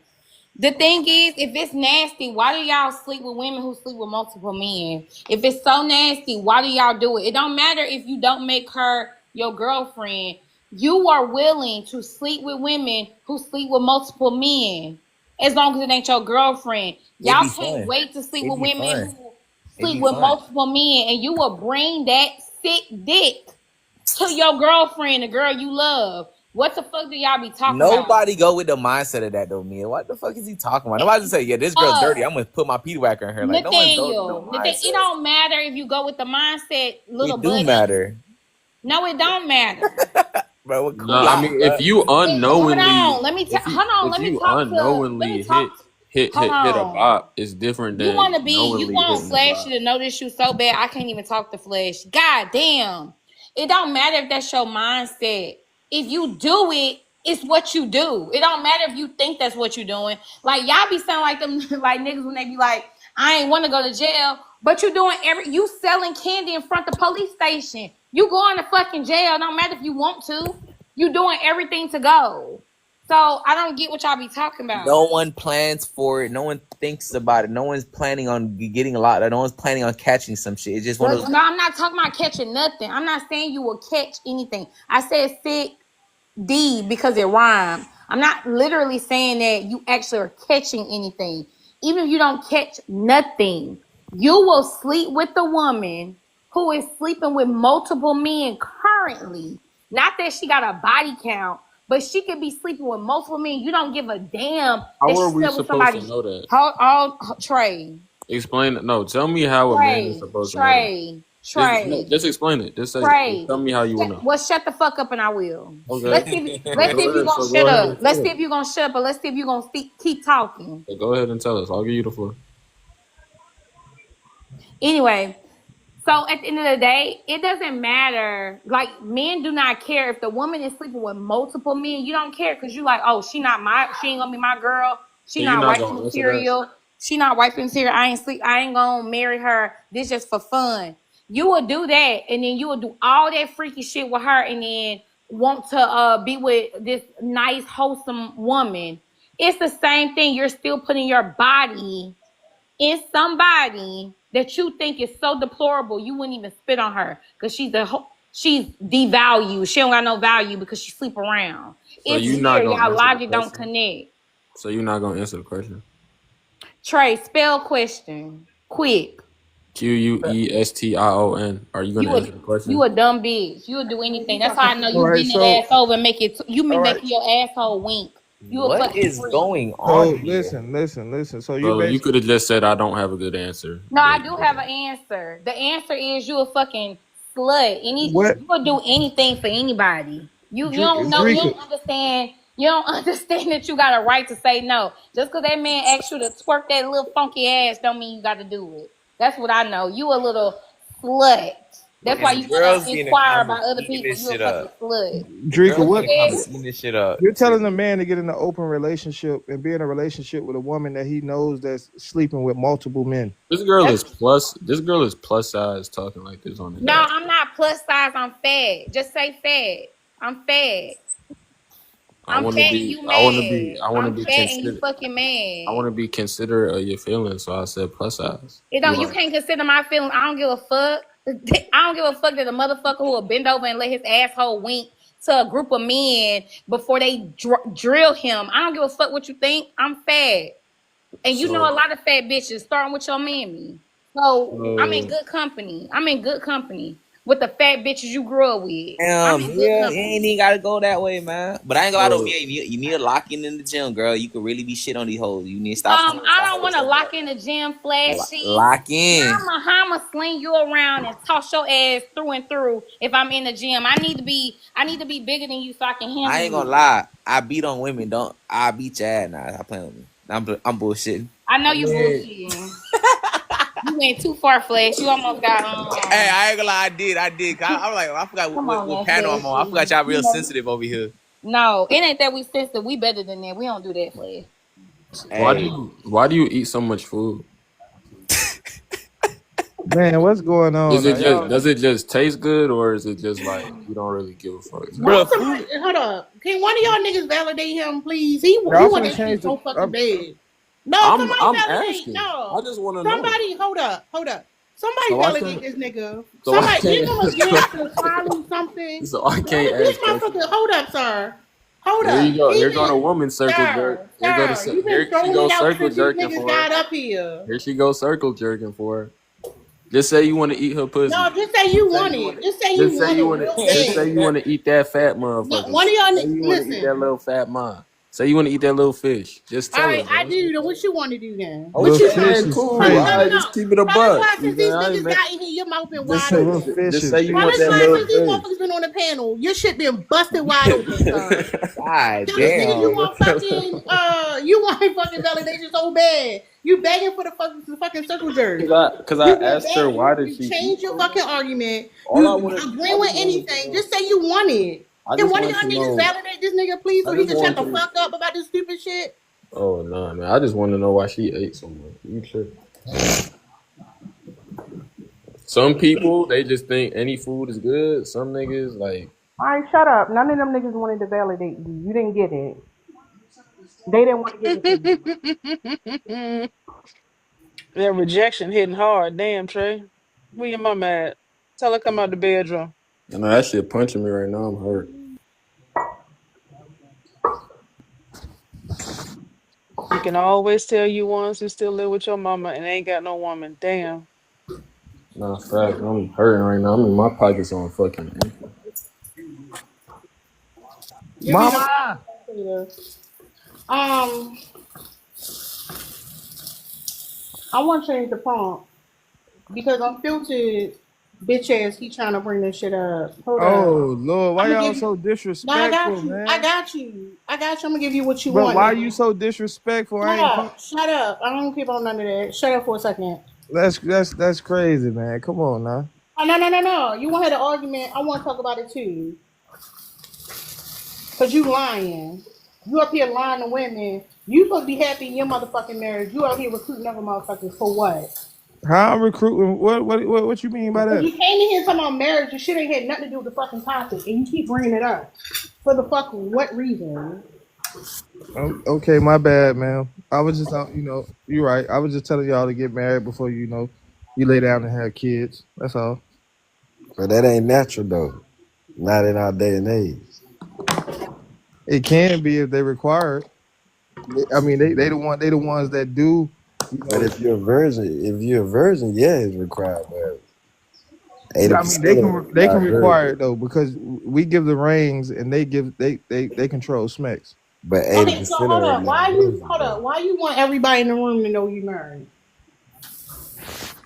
The thing is, if it's nasty, why do y'all sleep with women who sleep with multiple men? If it's so nasty, why do y'all do it? It don't matter if you don't make her your girlfriend. You are willing to sleep with women who sleep with multiple men, as long as it ain't your girlfriend. It'd Y'all be can't fun. wait to sleep It'd with be women fun. who It'd sleep be with fun. multiple men, and you will bring that sick dick to your girlfriend, the girl you love. What the fuck do y'all be talking about? Nobody go with the mindset of that though, Mia. What the fuck is he talking about? Nobody just say, yeah, this girl dirty. I'm gonna put my pee whacker in her. Like no one goes with no Nathaniel, it mindset. don't matter if you go with the mindset, little It do buddy. matter. No, it don't matter. Bro, No, cool I out, mean bro. if you Hold unknowingly, on. Let me if you hold on. if Let me you talk to. Let unknowingly me talk. hit Hold a on. bop, it's different You than want to be, you knowingly want hitting a Flashy bop. to know this you so bad. I can't even talk to Flash. God damn. It don't matter if that's your mindset. If you do it, it's what you do. It don't matter if you think that's what you're doing. Like y'all be sounding like them like niggas when they be like, I ain't want to go to jail, but you doing you selling candy in front of the police station. You going to fucking jail. Don't matter if you want to. You doing everything to go. So I don't get what y'all be talking about. No one plans for it. No one thinks about it. No one's planning on getting a lot. No one's planning on catching some shit. It's just one of those. No, I'm not talking about catching nothing. I'm not saying you will catch anything. I said sick D because it rhymed. I'm not literally saying that you actually are catching anything. Even if you don't catch nothing, you will sleep with the woman who is sleeping with multiple men currently. Not that she got a body count, but she could be sleeping with multiple men. You don't give a damn How that are she's we still with supposed somebody. to know that? Trey. Explain it. No, tell me how a man is supposed to know that. Just explain it. Just say Trey. tell me how you will know. Well, shut the fuck up and I will. Okay. Let's see if you're gonna So shut go ahead up. and Let's tell see us. if you're gonna shut up, but let's see if you're gonna keep talking. So go ahead and tell us. I'll give you the floor. Anyway, so at the end of the day, it doesn't matter. Like men do not care if the woman is sleeping with multiple men. You don't care because you like, oh, she ain't gonna be my girl. She So you're not not wiping gonna answer that? material. She not wiping material. I ain't gonna marry her. This just for fun. You will do that, and then you will do all that freaky shit with her, and then want to be with this nice, wholesome woman. It's the same thing. You're still putting your body in somebody that you think is so deplorable you wouldn't even spit on her because she's devalued. She don't got no value because she sleep around. So It's you're not weird. gonna Y'all answer the logic don't question? connect. So you're not gonna answer the question? Trey, spell question quick. Question. Are you You gonna a answer the question? you a dumb bitch. You'll do anything. That's how I know All you right, bend that so ass over and make it. You be all right, making your asshole wink. You a What fucking is freak. going on so here? listen. So you So you could basically have just said I don't have a good answer, No, I but do have an answer. The answer is you a fucking slut. what You will do anything for anybody. You don't know. You Drika? don't understand. You don't understand that you got a right to say no. Just because that man asked you to twerk that little funky ass, don't mean you got to do it. That's what I know. You a little slut. That's why It's you want girls to getting inquire comments about other eating people. this You a shit fucking up. slut. Drika, Girls What in you what? the said? comments eating this shit up. You're telling a man to get in an open relationship and be in a relationship with a woman that he knows that's sleeping with multiple men. this girl That's is plus. This girl is plus size talking like this on no. the app. I'm not plus size. I'm fat. Just say fat. I'm fat. I I'm want to fat and be. you I want to be. mad. I want to I'm be fat and you considered. fucking I mad. want to be considerate of your feelings, so I said plus size. It You don't. You are. can't consider my feelings. I don't give a fuck. I don't give a fuck that a motherfucker who will bend over and let his asshole wink to a group of men before they drill him. I don't give a fuck what you think. I'm fat, and you know a So, lot of fat bitches, starting with your mammy. So I'm in so good company. I'm in good company with the fat bitches you grew up with. I'm Damn, in good Mia, you ain't company. even gotta go that way, man. But I ain't gonna lie to so Mia. You need to lock in the gym, girl. You could really be shit on these hoes. You need to stop playing with I that don't whole want to stuff. lock in the gym flashy. Lock in. I'ma sling you around and toss your ass through and through if I'm in the gym. I need to be bigger than you so I can handle I ain't gonna you. lie. I beat on women. Don't I beat your ass now? Stop playing with me. I'm bullshitting. I know I you mean, bullshitting. You went too far, Flash. You almost got hey, I ain't gonna lie. I did. I'm like, I forgot come on what now, panel I'm on. I forgot Flashy. y'all You real know, sensitive over here. no, it ain't that we sensitive. We better than that. We don't do that, Flash. Hey, why do you eat so much food? Man, what's going on Is now? it just Y'all, does it just taste good, or is it just like you don't really give a fuck? Type bro, Why shit? somebody food. hold up? Can one of y'all niggas validate him, please? He y'all want finna that shit change the. so fucking bad. No, somebody I'm validate. asking. I No, just want to know. somebody hold up. Somebody So I validate can't. this nigga. So I Somebody give can't. him a gift or smiley something. So I can't This ask questions. motherfucker. Hold up, sir. Hold Here up. you go. He Here go been, the woman circle jerk. sir. You been Here she throwing it goes out circle since these jerking niggas for her. got up here. Here she goes circle jerking for her. Just say you want to eat her pussy. No, just say you Just say want you want it. to. Just say you Just say want you it want to. real Just say you bad. want to eat that fat No, motherfucker. one of y'all Say you want to eat that listen. little fat mom. Say you want to eat that little fish. Just All tell her, right, I bro. do. Then what you want to do then? What Little you Okay, want? fish Man, is cool. Tell All us, crazy. no, right, no. just keep it a Tell us buck. why You since know, these I ain't niggas make, got in here, your mouth been Just wide say little open. fish just is say you Tell want us that crazy. why little since these fish. motherfuckers been on the panel, your shit been busted wide open, sir. God Tell us niggas you damn. want fucking you want fucking validation so bad. You begging for the fucking circle jerk. Cause I You been asked her bad. why did You she eat change your so fucking much. argument. All You I wanted, agree I with just wanted to anything. know. Just say you want it. I Can just one of wanted y'all to niggas know. validate this nigga, please, I so he just can shut wanted the to. fuck up about this stupid shit? Oh no, man! I just want to know why she ate so much. You tripping? Some people they just think any food is good. Some niggas like All right, shut up. None of them niggas wanted to validate you. You didn't get it. They didn't want to give it to you. That rejection hitting hard. Damn, Trey. Where your mama at? Tell her come out the bedroom. you know that shit punching me right now. I'm hurt. You can always tell you ones who still live with your mama and ain't got no woman. Damn. Nah, fact, I'm hurting right now. I mean, my pockets on fucking empty. Give me the Mama. um. I want to change the prompt because unfiltered bitch ass. He trying to bring this shit up. Hold up. Oh Lord, I'm why gonna y'all give you. so No, I disrespectful, got you. I man? got you. I got you. I'm gonna give you what you But want why now. you so disrespectful? I Shut ain't come. up. Shut up. I don't care about none of that. Shut up for a second. That's crazy, man. Come on now. Oh, no. You want to have an argument? I want to talk about it too. Cause you lying. You up here lying to women. You supposed to be happy in your motherfucking marriage. You out here recruiting other motherfuckers for what? How I'm recruiting? What you mean by If that? you came in here talking about marriage, your shit ain't had nothing to do with the fucking topic, and you keep bringing it up. For the fuck what reason? Okay, my bad, man. I was just out. You're right. I was just telling y'all to get married before you lay down and have kids. That's all. But that ain't natural though. Not in our day and age. It can be if they require it. I mean, they the ones that do You But know, if you're a virgin, yeah, it's required. But 80% I mean, they of can them they can not require virgin. it though because we give the rings and they control smacks. But Okay, so 80% of hold them on. not virgin though. Why you want everybody in the room to know you married?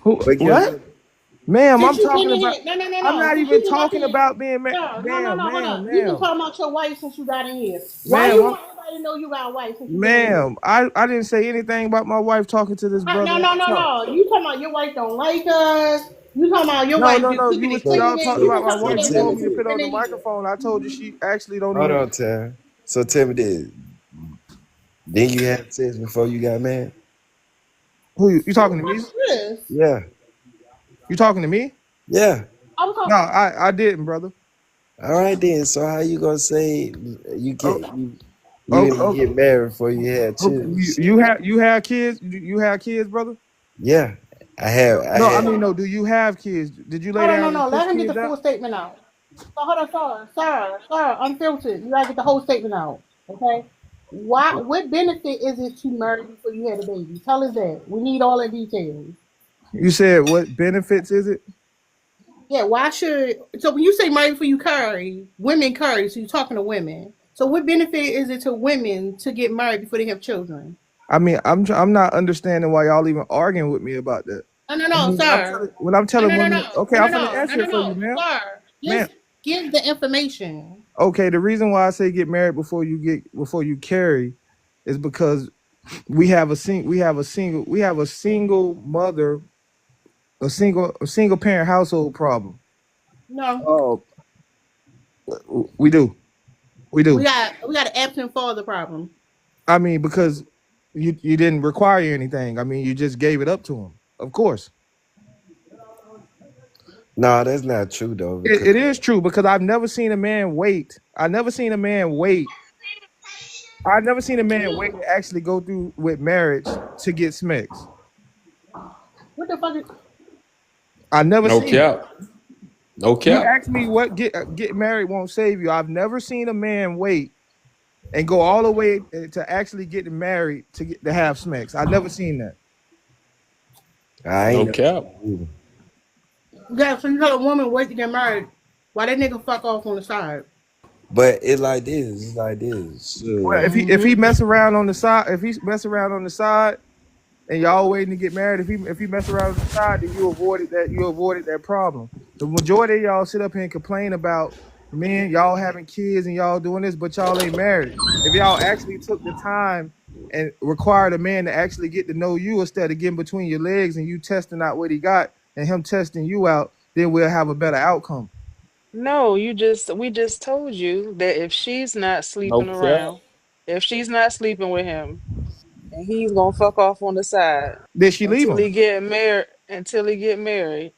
Who? But guess What, what? ma'am? Since I'm you been talking in about. here, no, no, no, I'm no. not Since even you was up talking here, about being married. no, Ma'am, hold ma'am, on. You've been ma'am, talking about your wife since you got in here. Why you ma'am. want everybody to know you got a wife since you been in here? Ma'am, I didn't say anything about my wife talking to this brother No, at no, the no, top. no. You talking about your wife don't like us. You talking about your No, wife no, just no. cooking and So Y'all cleaning. talked You about been my talking so about wife. that You shit told since me to Timothy, you put on been the in here. microphone. I told you she actually don't hold even. on, Tim. So Timothy, didn't you have sex before you got married? Who you Who the talking to fuck me? is this? Yeah, You talking to me? yeah. I was No, talking. I didn't, brother. All right then. So how you gonna say Oh, you oh, didn't oh, get married before you had okay. children? You have kids. You have kids, brother. Yeah, I No, I had. mean no. Do you have kids? Did you lay Hold on, no, down and no. push Let him get the kids full out? statement out. So hold on, sir, unfiltered. You gotta get the whole statement out. Okay? Why what benefit is it to marry before you had a baby? Tell us that. We need all the details. You said what benefits is it? Yeah, why should so when you say marry before you carry, women carry, so you're talking to women. So what benefit is it to women to get married before they have children? I mean, I'm not understanding why y'all even arguing with me about that. No, no, I no, mean, sir. when I'm No, telling no, no, women, no, okay, no, I'm no, gonna no, no, answer no, it for you, no, ma'am. sir. Ma'am, Just give the information. okay. The reason why I say get married before you carry is because we have a single mother, a single parent household problem. No, Oh, we do, we do. we got an absent father problem. I mean, because you didn't require anything. I mean, you just gave it up to him. Of course, No, that's not true though. Because it is true because I've never seen a man wait. I never seen a man wait. I've never seen a man wait to actually go through with marriage to get smecks. What the fuck is I never No seen it. cap. No You cap. ask me what get married won't save you. I've never seen a man wait and go all the way to actually getting married to have smecks. I've never seen that. I ain't No never cap. seen it either. yeah, so you tell a woman wait to get married. Why that nigga fuck off on the side? But it's like this. It's like this. Well, So if he mess around on the side, if he mess around on the side, and y'all waiting to get married, if he mess around on the side, then you avoided that problem. The majority of y'all sit up here and complain about men, y'all having kids and y'all doing this, but y'all ain't married. If y'all actually took the time and required a man to actually get to know you instead of getting between your legs and you testing out what he got and him testing you out, then we'll have a better outcome. No, we just told you that if she's not No sleeping cap. around, if she's not sleeping with him, and he's gonna fuck off on the side Did she leave him? until he get married.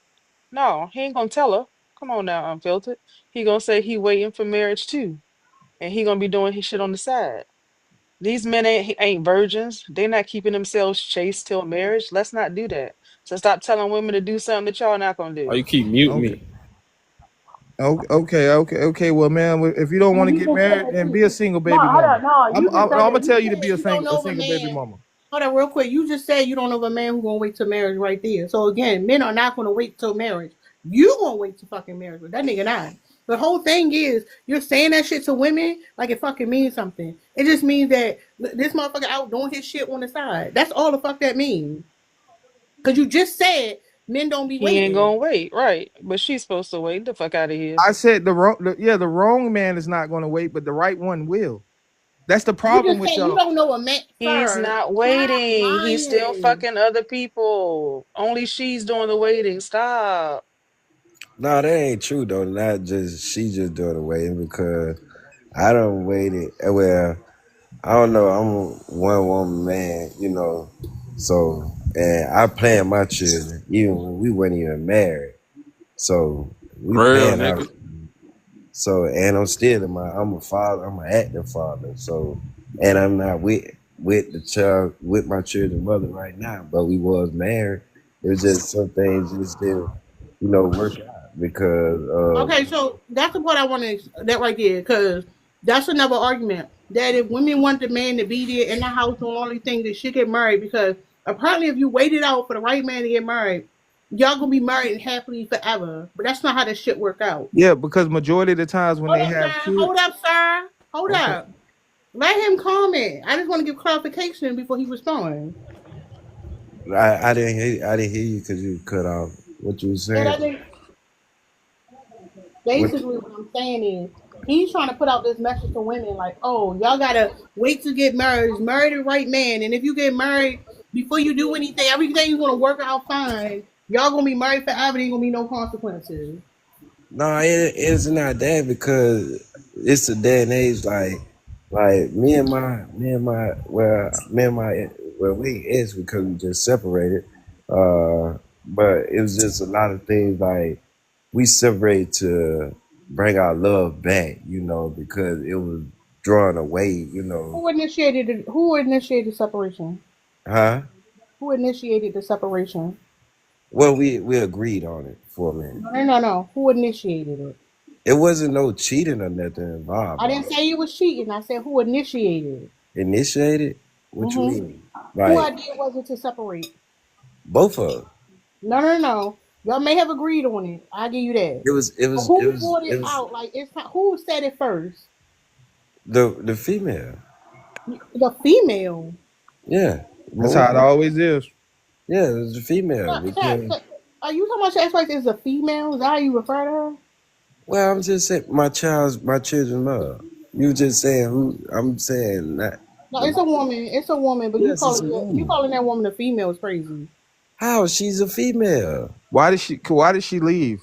No, he ain't gonna tell her. Come on now, unfiltered. He gonna say he waiting for marriage too, and he gonna be doing his shit on the side. These men ain't virgins. They not keeping themselves chaste till marriage. Let's not do that. So stop telling women to do something that y'all not gonna Why do. you keep muting Okay. me? Okay. Well, man, if you don't want And to you get just said married, that then be a too. single No, baby hold mama. on, no. I'm You I'm, just I'm said gonna that. You tell you to said be a you don't know of a single baby man. mama. Hold on, real quick. You just said you don't know of a man who's gonna wait till marriage right there. So again, men are not gonna wait till marriage. You gonna wait till fucking marriage, but that nigga not. The whole thing is you're saying that shit to women like it fucking means something. It just means that this motherfucker out doing his shit on the side. That's all the fuck that means. Cause you just said men don't be He ain't waiting. gonna wait, right? But she's supposed to wait. The fuck out of here. I said the wrong man is not gonna wait, but the right one will. That's the You problem just with said you y'all. don't know a man, He's sir. not Stop waiting. He's still lying. fucking other people. Only she's doing the waiting. Stop. no, that ain't true though. Not just she just doing the waiting because I don't wait it. Well, I don't know. I'm a one woman man, you know. So and I plan my children even when we weren't even married. So we Real plan out. nigga. So and I'm still I'm a father. I'm an active father. So and I'm not with the child with my children's mother right now, but we was married. It was just some things just didn't, work out because Okay, so that's the part I want to that right there, because that's another argument that if women want the man to be there in the house doing all these things, they should get married because Apparently, if you waited out for the right man to get married, y'all gonna be married happily forever. But that's not how this shit work out. Yeah, because majority of the times when Hold they up, have sir. kids, Hold up, sir. Hold okay. up. Let him comment. I just want to give clarification before he responds. I didn't hear you because you cut off what you were And I saying. think What, basically what I'm saying is he's trying to put out this message to women like, oh, y'all gotta wait to get married, marry the right man, and if you get married before you do anything, everything is gonna work out fine. Y'all gonna be married forever. There ain't gonna be no consequences. no, it's not that because it's a day and age like me and my we ex because we just separated. But it was just a lot of things like we separated to bring our love back, you know, because it was drawn away, you know. Who initiated separation? Huh? Who initiated the separation? Well, we agreed on it for a minute. No. Who initiated it? It wasn't no cheating or nothing involved. I didn't say you was cheating. I said who initiated it. Initiated? What you mean? Who Like idea was it to separate? both of them. No. Y'all may have agreed on it. I'll give you that. But who brought it out? Like who said it first? The female. The female. Yeah. That's how it always is. Yeah, it was the female. Because, are you talking about your ex-wife is a female? Is that how you refer to her? well, I'm just saying my children's mother. You just saying who? I'm saying that. No, it's a woman. It's a woman, but Yes, you calling that woman a female is crazy. How? She's a female. Why did she leave?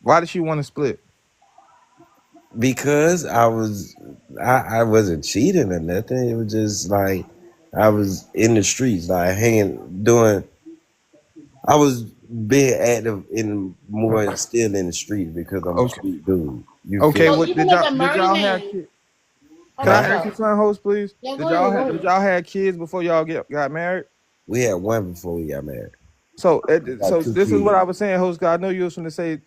Why did she want to split? Because I wasn't cheating or nothing. It was just like I was in the streets, like I was being active still in the streets because I'm a street dude. Okay, So what even did as a married y'all man- have kids? Oh, Can I sorry. ask you something, host, please? Yeah, Did go y'all ahead. did y'all have kids before y'all got married? We had one before we got married. So Got two this is what kids. I was saying, host. God, I know you was going to say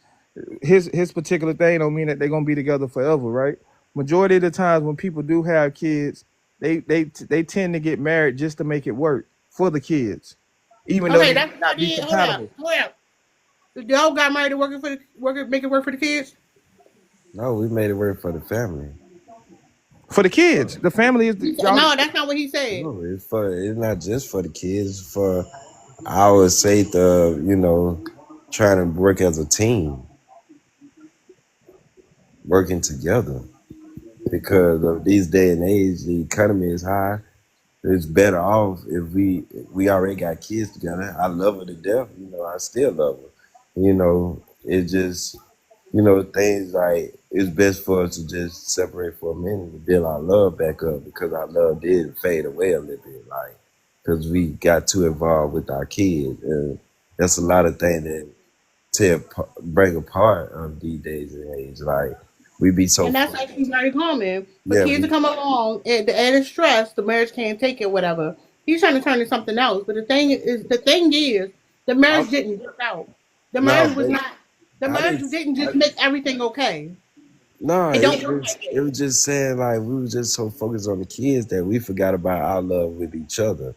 his particular thing don't mean that they're gonna be together forever, right? Majority of the times when people do have kids, they tend to get married just to make it work for the kids, even though Okay, they that's might not not be it. compatible. Hold up. Y'all got married to make it work for the kids? No, we made it work for the family. For the kids, the family is No, that's not what he said. No, it's not just for the kids. It's for our sake of trying to work as a team, working together. Because of these day and age, the economy is high. It's better off if we already got kids together. I love her to death. I still love her. It just things like it's best for us to just separate for a minute to build our love back up because our love did fade away a little bit, like because we got too involved with our kids, and that's a lot of things that bring apart these days and age. Like we be so, And that's actually very common. For yeah, kids to come along and the added stress, the marriage can't take it, whatever. He's trying to turn to something else. But the thing is, the marriage didn't work out. The marriage was not. The marriage didn't just make everything okay. No, It don't work like it that. was just saying like we were just so focused on the kids that we forgot about our love with each other.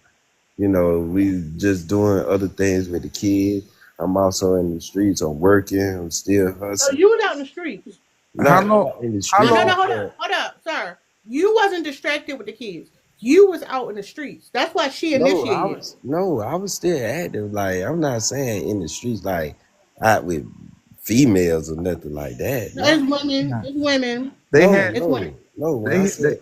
We just doing other things with the kids. I'm also in the streets. I'm working. I'm still So hustling. you was out in the streets. How Not long? in the How streets. No, long? hold up, sir. You wasn't distracted with the kids. You was out in the streets. That's why she initiated. I was still active. Like I'm not saying in the streets like out with females or nothing like that. No, It's women. It's women. They no, had It's women. no. When they, I said,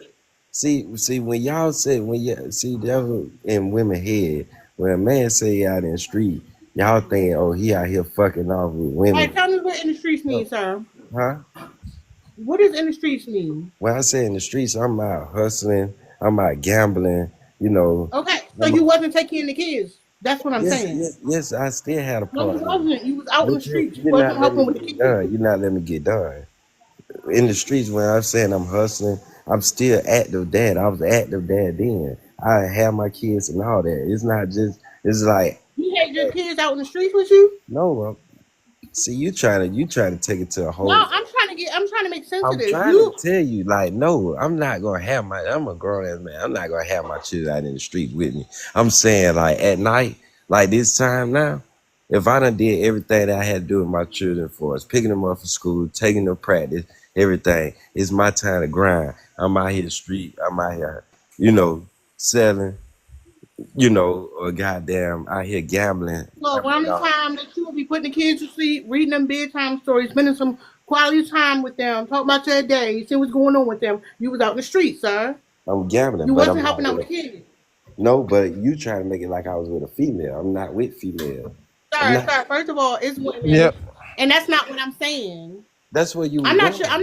see, when y'all said that was in women head. When a man say out in the street, y'all think, oh, he out here fucking off with All right, women, tell me what in the streets means, sir. huh? What does in the streets mean? When I say in the streets, I'm out hustling, I'm out gambling, Okay, so you wasn't taking in the kids. That's what I'm saying. Yes, I still had a No, part you of it. wasn't. You was out in the But streets. You you're wasn't not letting helping me with the get kids. done. You're not letting me get done. In the streets, when I'm saying I'm hustling, I'm still active dad. I was an active dad then. I had my kids and all that. It's not just, it's like, You had your kids out in the streets with you? no, see, you trying to take it to a whole. No, I'm trying to I'm trying to make sense of I'm this. trying to You tell you, like, no, I'm not gonna have my. I'm a grown ass man. I'm not gonna have my children out in the street with me. I'm saying, like, at night, like this time now, if I done did everything that I had to do with my children for us, picking them up for school, taking them to practice, everything, it's my time to grind. I'm out here the street. I'm out here, selling, or goddamn out here gambling. look, around the time that you will be putting the kids to sleep, reading them bedtime stories, spending some quality time with them, talking about your day, see what's going on with them. You was out in the street, sir. I'm gambling, You but wasn't I'm not helping out with with the kids. no, but you trying to make it like I was with a female. I'm not with female. I'm Sir, not. sir, first of all, it's women. Yep. And that's not what I'm saying. That's where you was I'm not your, going.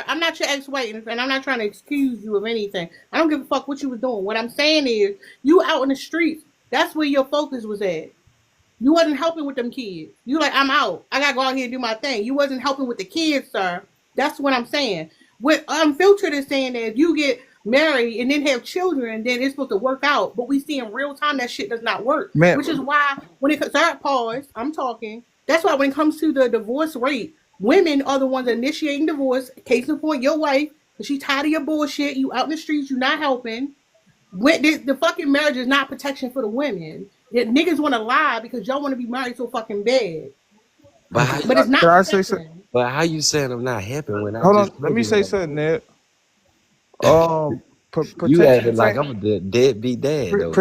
I'm not your ex-wife, and I'm not trying to excuse you of anything. I don't give a fuck what you was doing. What I'm saying is, you out in the streets, that's where your focus was at. You wasn't helping with them kids. You like, I'm out. I gotta go out here and do my thing. You wasn't helping with the kids, sir. That's what I'm saying. What Unfiltered is saying that if you get married and then have children, then it's supposed to work out. But we see in real time that shit does not work. Man, Which is why when it comes, sir, pause. I'm talking. That's why when it comes to the divorce rate, women are the ones initiating divorce. Case in point, your wife, because she tired of your bullshit. You out in the streets, you not helping. The fucking marriage is not protection for the women. Niggas want to lie because y'all want to be married so fucking bad. But how, But it's can not I say something? protection. but how you saying I'm not happy when I Hold on. just Let told me you say that something, Ned. you Pertaining, acting like I'm a deadbeat dad though.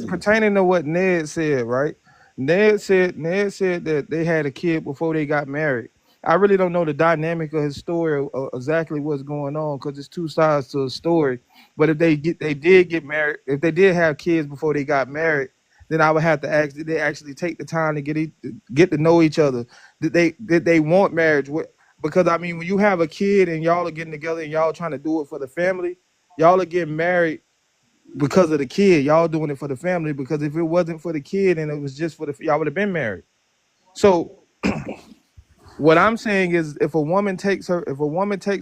pertaining to what Ned said, right? Ned said that they had a kid before they got married. I really don't know the dynamic of his story or exactly what's going on because it's two sides to a story. But if they did get married, if they did have kids before they got married, then I would have to ask: did they actually take the time to get to know each other? Did they want marriage? Because I mean, when you have a kid and y'all are getting together and y'all trying to do it for the family, y'all are getting married because of the kid. Y'all doing it for the family because if it wasn't for the kid and it was just for y'all would have been married. So what I'm saying is if a woman takes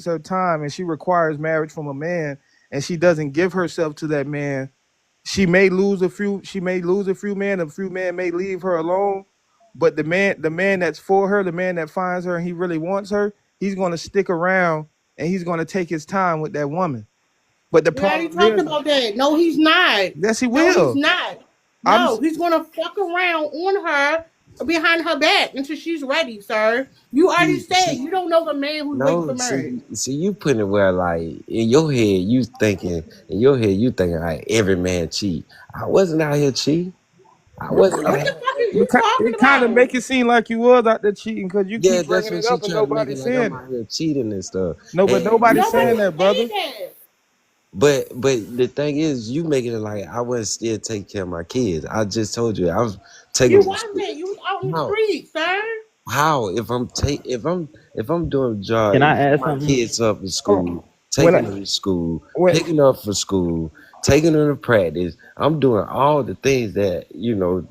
her time and she requires marriage from a man and she doesn't give herself to that man, she may lose a few men, a few men may leave her alone, but the man that's for her, the man that finds her and he really wants her, he's going to stick around and he's going to take his time with that woman. But the We already problem talked is, about that. No, he's not. yes, he No, he's will. not. I'm No, he's gonna fuck around on her behind her back until she's ready, sir. You already said See, you don't know the man who's waiting for no, marriage. see, you putting it where like you thinking like every man cheat. I wasn't out here cheating. I wasn't out What the here. fuck is you talking it kind of about? make it seem like you was out there cheating because you Yeah, keep that's bringing what it she up and tried to make it nobody's like I'm saying it. out here cheating and stuff. No, but And nobody's Nobody saying is that, saying brother. that. but the thing is, you making it like I wasn't still taking care of my kids. I just told you I was taking You them to school. wasn't. You was out in the How? street, sir. How? If I'm doing a job, Can I picking add my something? kids up in Oh, school, when taking them to school, when picking up for school, taking them to practice, I'm doing all the things that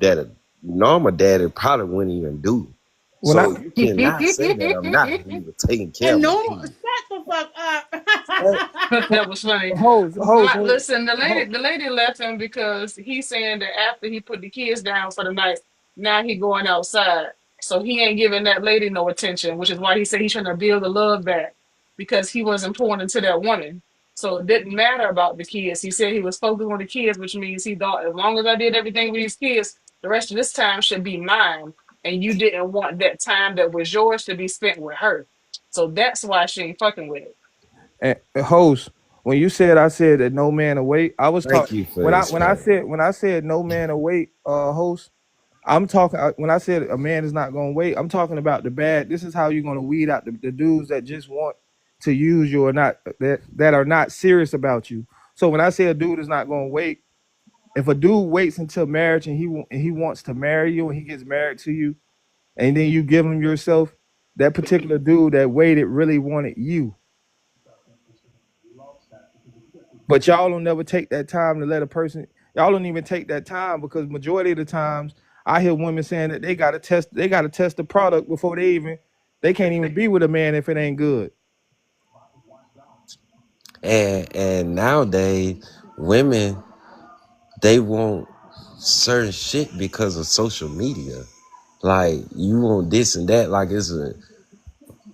that a normal daddy probably wouldn't even do. when I So you cannot say that I'm not even taking care And of my no, kids. shut the fuck hey, up. That was funny. hoes, Listen, ho- the lady left him because he's saying that after he put the kids down for the night, now he going outside. So he ain't giving that lady no attention, which is why he said he's trying to build the love back because he wasn't pouring into that woman. So it didn't matter about the kids. He said he was focused on the kids, which means he thought as long as I did everything with these kids, the rest of this time should be mine. And you didn't want that time that was yours to be spent with her. So that's why she ain't fucking with it. and host. When you said I said that no man await, I was Thank talking you for when I explaining. said no man await, host. I'm talking when I said a man is not going to wait. I'm talking about the bad. This is how you're going to weed out the dudes that just want to use you or not that are not serious about you. So when I say a dude is not going to wait, if a dude waits until marriage and he wants to marry you and he gets married to you, and then you give him yourself, that particular dude that waited really wanted you. But y'all don't never take that time to let a person. Y'all don't even take that time because majority of the times I hear women saying that they gotta test the product before they can't even be with a man if it ain't good. And nowadays, women they want certain shit because of social media. Like you want this and that. Like it's a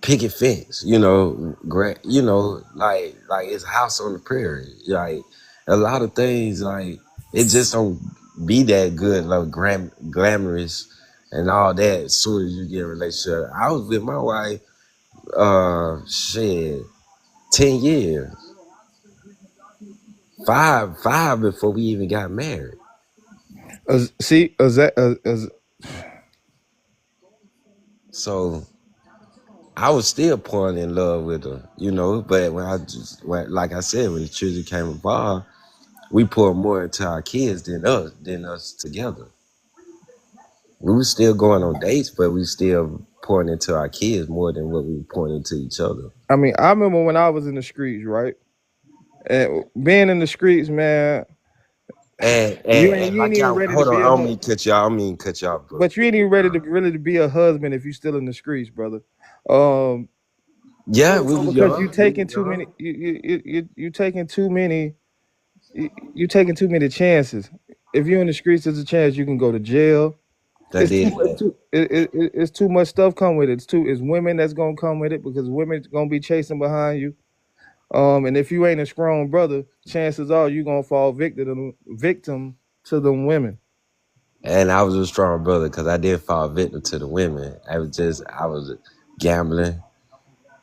picket fence, like it's a house on the prairie. Like a lot of things, like it just don't be that good, like glamorous and all that. As soon as you get a relationship, I was with my wife, shit, 10 years, five before we even got married. So I was still pouring in love with her, but like I said, when the children came involved, we poured more into our kids than us together. We were still going on dates, but we still pouring into our kids more than what we were pouring into each other. I mean, I remember when I was in the streets, right? And being in the streets, man. And you ain't like even ready hold to on, be I don't mean cut y'all. Bro. But you ain't even ready to really be a husband if you still in the streets, brother. Yeah, we was because young. you taking too many. You taking too many. You taking too many chances. If you're in the streets, there's a chance you can go to jail. It's too much stuff come with it. It's women that's gonna come with it because women's gonna be chasing behind you. And if you ain't a strong brother, chances are you gonna fall victim to them women. And I was a strong brother because I did fall victim to the women. I was gambling,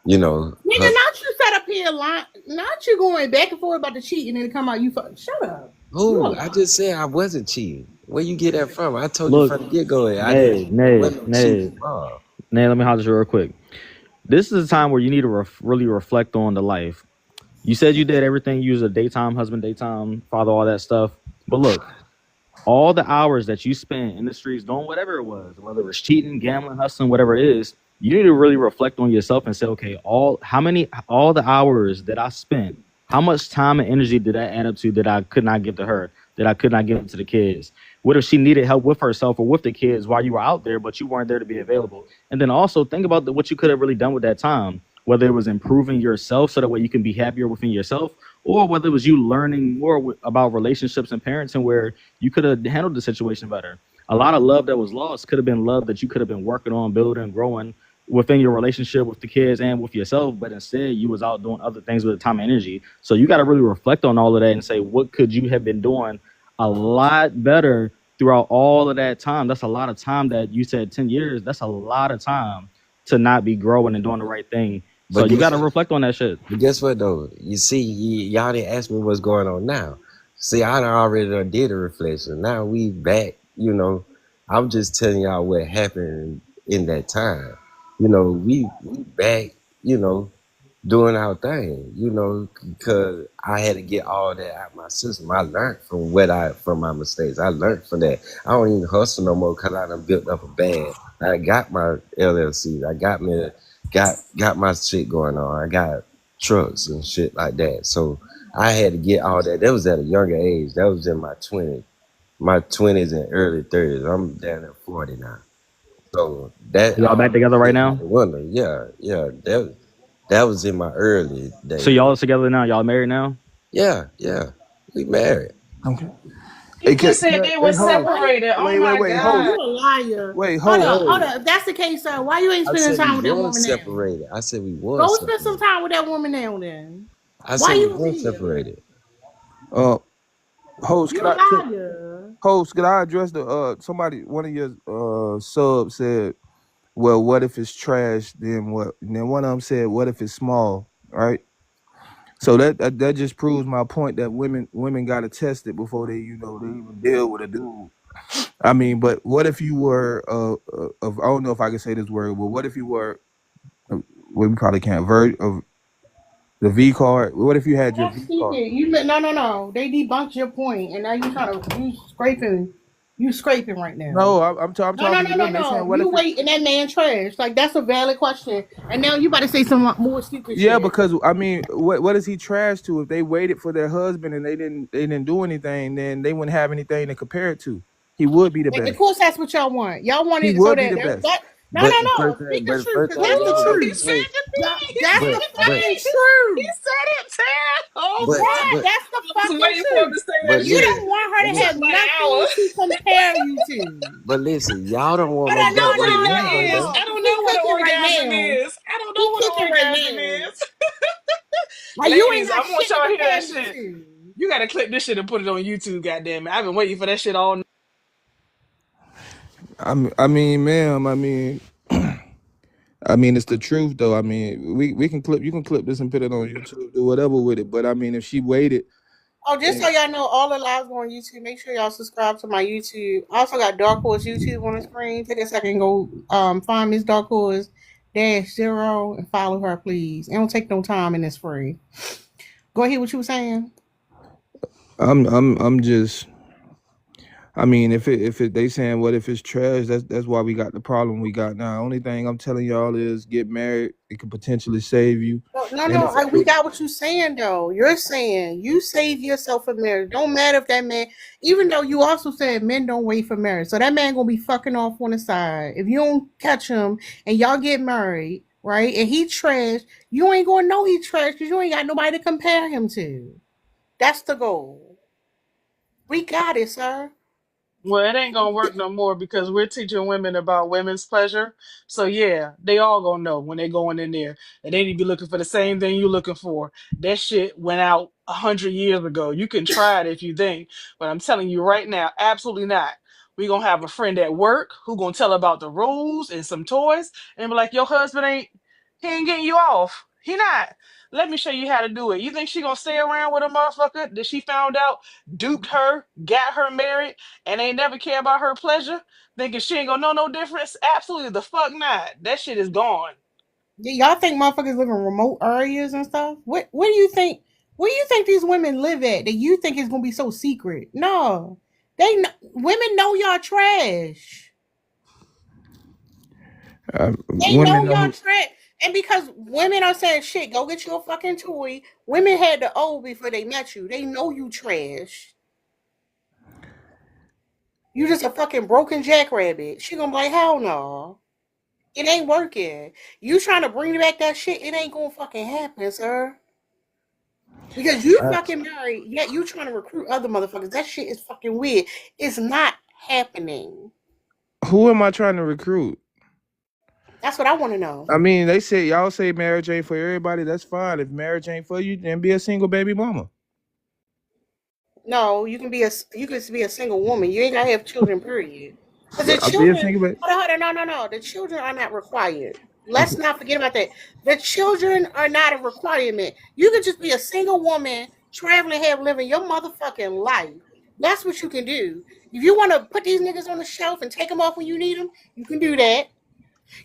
Nigga, not you sat up here lying. Not you going back and forth about the cheating and then come out you shut up. Who? I just said I wasn't cheating. Where you get that from? I told you from the get-go. Nay, let me holler you real quick. This is a time where you need to really reflect on the life. You said you did everything. You was a daytime husband, daytime father, all that stuff. But look, all the hours that you spent in the streets doing whatever it was, whether it was cheating, gambling, hustling, whatever it is, you need to really reflect on yourself and say, okay, all the hours that I spent, how much time and energy did that add up to that I could not give to her, that I could not give to the kids? What if she needed help with herself or with the kids while you were out there, but you weren't there to be available? And then also think about what you could have really done with that time, whether it was improving yourself so that way you can be happier within yourself, or whether it was you learning more about relationships and parenting where you could have handled the situation better. A lot of love that was lost could have been love that you could have been working on, building, growing within your relationship with the kids and with yourself, but instead you was out doing other things with the time and energy. So you got to really reflect on all of that and say, what could you have been doing a lot better throughout all of that time? That's a lot of time. That you said 10 years. That's a lot of time to not be growing and doing the right thing. So you got to reflect on that shit. But guess what, though? You see, y'all didn't ask me what's going on now. See, I already did a reflection. Now we back, I'm just telling y'all what happened in that time. We back, doing our thing, because I had to get all that out of my system. I learned from my mistakes. I learned from that. I don't even hustle no more because I done built up a band. I got my LLC. I got my shit going on. I got trucks and shit like that. So I had to get all that. That was at a younger age. That was in my 20s and early 30s. I'm down at 40 now. So that y'all back together right now? Yeah. That was in my early days. So y'all together now? Y'all married now? Yeah. We married. Okay. You just said they were separated. Oh my God. You a liar. Wait, hold up. If that's the case, sir, why you ain't spending time with that woman separated. I said we was Go spend some time with that woman now then. I said we were separated. Host, could I address one of your subs said, well, what if it's trash? Then what? And then one of them said, what if it's small? Right? So that just proves my point that women got to test it before they even deal with a dude. I mean, but what if you were I don't know if I can say this word, but what if you were we probably can't of the V card? What if you had your V card? No. They debunked your point, and now you scraping right now. No, I'm talking to them. No. You waiting that man trash. Like, that's a valid question. And now you about to say some more stupid shit. Yeah, because I mean, what is he trash to? If they waited for their husband and they didn't do anything, then they wouldn't have anything to compare it to. He would be the best. Of course, that's what y'all want. Y'all want it so that. No. Speak the truth. That's the truth. He said that's the fucking truth. He said it, Ted. That's the fucking truth. You don't want her to have nothing to compare you to. But listen, y'all don't want. I don't know what an orgasm is. I don't don't know He what cooking an right orgasm now. is. Like you ain't Ladies, I got want shit to y'all to hear compare that this shit. to. You gotta clip this shit and put it on YouTube, goddamn it. I've been waiting for that shit all night. I mean, ma'am. I mean, it's the truth, though. I mean, we can clip. You can clip this and put it on YouTube, do whatever with it. But I mean, if she waited, Oh, just so and y'all know, all the lives go on YouTube. Make sure y'all subscribe to my YouTube. I also got Dark Horse YouTube on the screen. Take a second, go find Miss Dark Horse -0 and follow her, please. It don't take no time and it's free. Go ahead, what you were saying. I'm just. I mean, if they saying what if it's trash? That's why we got the problem we got now. Only thing I'm telling y'all is get married. It could potentially save you. And No. We got what you're saying though. You're saying you save yourself for marriage. Don't matter if that man, even though you also said men don't wait for marriage. So that man gonna be fucking off on the side. If you don't catch him and y'all get married, right? And he trash, you ain't gonna know he trash because you ain't got nobody to compare him to. That's the goal. We got it, sir. Well, it ain't gonna work no more because we're teaching women about women's pleasure. So yeah, they all gonna know when they going in there and they need to be looking for the same thing you're looking for. That shit went out 100 years ago. You can try it if you think, but I'm telling you right now, absolutely not. We gonna have a friend at work who gonna tell about the rules and some toys and be like, your husband he ain't getting you off. He not. Let me show you how to do it. You think she gonna stay around with a motherfucker that she found out duped her, got her married? And ain't never care about her pleasure, thinking she ain't gonna know no difference? Absolutely the fuck not. That shit is gone. Y'all think motherfuckers live in remote areas and stuff? What do you think? Where do you think these women live at that you think is gonna be so secret? No, women know y'all trash. They women know know y'all who. trash, and because women are saying shit, go get you a fucking toy. Women had the O before they met you. They know you trash. You just a fucking broken jackrabbit. She gonna be like, hell no. It ain't working. You trying to bring back that shit, it ain't gonna fucking happen, sir. Because you fucking married, yet you trying to recruit other motherfuckers. That shit is fucking weird. It's not happening. Who am I trying to recruit? That's what I want to know. I mean, they say y'all say marriage ain't for everybody. That's fine. If marriage ain't for you, then be a single baby mama. No, you can be a single woman. You ain't gotta have children, period. Because the I'll be a children, single baby. hold on, no. The children are not required. Let's not forget about that. The children are not a requirement. You could just be a single woman, traveling, living your motherfucking life. That's what you can do. If you want to put these niggas on the shelf and take them off when you need them, you can do that.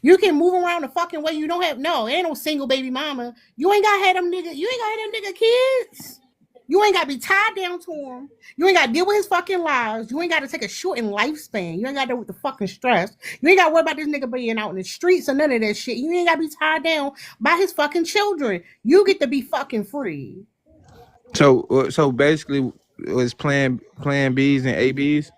You can move around the fucking way you don't have. No, ain't no single baby mama. You ain't gotta have them nigga. You ain't gotta have them nigga kids. You ain't gotta be tied down to him. You ain't gotta deal with his fucking lives. You ain't gotta take a shortened lifespan. You ain't gotta deal with the fucking stress. You ain't gotta worry about this nigga being out in the streets or none of that shit. You ain't gotta be tied down by his fucking children. You get to be fucking free. So basically, it's plan Bs and ABs.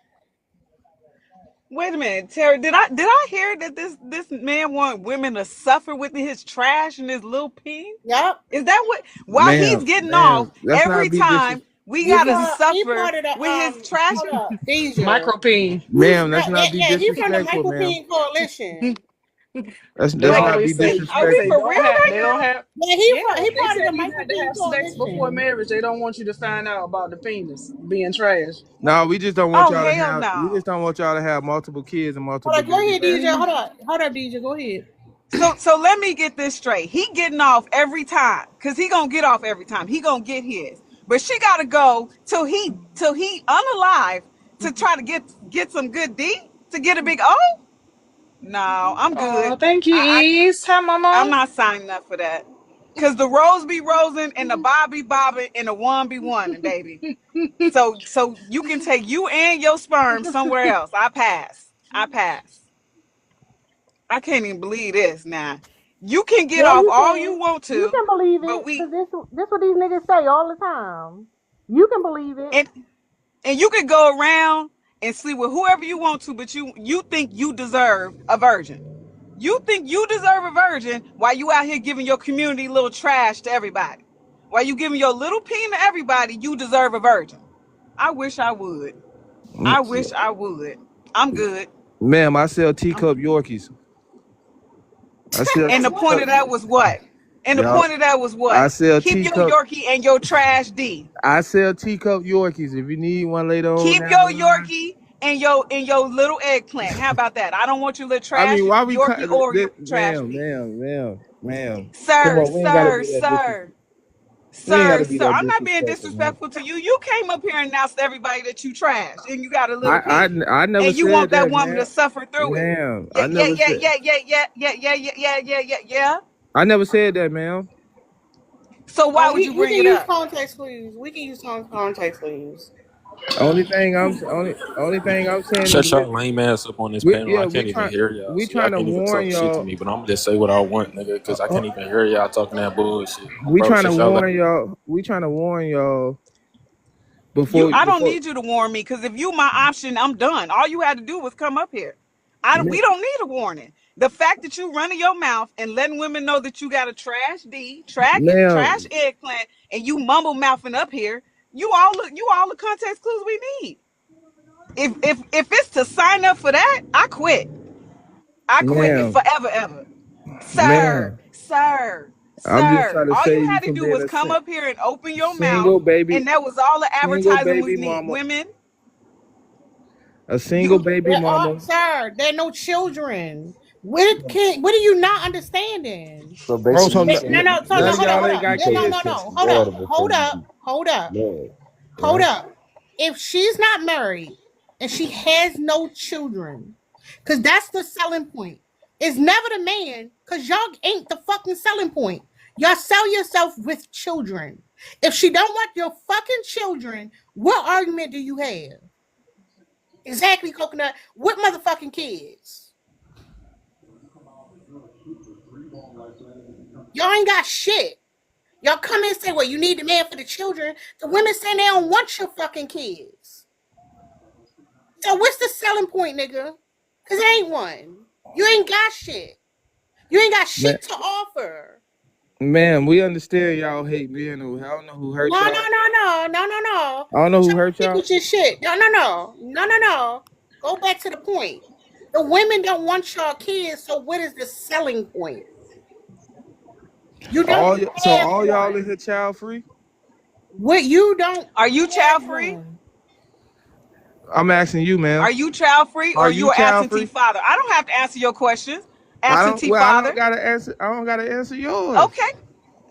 Wait a minute, Terry. Did I hear that this man want women to suffer with his trash and his little peen? Yep. Is that what? While he's getting off Man, let's every not be time we He gotta disrespectful. part suffer of the with his trash. hold up, Deja. Micropene. Ma'am, let's Yeah, not be he from the disrespectful, Michael ma'am. Payne Coalition. They Let's Wait, not be always say are they we say disrespectful. for real right they don't now? have Yeah, yeah, he they part of said the you Michael had to Payne have sex before Coalition. marriage. They don't want you to find out about the penis being trash. No, we just don't want Oh y'all to hell have. We no. just don't want y'all to have multiple kids and Hold multiple on, go baby ahead, DJ. daddies. Hold up, DJ. Go ahead. So let me get this straight. He getting off every time, cause he gonna get off every time. He gonna get his, but she gotta go till he unalive to try to get some good D to get a big O. No, I'm good. Oh, thank you, Ease. Hi, I'm mama. not signing up for that. Cause the rose be rosing and the bob be bobbing and the one be one, baby. So you can take you and your sperm somewhere else. I pass. I pass. I can't even believe this now. You can get Yeah, off you all can. you want You to, can believe but it, because this what these niggas say all the time. You can believe it. and and you can go around and sleep with whoever you want to, but you think you deserve a virgin. You think you deserve a virgin while you out here giving your community little trash to everybody. While you giving your little peen to everybody, you deserve a virgin. I wish I would. I wish Mm, I would. I'm good. Ma'am, I sell I'm teacup Yorkies. I sell And the point teacup. of that was what? And the Y'all, point of that was I what? sell Keep your teacup. Yorkie and your trash D. I sell teacup Yorkies. If you need one later on Keep down your the line. Yorkie and your little eggplant. How about that? I don't want your little I trash mean, why we cut, Yorkie or your trash ma'am, D. ma'am, ma'am, ma'am. Come Sir, on, we ain't gotta sir, be that disrespectful. sir, We ain't sir, gotta be sir. that I'm not being disrespectful, man. disrespectful to you. You came up here and announced to everybody that you trash and you got a little pee. I never And you said want that that, woman to ma'am. suffer through it. Ma'am, Yeah, yeah, yeah, yeah, yeah, yeah, yeah, yeah, yeah, yeah, yeah, yeah, yeah. I never said that, ma'am. So why would you We bring can it use up? context clues. We can use context clues. Only thing I'm saying is Shut your lame ass up on this we panel. yeah, I can't even hear y'all, we so y'all trying to can't even warn talk shit to y'all. me. But I'm gonna just say what I want, nigga, because I can't even hear y'all talking that bullshit. We Bro, trying to shut your warn lame. y'all. We trying to warn y'all I don't before. need you to warn me because if you my option, I'm done. All you had to do was come up here. We don't need a warning. The fact that you running your mouth and letting women know that you got a trash D, trash Ma'am, eggplant, and you mumble mouthing up here, you all the context clues we need. If it's to sign up for that, I quit. I quit ma'am, forever ever. Sir, ma'am. sir, I'm just sir. trying to All you save you had to from do being was come up here and open your mouth, single baby, and that was all the single advertising we baby need. mama, Women, a single you baby There are, mama. sir, there are no children. What are you not understanding? So Bro, so basically, you No, saying no, so no, none of hold up, y'all hold ain't up. got No, pay no, kids. no, attention hold water up, before hold you up, get hold up, mad, hold right? up. If she's not married and she has no children, because that's the selling point. It's never the man, because y'all ain't the fucking selling point. Y'all sell yourself with children. If she don't want your fucking children, what argument do you have? Exactly, Coconut. What motherfucking kids? Y'all ain't got shit. Y'all come in and say, well, you need the man for the children. The women say they don't want your fucking kids. So what's the selling point, nigga? Because there ain't one. You ain't got shit. You ain't got Man, shit to offer. man, we understand y'all hate being who. I don't know who hurt No, no, y'all. no, no, no, no, no. I don't know who Try to hurt pick y'all. with your shit. No, no, no. No, no, no. Go back to the point. The women don't want your kids, so what is the selling point? You don't So have all y'all in one. here child free. What you don't are you have child free? one. I'm asking you, Are ma'am. you child free Are or you you an child absentee free? father? I don't have to answer your questions. Absentee I father. don't gotta answer. I don't gotta answer yours. Okay.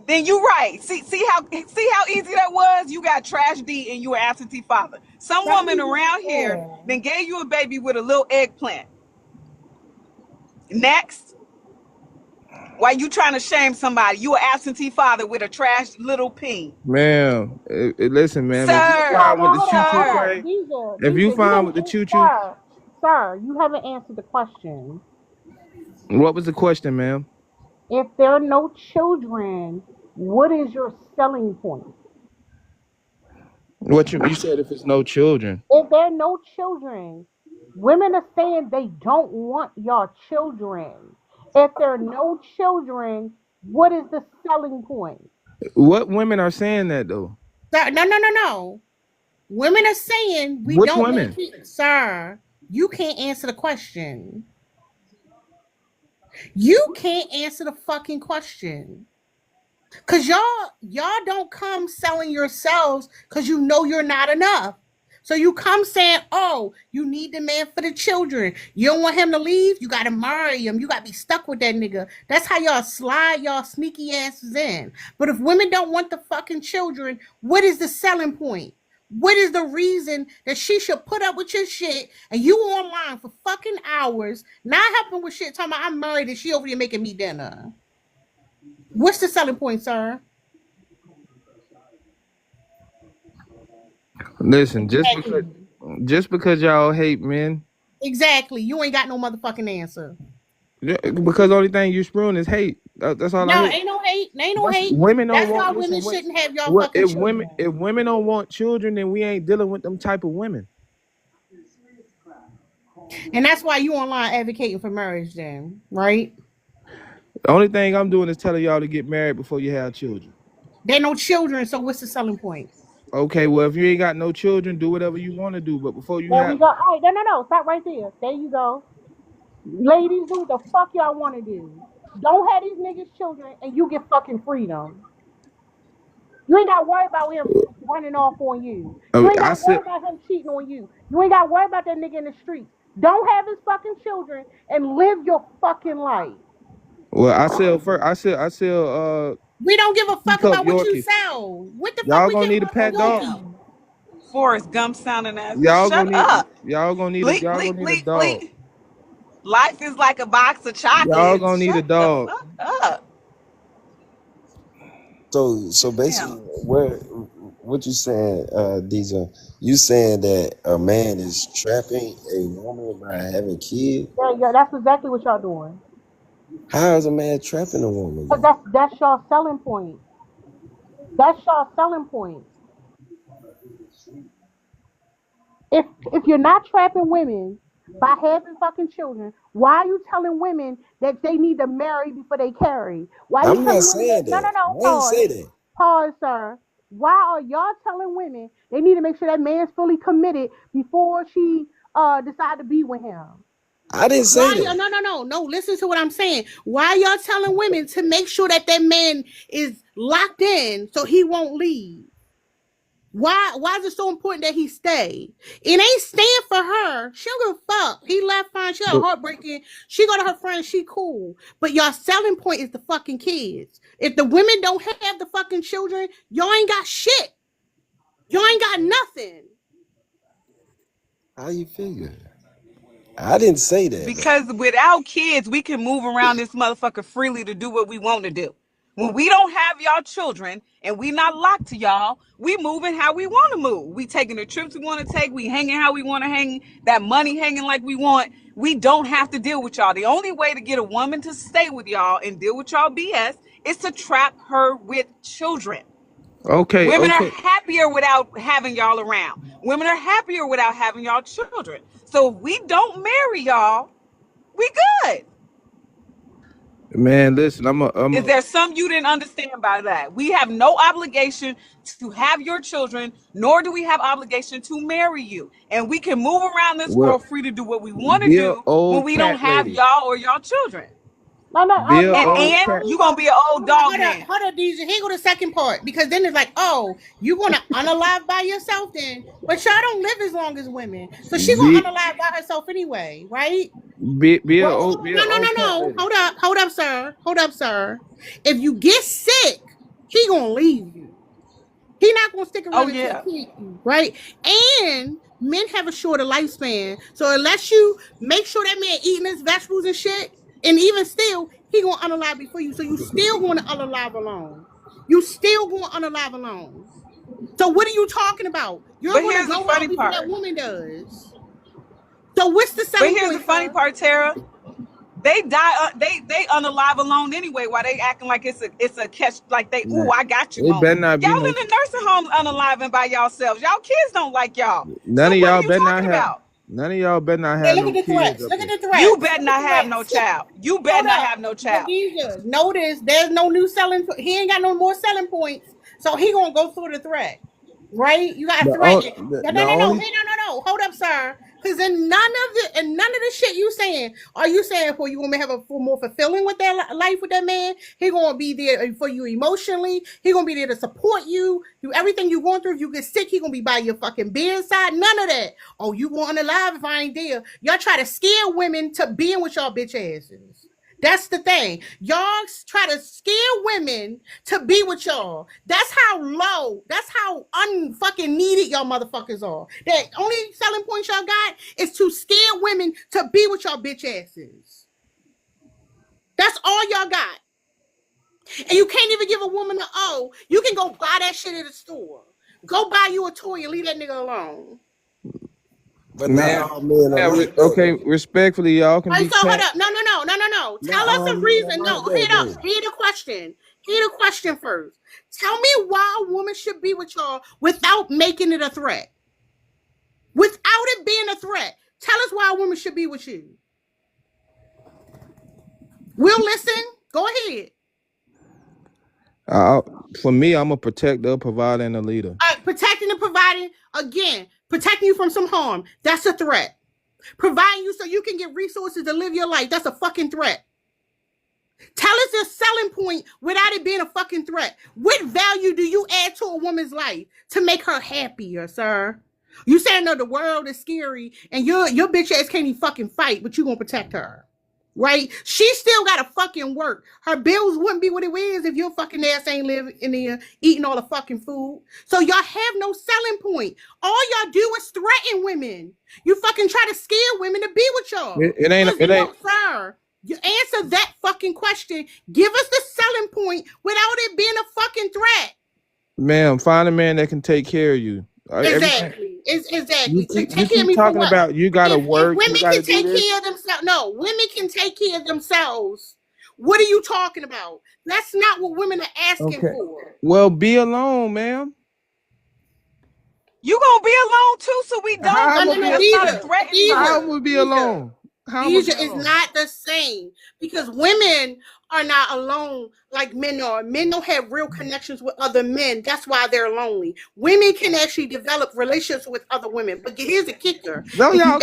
Then you right. See how easy that was? You got trash D and you an absentee father. Some That woman was around here yeah. then gave you a baby with a little eggplant. Next, why you trying to shame somebody? You an absentee father with a trash little peen. Ma'am, listen, ma'am. If you No, Sir, fine with no, the hold choo up, choo hold up. sir. train, Deja, if you you fine with the didn't, choo choo, sir, you haven't answered the question. what was the question, ma'am? If there are no children, what is your selling point? What you said? If it's no children, If there are no children, women are saying they don't want your children. If there are no children, what is the selling point? what women are saying that though? Sir, no, no, no, no. Women are saying we Which don't want women? kids. Sir, you can't answer the question. You can't answer the fucking question. Cause y'all don't come selling yourselves because you know you're not enough. So you come saying, oh, you need the man for the children. You don't want him to leave, you gotta marry him. You gotta be stuck with that nigga. That's how y'all slide y'all sneaky asses in. But if women don't want the fucking children, what is the selling point? What is the reason that she should put up with your shit and you online for fucking hours, not helping with shit, talking about I'm married and she over here making me dinner? What's the selling point, sir? Listen, Exactly. just because y'all hate men, Exactly. You ain't got no motherfucking answer. because the only thing you spewing is hate. That's all I No, hear. ain't no hate. Ain't no hate. Women don't That's want. why Listen, women shouldn't have y'all what fucking children. if women don't want children, then we ain't dealing with them type of women. And that's why you online advocating for marriage then, right? The only thing I'm doing is telling y'all to get married before you have children. There no children, so what's the selling point? Okay, well if you ain't got no children, do whatever you want to do. But before you There we have, go. All right, no. Stop right there. There you go. Ladies, do what the fuck y'all want to do. Don't have these niggas children and you get fucking freedom. You ain't got to worry about him running off on you. You ain't got I to worry said, about him cheating on you. You ain't got to worry about that nigga in the streets. Don't have his fucking children and live your fucking life. well, I sell first. I sell We don't give a fuck teacup about what you Yorkies. sell. What the fuck Y'all we gonna give need a about no pet dog. Yeah. Yorkie? Forrest Gump sounding ass. Y'all Shut gonna need up. y'all gonna need a Bleep, y'all bleep, gonna need a bleep, dog. bleep. Life is like a box of Y'all chocolates. gonna need a Shut the dog. fuck up. So basically, Damn. what you saying, Diesel? You saying that a man is trapping a woman by having kids? Yeah, that's exactly what y'all doing. How is a man trapping a woman Cause though? that's y'all selling point. That's y'all selling point. If you're not trapping women by having fucking children, why are you telling women that they need to marry before they carry? Why are you I'm not telling women that saying no, that. no, I ain't pause. say that. Pause, sir. Why are y'all telling women they need to make sure that man's fully committed before she decide to be with him? I didn't say Why y'all that. no, listen to what I'm saying. Why y'all telling women to make sure that man is locked in so he won't leave? Why is it so important that he stay? It ain't staying for her. She don't give a fuck. He left fine. She got But heartbreaking. She go to her friends. She cool. But y'all selling point is the fucking kids. If the women don't have the fucking children, y'all ain't got shit. Y'all ain't got nothing. How you figure? I didn't say that though. Because without kids, we can move around this motherfucker freely to do what we want to do. When we don't have y'all children and we not locked to y'all, we moving how we want to move. We taking the trips we want to take. We hanging how we want to hang. That money hanging like we want. We don't have to deal with y'all. The only way to get a woman to stay with y'all and deal with y'all BS is to trap her with children. okay, Women are okay. happier without having y'all around. Women are happier without having y'all children. So if we don't marry y'all, we good. Man, listen, Is there some you didn't understand by that? We have no obligation to have your children, nor do we have obligation to marry you. And we can move around this well, world free to do what we want to be an do when old we don't cat have lady. y'all or y'all children. Be an No, old And cat. you gonna be an old dog now. hold on, DJ. Here go the second part because then it's like, oh, you gonna unalive by yourself then, but y'all don't live as long as women, so she Be gonna unalive by herself anyway, right? be an Well, old cat no. lady. Hold up, sir. If you get sick, he gonna leave you. He not gonna stick Oh around and take yeah. care of you, right? And men have a shorter lifespan, so unless you make sure that man eating his vegetables and shit, and even still, he gonna unalive before you. So you still gonna unalive alone. You still gonna unalive alone. So what are you talking about? You're But gonna here's the go funny out before that part. woman does. So what's the But selling here's the point, funny sir? part, Tara. They die. They unalive alone anyway. Why they acting like it's a catch? Like they, ooh, Man, I got you it better moment. not Y'all be in no. the nursing homes unaliving by yourselves. Y'all kids don't like y'all. None So of what are y'all you better not talking have. about? None of y'all better not Yeah, have look no at the kids threats. up Look at here. the You threats. better Look at not the have no threats. child. You better Hold not up. have no But child. Deja, notice there's no new selling. He ain't got no more selling points. So he gonna go through the threat. Right? You got a threat. The No. only Hey, no. Hold up, sir. Because in none of the shit you saying, are you saying for you gonna have a more fulfilling with that life with that man? He gonna be there for you emotionally. He gonna be there to support you through everything you going through. If you get sick, he gonna be by your fucking bedside. None of that. Oh, you going alive if I ain't there? Y'all try to scare women to being with y'all bitch asses. That's the thing. Y'all try to scare women to be with y'all. That's how low, that's how unfucking needed y'all motherfuckers are. The only selling point y'all got is to scare women to be with y'all bitch asses. That's all y'all got. And you can't even give a woman a O. You can go buy that shit at the store. Go buy you a toy and leave that nigga alone. But not man. all men are like that Okay, though. respectfully, y'all can All right, be so hold cat. up. No. Not Tell us all a men are reason. like No, that though. hear the question. Hear the question first. Tell me why a woman should be with y'all without making it a threat. Without it being a threat. Tell us why a woman should be with you. We'll listen. Go ahead. I, for me, I'm a protector, provider, and a leader. Protecting and providing, again, protecting you from some harm. That's a threat. Providing you so you can get resources to live your life. That's a fucking threat. Tell us your selling point without it being a fucking threat. What value do you add to a woman's life to make her happier, sir? You saying no, the world is scary and your bitch ass can't even fucking fight, but you gonna protect her. Right? She still gotta fucking work. Her bills wouldn't be what it is if your fucking ass ain't living in there eating all the fucking food. So y'all have no selling point. All y'all do is threaten women. You fucking try to scare women to be with y'all. It ain't. It ain't. Sir, you answer that fucking question. Give us the selling point without it being a fucking threat. Ma'am, find a man that can take care of you. Exactly. Exactly. You keep talking about you gotta work. If women you gotta can take do this. care of themselves. No, women can take care of themselves. What are you talking about? That's not what women are asking for. Well, be alone, ma'am. You gonna be alone too, so we don't. How No, That's not a threat anymore. How would be alone? Deja is not the same because women are not alone like men are. Men don't have real connections with other men. That's why they're lonely. Women can actually develop relationships with other women. But here's the kicker. No, y'all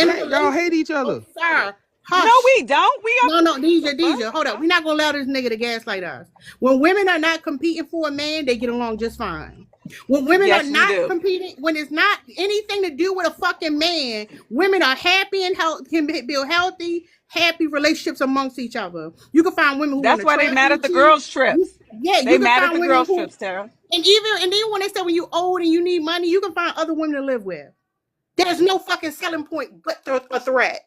hate each other. Oh, sorry. Hush. No, we don't. We are. No, Deja, hold up. We're not gonna allow this nigga to gaslight us. When women are not competing for a man, they get along just fine. When women are not competing, when it's not anything to do with a fucking man, women are happy and can build healthy, happy relationships amongst each other. You can find women who that's why they mad at the girls' trips. They mad at the girls' trips, Tara. And then when they say when you're old and you need money, you can find other women to live with. There's no fucking selling point but a threat.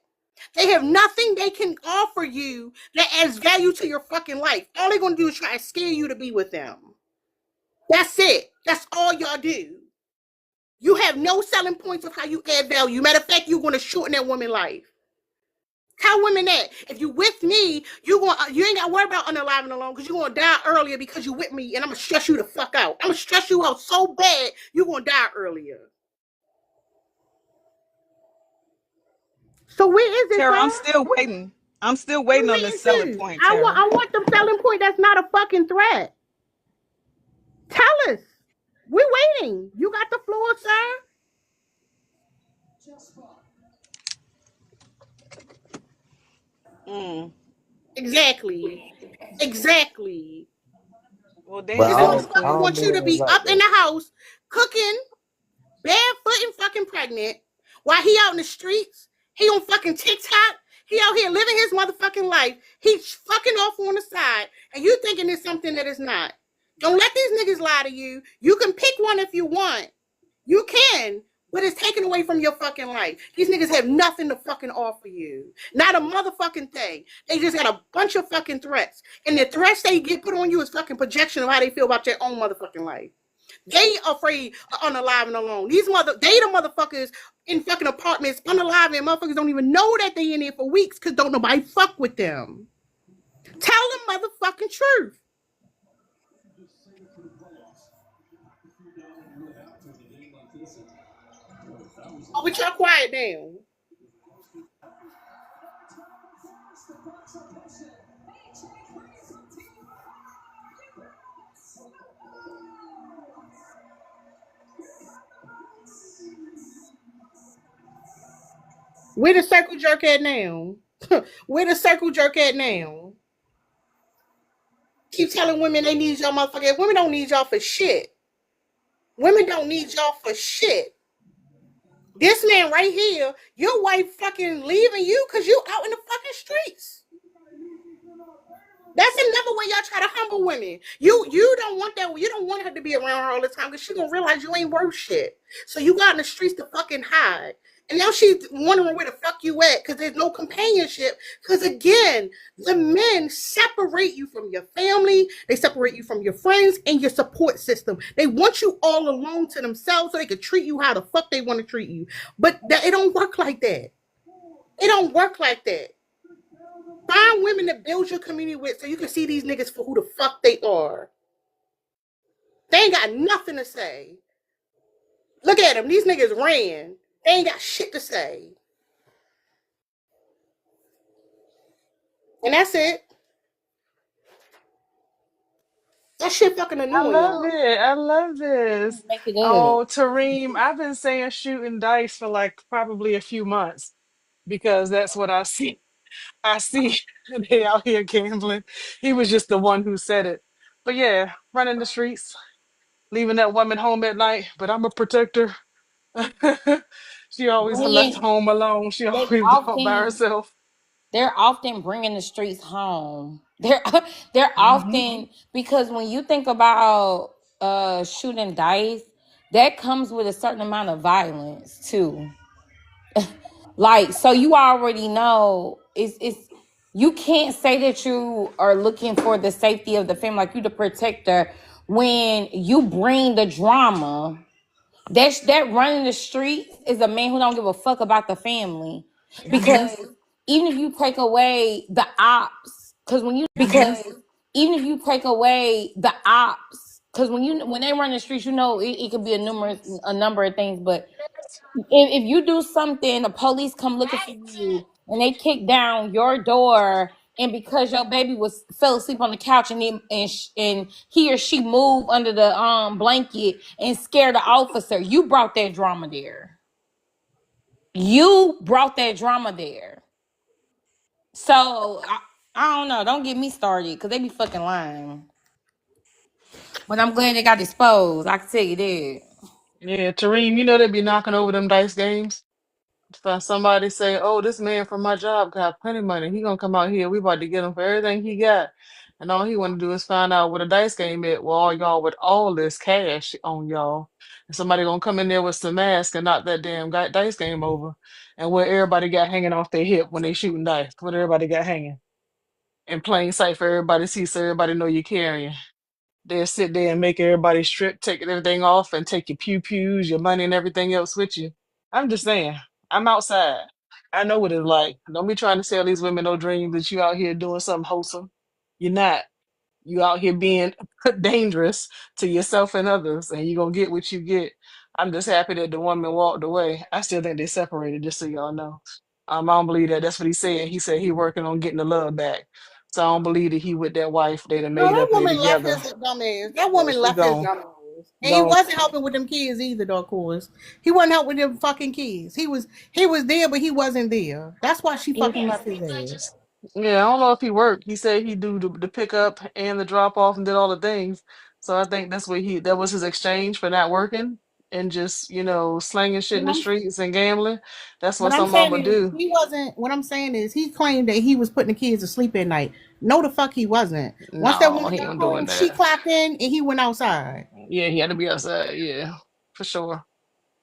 They have nothing they can offer you that adds value to your fucking life. All they're gonna do is try to scare you to be with them. That's it. That's all y'all do. You have no selling points of how you add value. Matter of fact, you're gonna shorten that woman's life. Tell women that if you with me, you ain't gotta worry about unaliving alone because you're gonna die earlier because you with me, and I'm gonna stress you the fuck out. I'm gonna stress you out so bad you're gonna die earlier. So where is it, Tara? I'm still waiting. I'm still waiting on this selling point, Tara. I want the selling point that's not a fucking threat. Tell us. We're waiting. You got the floor, sir. Exactly. Well, But damn, this motherfucker wants you to be like up that. in the house, cooking, barefoot and fucking pregnant, while he out in the streets. He on fucking TikTok. He out here living his motherfucking life. He's fucking off on the side, and you thinking it's something that is not. Don't let these niggas lie to you. You can pick one if you want. You can, but it's taken away from your fucking life. These niggas have nothing to fucking offer you. Not a motherfucking thing. They just got a bunch of fucking threats. And the threats they get put on you is fucking projection of how they feel about their own motherfucking life. They afraid of unalive and alone. They the motherfuckers in fucking apartments, unalive, and motherfuckers don't even know that they in there for weeks because don't nobody fuck with them. Tell the motherfucking truth. Oh, but y'all quiet down. Where the circle jerk at now? Where the circle jerk at now? Keep telling women they need y'all motherfuckers. Women don't need y'all for shit. Women don't need y'all for shit. This man right here, your wife fucking leaving you because you out in the fucking streets. That's another way y'all try to humble women. You don't want that. You don't want her to be around her all the time because she's gonna realize you ain't worth shit. So you got in the streets to fucking hide. And now she's wondering where the fuck you at because there's no companionship. Because again, the men separate you from your family, they separate you from your friends and your support system. They want you all alone to themselves so they can treat you how the fuck they want to treat you. But it don't work like that. It don't work like that. Find women to build your community with so you can see these niggas for who the fuck they are. They ain't got nothing to say. Look at them. These niggas ran. They ain't got shit to say. And that's it. That shit fucking annoying. I love this. Oh, Tareem, I've been saying shooting dice for like probably a few months because that's what I see. I see they out here gambling. He was just the one who said it. But yeah, running the streets, leaving that woman home at night. But I'm a protector. She always left Bringing home alone. She they always out by often herself. they're often bringing the streets home. They're Hmm. often, because when you think about shooting dice, that comes with a certain amount of violence too. Like, so you already know it's you can't say that you are looking for the safety of the family, like you the protector, when you bring the drama. That running the streets is a man who don't give a fuck about the family. Hmm. Because even if you take away the ops, Hmm. even if you take away the ops, because when they run the streets, you know it could be a number of things. But if you do something, the police come looking for you and they kick down your door, and because your baby fell asleep on the couch and and he or she moved under the blanket and scared the officer, you brought that drama there. You brought that drama there. So I don't know. Don't get me started because they be fucking lying. But I'm glad they got exposed. I can tell you that. Yeah, Tareem, you know they be knocking over them dice games. If somebody say, "Oh, this man from my job got plenty of money. He gonna come out here. We about to get him for everything he got." And all he want to do is find out what a dice game is. Well, all y'all with all this cash on y'all, and somebody gonna come in there with some mask and knock that damn dice game over. And where everybody got hanging off their hip when they shooting dice, what everybody got hanging in plain sight for everybody to see, so everybody know you're carrying. They'll sit there and make everybody strip, take everything off, and take your pew pews, your money, and everything else with you. I'm just saying, I'm outside. I know what it's like. Don't be trying to sell these women no dreams that you out here doing something wholesome. You're not. You out here being dangerous to yourself and others, and you're gonna get what you get. I'm just happy that the woman walked away. I still think they separated, just so y'all know. I don't believe that. That's what he said. He said he working on getting the love back. So I don't believe that he with that wife. They done No, made that up and they woman left together. his dumb ass. That Yeah, woman she left his gone. dumb ass. And he Gone. wasn't helping with them kids either, though, of course. He wasn't helping with them fucking kids. He was there, but he wasn't there. That's why she fucking left his ass. Yeah, I don't know if he worked. He said he do the pickup and the drop off and did all the things. So I think that was his exchange for not working and just, slanging shit in What the I'm, streets and gambling. That's what what I'm some saying mama is do. he wasn't. What I'm saying is he claimed that he was putting the kids to sleep at night. No, the fuck he wasn't. Once that No, woman he got ain't doing home, she that. clocked in and he went outside. Yeah, he had to be outside. Yeah, for sure.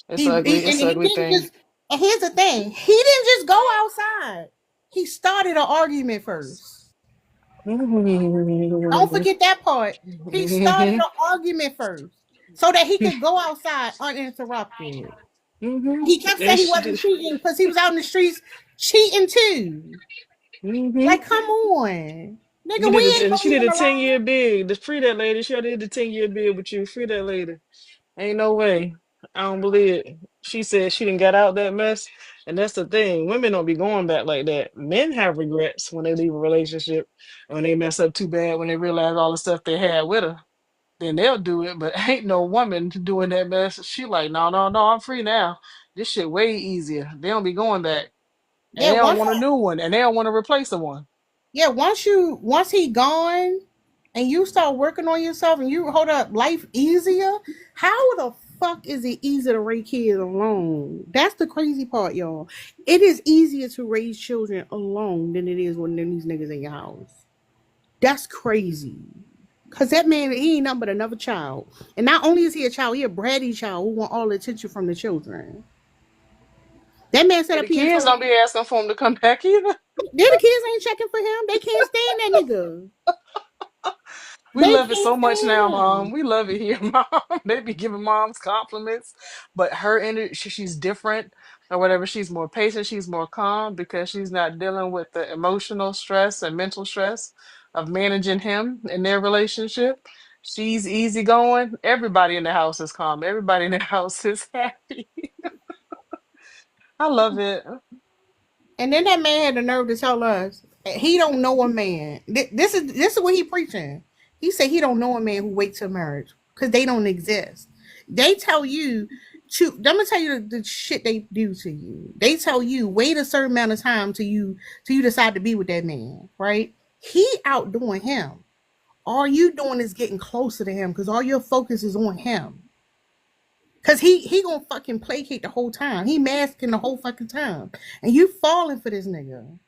It's He ugly. and It's an he ugly didn't thing. just. And here's the thing: he didn't just go outside. He started an argument first. Don't forget that part. He started an argument first so that he could go outside uninterrupted. He kept saying And he she wasn't did. cheating because he was out in the streets cheating too. Hmm. Like, come on. He Nigga, did we it, ain't and gonna she leave did him a alone. 10-year bid. To free that lady, she did the 10-year bid with you. Free that lady. Ain't no way. I don't believe it. She said she didn't get out that mess. And that's the thing. Women don't be going back like that. Men have regrets when they leave a relationship, when they mess up too bad, when they realize all the stuff they had with her. Then they'll do it. But ain't no woman doing that mess. She like, no, no, no, I'm free now. This shit way easier. They don't be going back. And Yeah, they don't once want a new one. And they don't want to replace the one. yeah, once he gone and you start working on yourself and you hold up life easier, how the fuck is it easy to raise kids alone? That's the crazy part, y'all. It is easier to raise children alone than it is when these niggas in your house. That's crazy. Cause that man, he ain't nothing but another child. And not only is he a child, he a bratty child who want all the attention from the children. That man sat And up the here and kids told don't me, be asking for him to come back either. then the kids ain't checking for him. They can't stand that nigga. We They love it can't so much now, stand Mom. him. We love it here, Mom. They be giving moms compliments, but her energy, she's different or whatever. She's more patient. She's more calm because she's not dealing with the emotional stress and mental stress of managing him in their relationship. She's easygoing. Everybody in the house is calm. Everybody in the house is happy. I love it. And then that man had the nerve to tell us he don't know a man. This is what he preaching. He said he don't know a man who waits till marriage because they don't exist. They tell you Let me tell you the shit they do to you. They tell you wait a certain amount of time till you decide to be with that man, right? He outdoing him. All you doing is getting closer to him because all your focus is on him. Cause he gonna fucking placate the whole time. He masking the whole fucking time, and you falling for this nigga.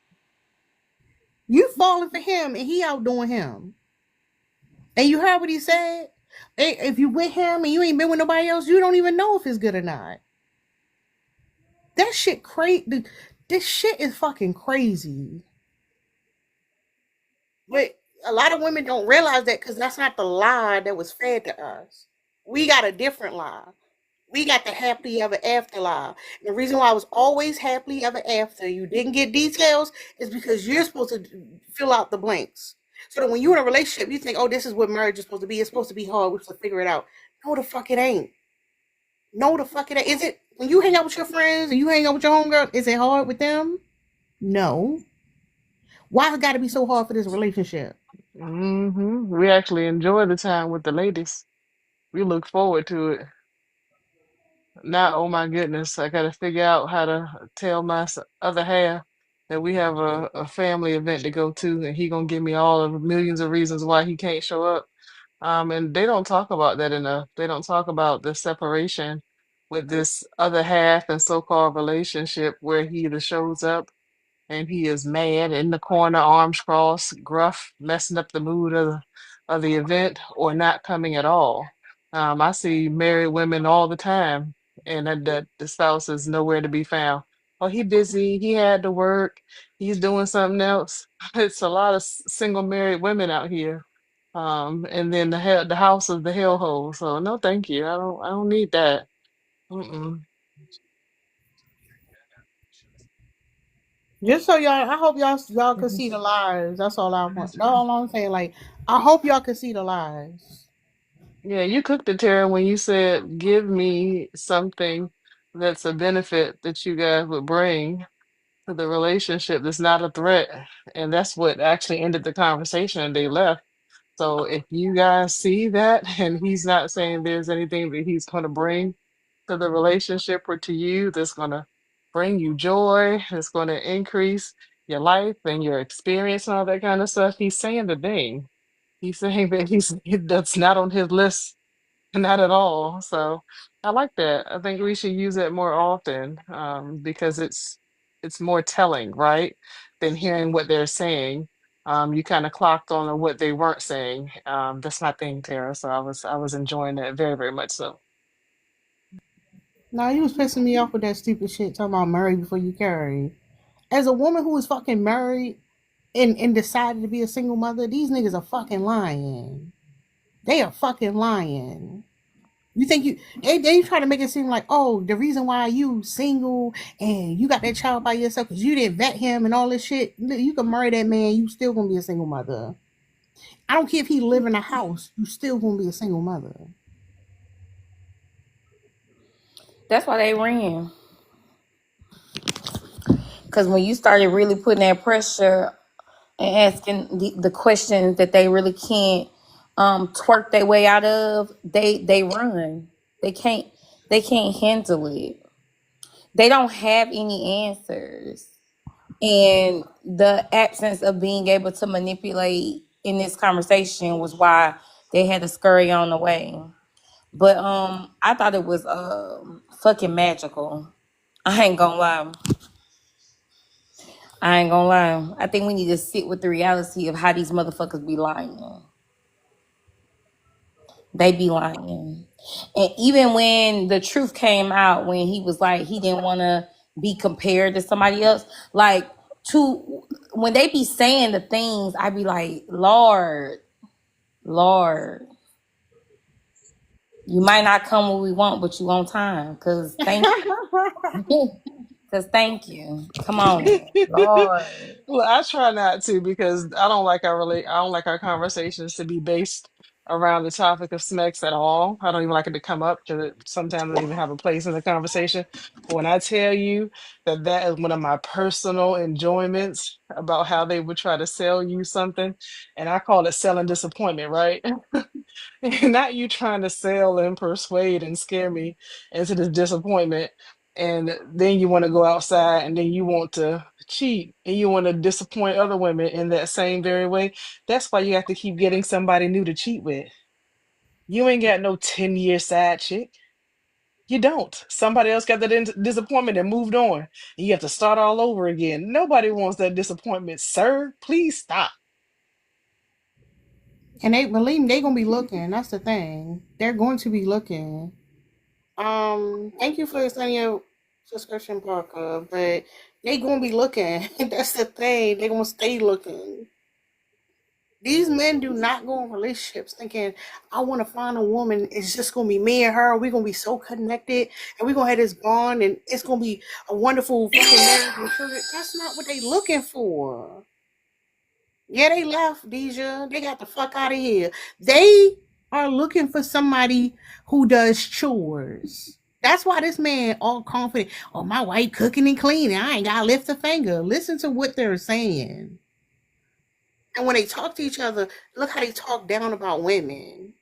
You falling for him, and he outdoing him. And you heard what he said. If you with him and you ain't been with nobody else, you don't even know if it's good or not. That shit crazy. This shit is fucking crazy. But a lot of women don't realize that because that's not the lie that was fed to us. We got a different lie. We got the happily ever after lie. And the reason why I was always happily ever after, you didn't get details, is because you're supposed to fill out the blanks. So that when you're in a relationship, you think, oh, this is what marriage is supposed to be. It's supposed to be hard. We're supposed to figure it out. No, the fuck it ain't. No, the fuck it ain't. Is it when you hang out with your friends and you hang out with your homegirl, is it hard with them? No. Why it got to be so hard for this relationship? We actually enjoy the time with the ladies. We look forward to it. Now, oh my goodness, I got to figure out how to tell my other half that we have a family event to go to, and he gonna give me all of the millions of reasons why he can't show up. And they don't talk about that enough. They don't talk about the separation with this other half and so-called relationship where he either shows up and he is mad in the corner, arms crossed, gruff, messing up the mood of the event, or not coming at all. I see married women all the time, and that the spouse is nowhere to be found. Oh, he busy. He had to work. He's doing something else. It's a lot of single married women out here. And then the house is the hellhole. So no, thank you. I don't need that. Mm-mm. Just so y'all, I hope y'all can see the lies. That's all I want. That's all I'm saying. Like, I hope y'all can see the lies. Yeah, you cooked it, Tara, when you said, give me something that's a benefit that you guys would bring to the relationship that's not a threat. And that's what actually ended the conversation, and they left. So if you guys see that and he's not saying there's anything that he's going to bring to the relationship or to you that's going to bring you joy, that's going to increase your life and your experience and all that kind of stuff, he's saying the thing. He's saying that that's not on his list, not at all. So I like that. I think we should use it more often, because it's more telling, right? Than hearing what they're saying. You kind of clocked on what they weren't saying. That's my thing, Tara. So I was enjoying that very, very much so. Nah, you was pissing me off with that stupid shit talking about marry before you carry. As a woman who was fucking married and decided to be a single mother, these niggas are fucking lying. They are fucking lying. You think they try to make it seem like, oh, the reason why you single and you got that child by yourself because you didn't vet him and all this shit. You can marry that man, you still gonna be a single mother. I don't care if he live in a house, you still gonna be a single mother. That's why they ran. Because when you started really putting that pressure and asking the questions that they really can't twerk their way out of, they run. They can't handle it. They don't have any answers. And the absence of being able to manipulate in this conversation was why they had to scurry on away. But I thought it was fucking magical. I ain't gonna lie. I ain't gonna lie. I think we need to sit with the reality of how these motherfuckers be lying. They be lying. And even when the truth came out, when he was like, he didn't want to be compared to somebody else, like, when they be saying the things, I be like, Lord, you might not come when we want, but you on time. Cause thank you. Cause thank you. Come on, Lord. Well, I try not to because I don't like our conversations to be based around the topic of sex at all. I don't even like it to come up because it sometimes doesn't even have a place in the conversation. But when I tell you that that is one of my personal enjoyments about how they would try to sell you something, and I call it selling disappointment, right? Not you trying to sell and persuade and scare me into this disappointment. And then you want to go outside and then you want to cheat and you want to disappoint other women in that same very way. That's why you have to keep getting somebody new to cheat with. You ain't got no 10-year side chick. You don't. Somebody else got that disappointment and moved on. And you have to start all over again. Nobody wants that disappointment, sir. Please stop. And they believe me, they gonna be looking. That's the thing. They're going to be looking. Thank you for extending your subscription, Parker. But they gonna be looking. That's the thing. They gonna stay looking. These men do not go in relationships thinking, I want to find a woman. It's just going to be me and her. We're going to be so connected and we're going to have this bond and it's going to be a wonderful fucking marriage and children. That's not what they looking for. Yeah, they left, Deja. They got the fuck out of here. They are looking for somebody who does chores. That's why this man all confident. Oh, my wife cooking and cleaning. I ain't got to lift a finger. Listen to what they're saying. And when they talk to each other, look how they talk down about women,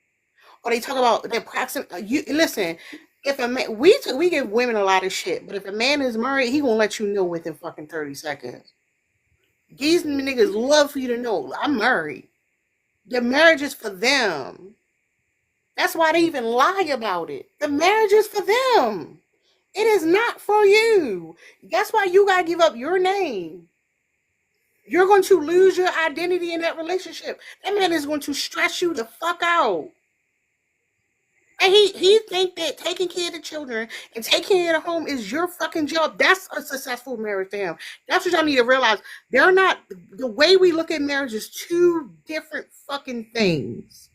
or they talk about their proximity. You listen. If a man, we give women a lot of shit, but if a man is married, he gonna let you know within fucking 30 seconds. These niggas love for you to know I'm married. The marriage is for them. That's why they even lie about it. The marriage is for them. It is not for you. That's why you gotta give up your name. You're going to lose your identity in that relationship. That man is going to stress you the fuck out. And he think that taking care of the children and taking care of the home is your fucking job. That's a successful marriage to him. That's what y'all need to realize. They're not, the way we look at marriage is two different fucking things.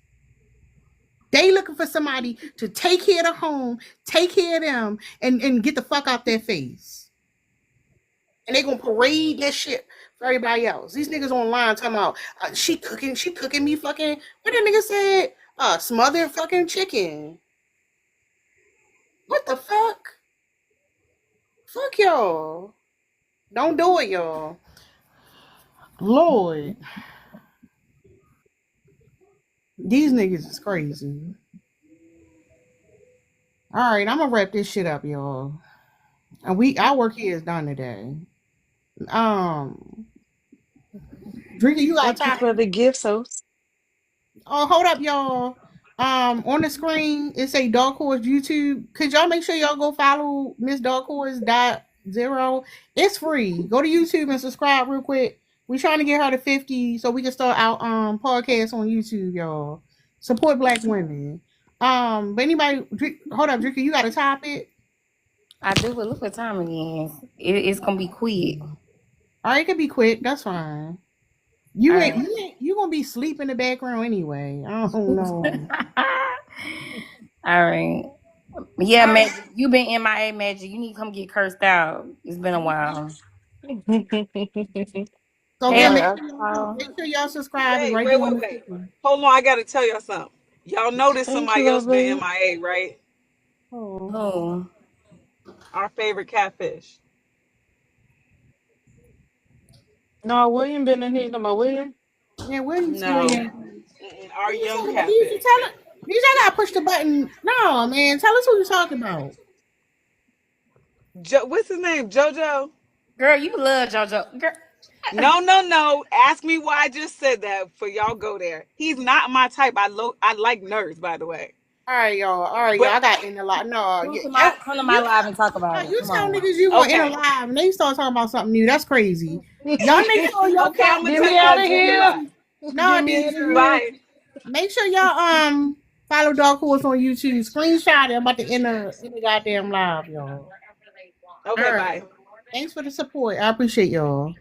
They looking for somebody to take care of the home, take care of them, and get the fuck out their face. And they gonna parade that shit for everybody else. These niggas online talking about she cooking me fucking, what that nigga said? Smothered fucking chicken. What the fuck? Fuck y'all. Don't do it, y'all. Lord. These niggas is crazy. Alright, I'm gonna wrap this shit up, y'all. And our work here is done today. Drinker, you got Thank you time? for the gift, so. Oh, hold up, y'all. On the screen, it say Dark Horse YouTube. Could y'all make sure y'all go follow Miss Dark Horse .0? It's free. Go to YouTube and subscribe real quick. We trying to get her to 50 so we can start our podcast on YouTube, y'all. Support Black women. But anybody, hold up, Drinker, you got a topic? I do, but look what time it is. It's gonna be quick. All right, it can be quick. That's fine. You gonna be sleep in the background anyway. I don't know. All right. Yeah, Magic. You been MIA, Magic. You need to come get cursed out. It's been a while. So Hey, yeah, Sorry, make I, sure y'all subscribe. It's Wait, right wait, there wait, on the wait. screen. Hold on, I gotta tell y'all something. Y'all noticed thank you, somebody else been lovely. MIA, right? Oh. who? Our favorite catfish. No, William been in here. No, my William. Yeah, where you still No, at? our Who you young talking about? These catfish. tell it. These I gotta push the button. No, man. Tell us who you talking about. What's his name? JoJo? Girl, you love JoJo. Girl. No. Ask me why I just said that for y'all go there. He's not my type. I like nerds, by the way. All right, y'all. All right, y'all. But I got in the lot. No, Come to my live and talk about it. you Come tell on. niggas you want in a okay, live, and they start talking about something new. That's crazy. Y'all make sure y'all okay, I'm gonna Get tell me y'all out of in the here. live. No, Get me out of here. Bye. make sure y'all follow Dark Horse on YouTube. Screenshot it. I'm about to end the goddamn live, y'all. All Okay, right. bye. Thanks for the support. I appreciate y'all.